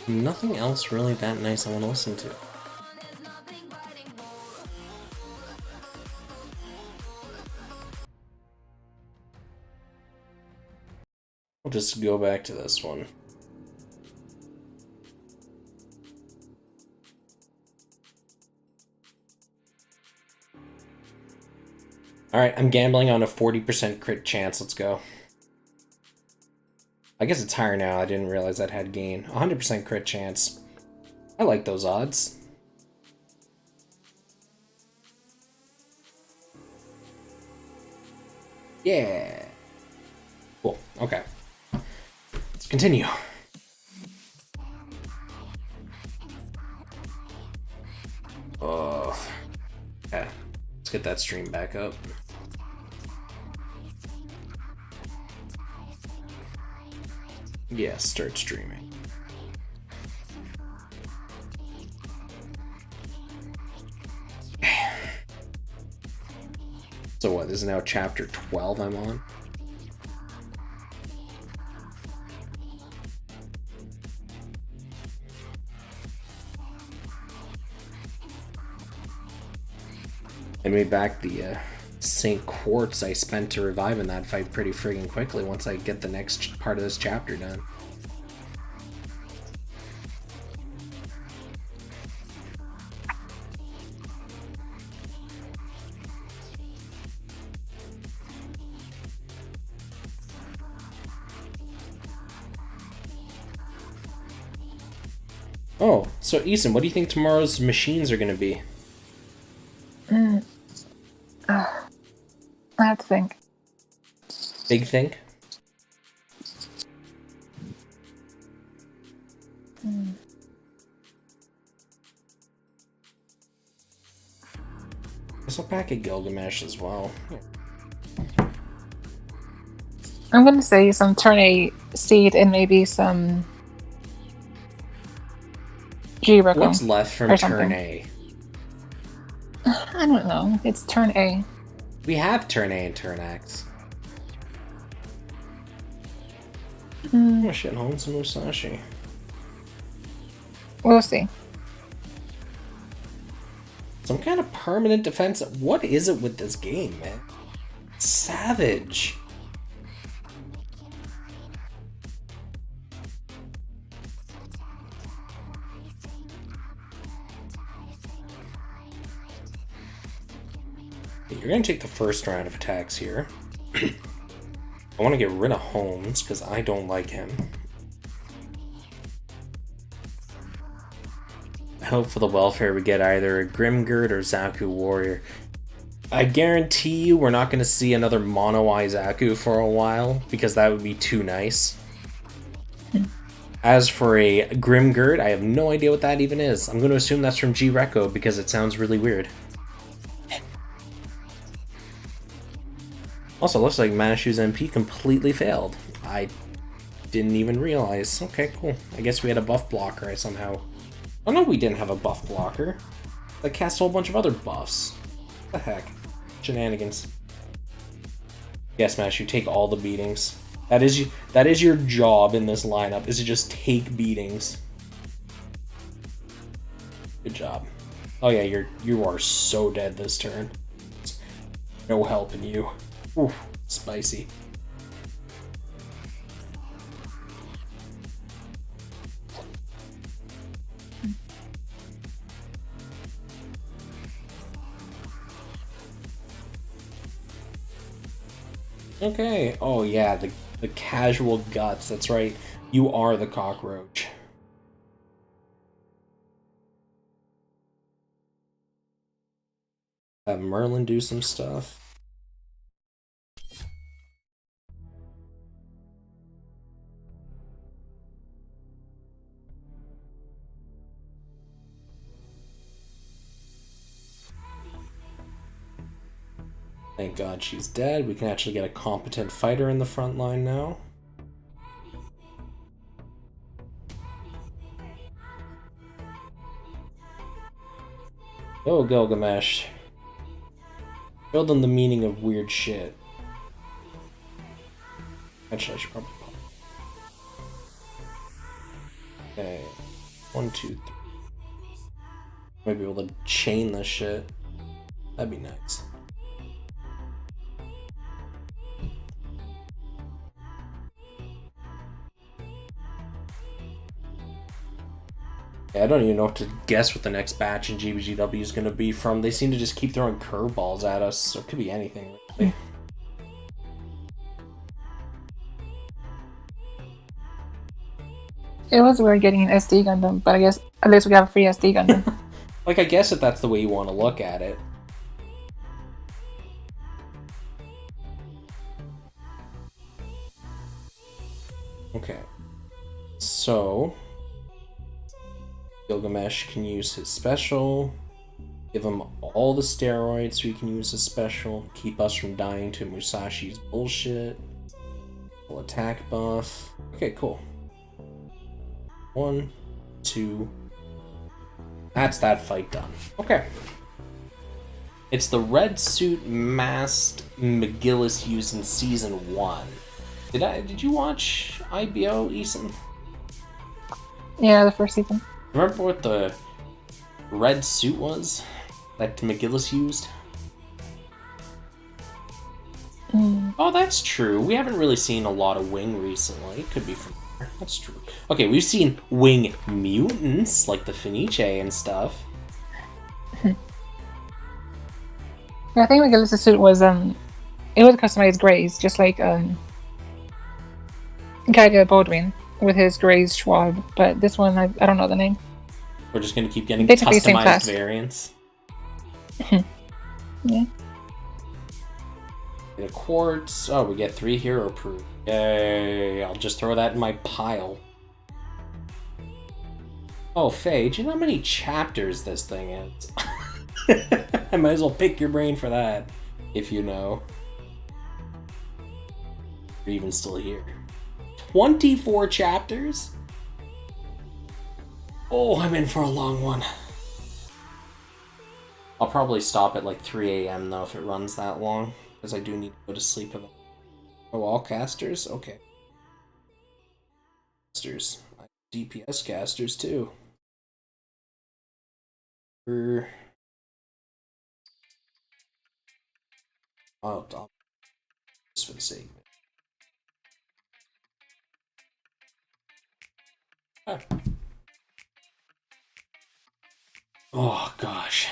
Nothing else really that nice I want to listen to. We'll just go back to this one. Alright, I'm gambling on a 40% crit chance. Let's go. I guess it's higher now. I didn't realize that had gain. 100% crit chance. I like those odds. Yeah. Cool. Okay. Let's continue. Oh. Okay. Let's get that stream back up. Yeah, start streaming. So what, this is now chapter 12 I'm on? And me back the St. Quartz I spent to revive in that fight pretty friggin' quickly once I get the next part of this chapter done. Oh, so Ethan, what do you think tomorrow's machines are going to be? I have to think. Big think? There's a pack of Gilgamesh as well. I'm gonna say some turn A seed and maybe some G-Reco. What's left from or turn something. A? I don't know. It's turn A. We have turn A and turn X. Mm, Oh shit, Holmes and Musashi. we'll see. Some kind of permanent defense. What is it with this game, man? Savage. You're going to take the first round of attacks here. I want to get rid of Holmes because I don't like him. I hope for the welfare we get either a Grimgird or Zaku Warrior. I guarantee you we're not going to see another Mono Eye Zaku for a while because that would be too nice. As for a Grimgird, I have no idea what that even is. I'm going to assume that's from G-Reco because it sounds really weird. Also, looks like Manashu's MP completely failed. I didn't even realize. Okay, cool. I guess we had a buff blocker somehow. Oh no, we didn't have a buff blocker. That cast a whole bunch of other buffs. What the heck? Shenanigans. Yes, Manashu, take all the beatings. That is your job in this lineup, is to just take beatings. Good job. Oh yeah, you are so dead this turn. No helping you. Ooh, spicy. Okay. Oh yeah, the casual guts. That's right. You are the cockroach. Have Merlin do some stuff. Thank God she's dead. We can actually get a competent fighter in the front line now. Oh, Gilgamesh. Show them the meaning of weird shit. Actually, I should probably pop. Okay. 1, 2, 3. Might be able to chain this shit. That'd be nice. I don't even know what to guess what the next batch in GBGW is going to be from. They seem to just keep throwing curveballs at us, so it could be anything, really. It was weird getting an SD Gundam, but I guess at least we have a free SD Gundam. Like, I guess if that's the way you want to look at it. Okay. So Gilgamesh can use his special. Give him all the steroids so he can use his special. Keep us from dying to Musashi's bullshit. Full attack buff. Okay, cool. 1, 2. That's that fight done. Okay. It's the red suit masked McGillis used in season 1. Did you watch IBO, Eason? Yeah, the first season. Remember what the red suit was that McGillis used? Oh, that's true. We haven't really seen a lot of Wing recently. It could be from there. That's true. Okay, we've seen Wing mutants, like the Fenice and stuff. I think McGillis' suit was it was customized grays, just like Kaiga Baldwin with his grays Schwab, but this one I don't know the name. We're just gonna keep getting Basically same customized class. variants. Yeah. Get a quartz. Oh, we get 3 hero proof. Yay! I'll just throw that in my pile. Oh, Faye, do you know how many chapters this thing is? I might as well pick your brain for that, if you know. You're even still here. 24 chapters? Oh, I'm in for a long one. I'll probably stop at like 3 a.m. though if it runs that long, because I do need to go to sleep. Oh, all casters? Okay. Casters. DPS casters too. Oh, just for the sake of it. Oh gosh.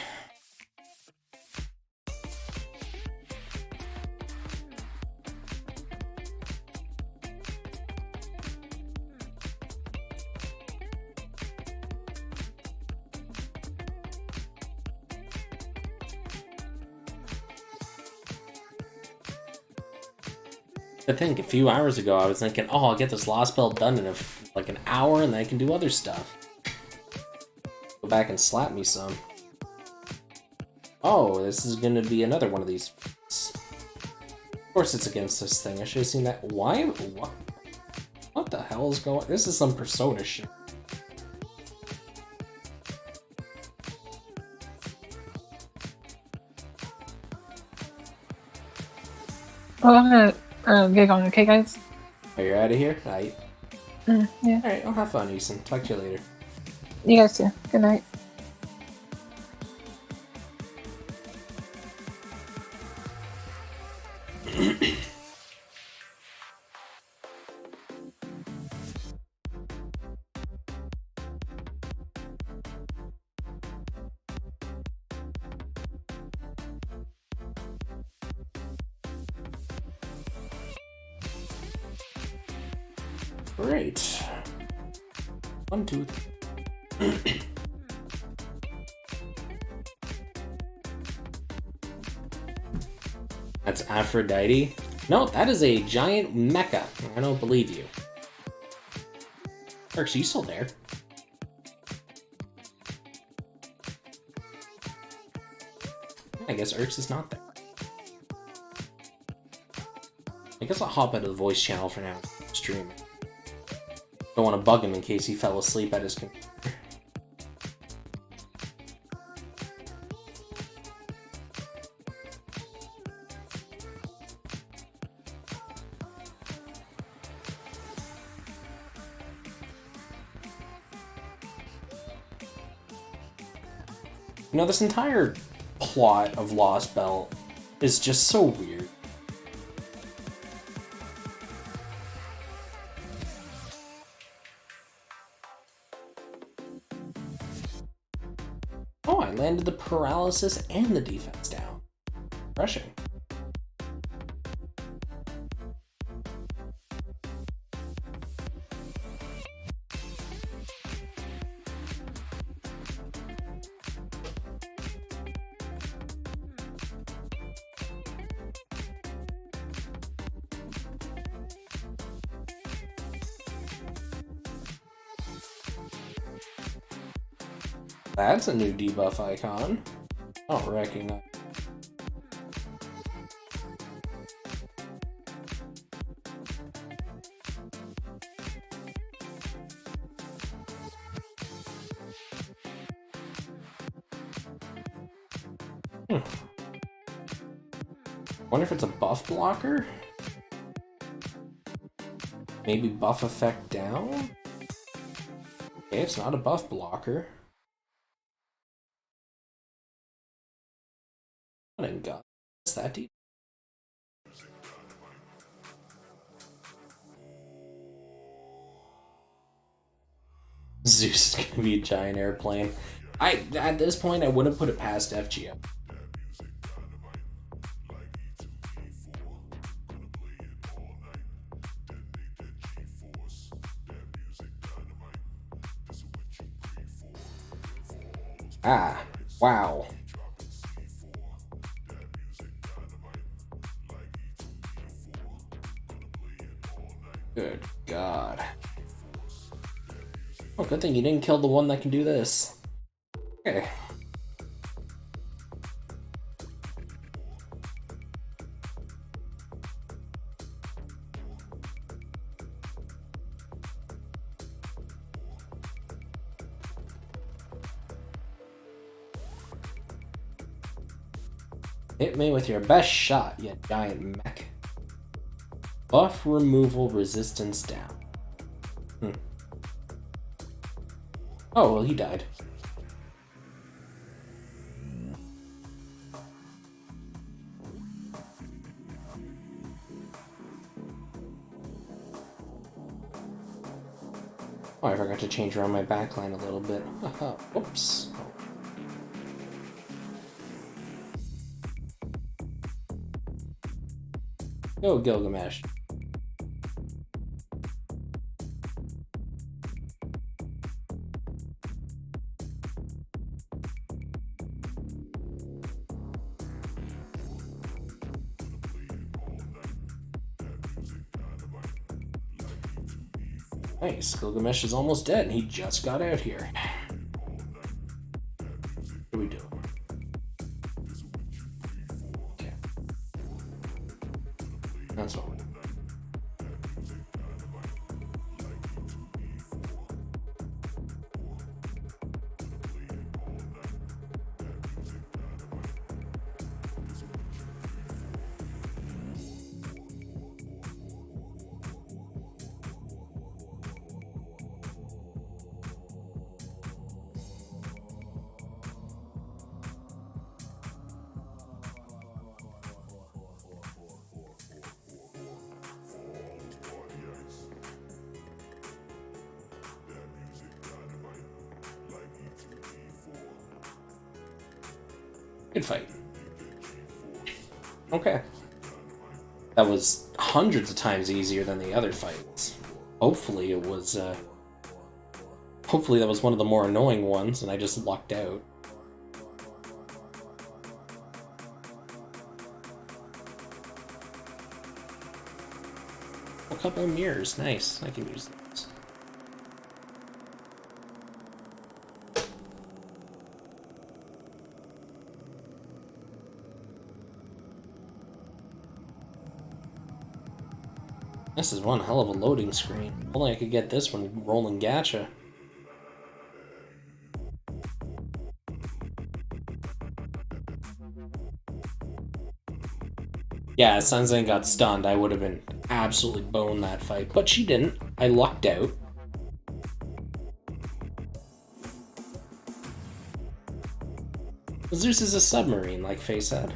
I think a few hours ago I was thinking, oh, I'll get this Lostbelt done in like an hour and then I can do other stuff. Go back and slap me some. Oh, this is gonna be another one of these. Of course it's against this thing. I should have seen that. Why? What the hell is going on? This is some Persona shit. Well, I'm gonna get going, okay, guys? Are you out of here? Alright. Yeah. Alright, I'll have fun, Eason. Talk to you later. You guys too. Good night. Great. 1, 2, 3. That's Aphrodite? No, that is a giant mecha. I don't believe you. Erks, are you still there? I guess Erks is not there. I guess I'll hop out of the voice channel for now. Stream. Don't want to bug him in case he fell asleep at his computer. You know, this entire plot of Lostbelt is just so weird. Oh, I landed the paralysis and the defense down. Refreshing. That's a new debuff icon. I don't recognize. Wonder if it's a buff blocker? Maybe buff effect down? Okay, it's not a buff blocker. I didn't got it's that deep. Zeus is gonna be a giant airplane. At this point I wouldn't put it past FGO. Ah, wow. Good God. Oh, good thing you didn't kill the one that can do this. Okay. Hit me with your best shot, you giant mech. Buff removal resistance down. Oh, well, he died. Oh, I forgot to change around my backline a little bit. Oops. Go, Gilgamesh. Nice, Gilgamesh is almost dead, and he just got out here. What are we doing? Okay. That's what we're doing. Good fight. Okay. That was hundreds of times easier than the other fights. Hopefully it was, hopefully that was one of the more annoying ones and I just lucked out. A couple of mirrors, nice. I can use those. This is one hell of a loading screen. Only I could get this one rolling Gacha. Yeah, Sanzang got stunned. I would have been absolutely boned that fight, but she didn't. I lucked out. Zeus is a submarine, like Faye said.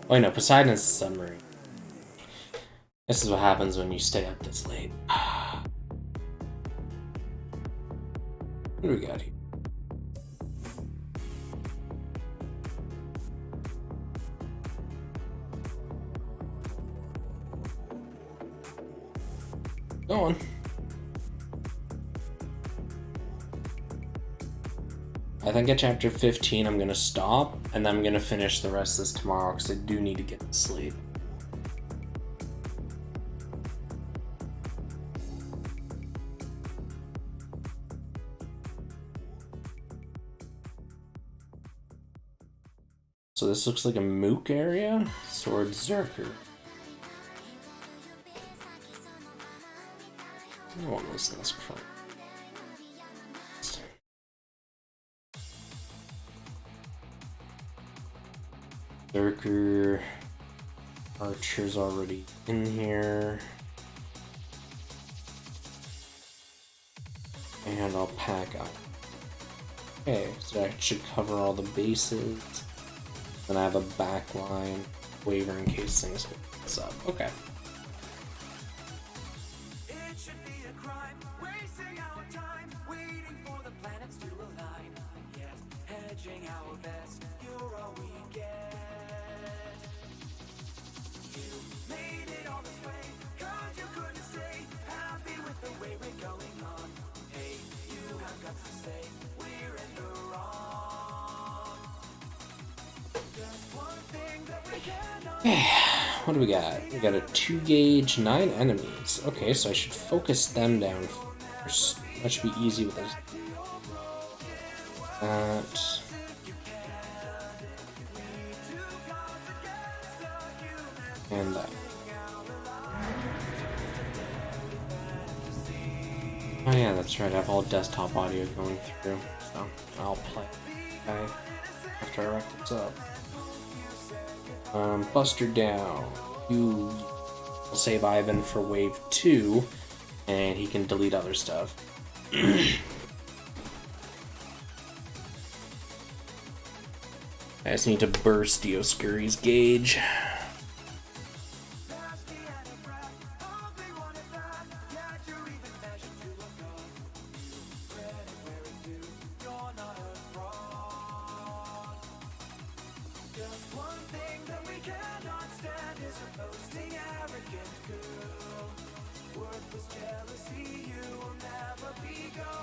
Oh, no, Poseidon's a submarine. This is what happens when you stay up this late. What do we got here? Go on. I think at chapter 15 I'm gonna stop, and then I'm gonna finish the rest of this tomorrow because I do need to get to sleep. So this looks like a mook area? Sword Zerker. I want this in this front. Zerker. Archer's already in here. And I'll pack up. Okay, so that should cover all the bases. Then I have a back line waiver in case things go up. Okay. It should be a crime, wasting our time, waiting for the planets to align. Yes, hedging our best, you're all we get. You made it all What do we got? We got a 2 gauge, 9 enemies. Okay, so I should focus them down first. That should be easy with those. That. And that. Oh yeah, that's right, I have all desktop audio going through, so I'll play after I wrap this up. Buster down. You will save Ivan for wave 2, and he can delete other stuff. I just need to burst Dioscuri's gauge.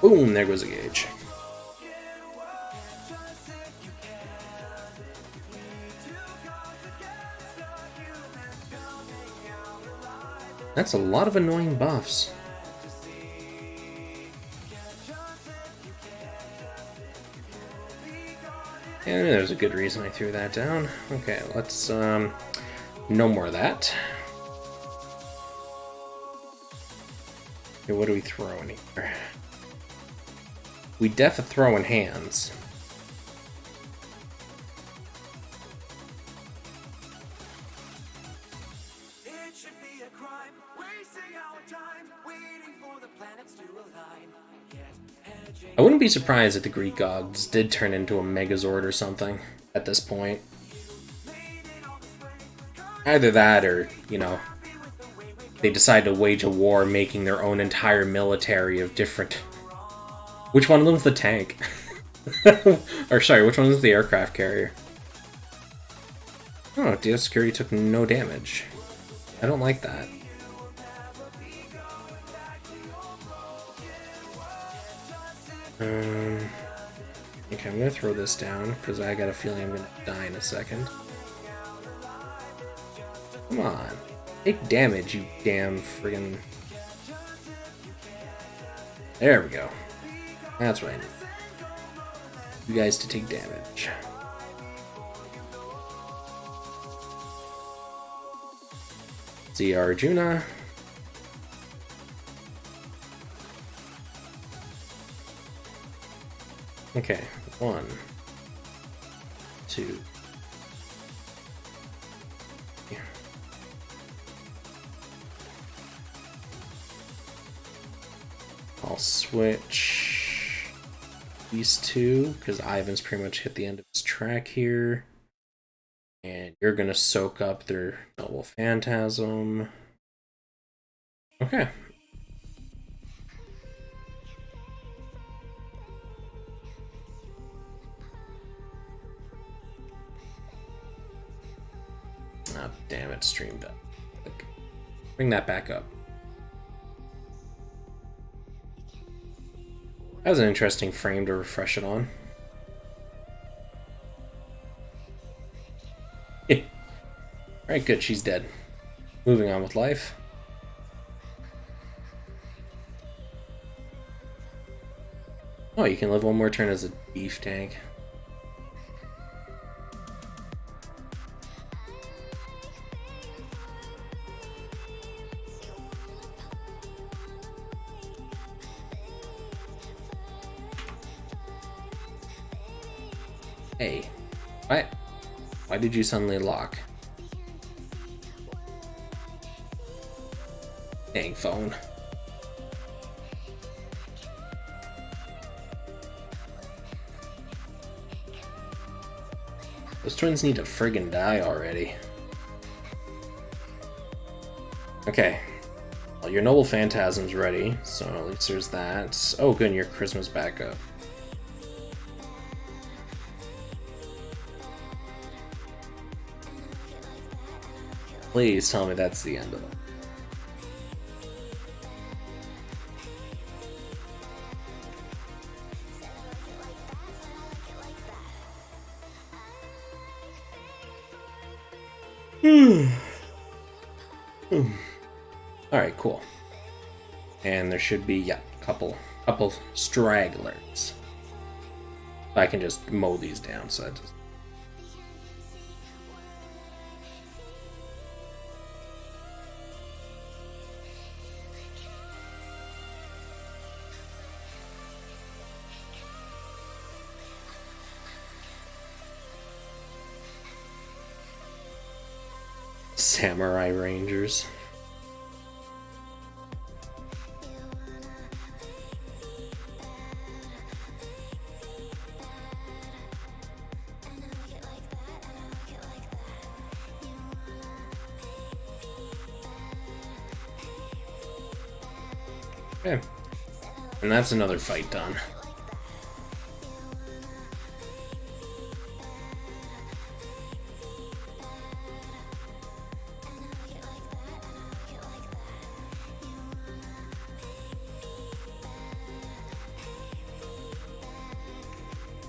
Boom, there goes a gauge. That's a lot of annoying buffs. And there's a good reason I threw that down. Okay, let's, no more of that. Okay, what are we throwing here? We def a throwing hands. It should be a crime, wasting our time, waiting for the planets to align. Yet, I wouldn't be surprised if the Greek gods did turn into a Megazord or something at this point. Either that or, you know, they decide to wage a war making their own entire military of different... Which one of them's the tank? Or sorry, which one is the aircraft carrier? Oh, Dioscuri took no damage. I don't like that. Okay, I'm gonna throw this down because I got a feeling I'm gonna die in a second. Come on, take damage, you damn friggin'. There we go. That's what I need. You guys to take damage. See Arjuna. Okay, 1, 2. Yeah. I'll switch these two because Ivan's pretty much hit the end of his track here. And you're gonna soak up their Noble Phantasm. Okay. Oh, damn it, streamed up. Bring that back up. That was an interesting frame to refresh it on. Alright, good, she's dead. Moving on with life. Oh, you can live one more turn as a beef tank. Hey, what? Why did you suddenly lock? Dang phone. Those twins need to friggin' die already. Okay. Well, your Noble Phantasm's ready, so at least there's that. Oh, good, and your Charisma's back up. Please tell me that's the end of it. Alright, cool. And there should be, yeah, a couple stragglers. I can just mow these down, so that just... Samurai Rangers. Okay. And that's another fight done.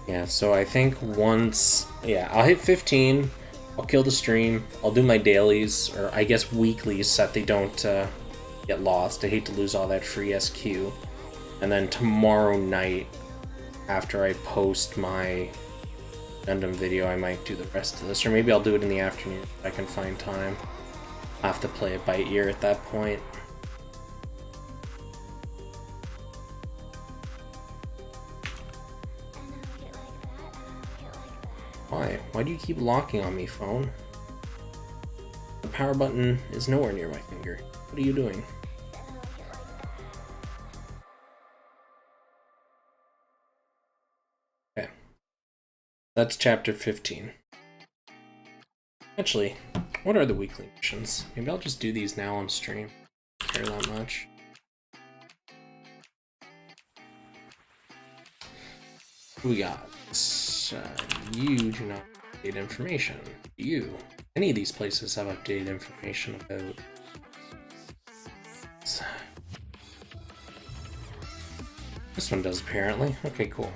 Yeah, so I think once... Yeah, I'll hit 15, I'll kill the stream, I'll do my dailies, or I guess weeklies, so that they don't get lost. I hate to lose all that free SQ. And then tomorrow night, after I post my Gundam video, I might do the rest of this, or maybe I'll do it in the afternoon if I can find time. I'll have to play it by ear at that point. Why? Why do you keep locking on me, phone? The power button is nowhere near my finger. What are you doing? Okay. That's chapter 15. Actually, what are the weekly missions? Maybe I'll just do these now on stream. I don't care that much. Who we got? You do not update information. You. Any of these places have updated information about... This one does, apparently. Okay, cool.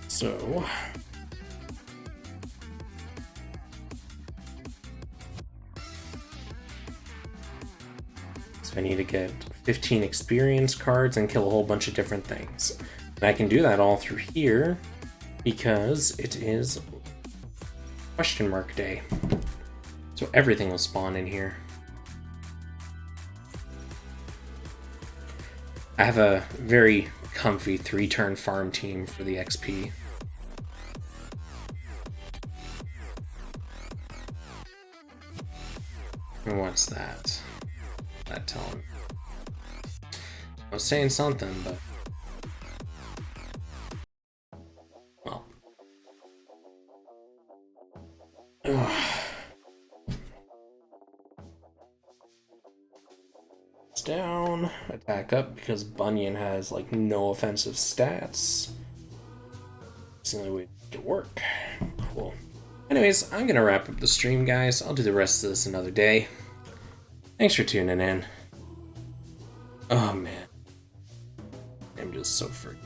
So... I need to get 15 experience cards and kill a whole bunch of different things. And I can do that all through here because it is question mark day. So everything will spawn in here. I have a very comfy 3-turn farm team for the XP. And what's that? That telling. I was saying something, but well. It's down, attack up because Bunyan has like no offensive stats. It's the only way to make it work. Cool. Anyways, I'm gonna wrap up the stream, guys. I'll do the rest of this another day. Thanks for tuning in. Oh man. I'm just so freaking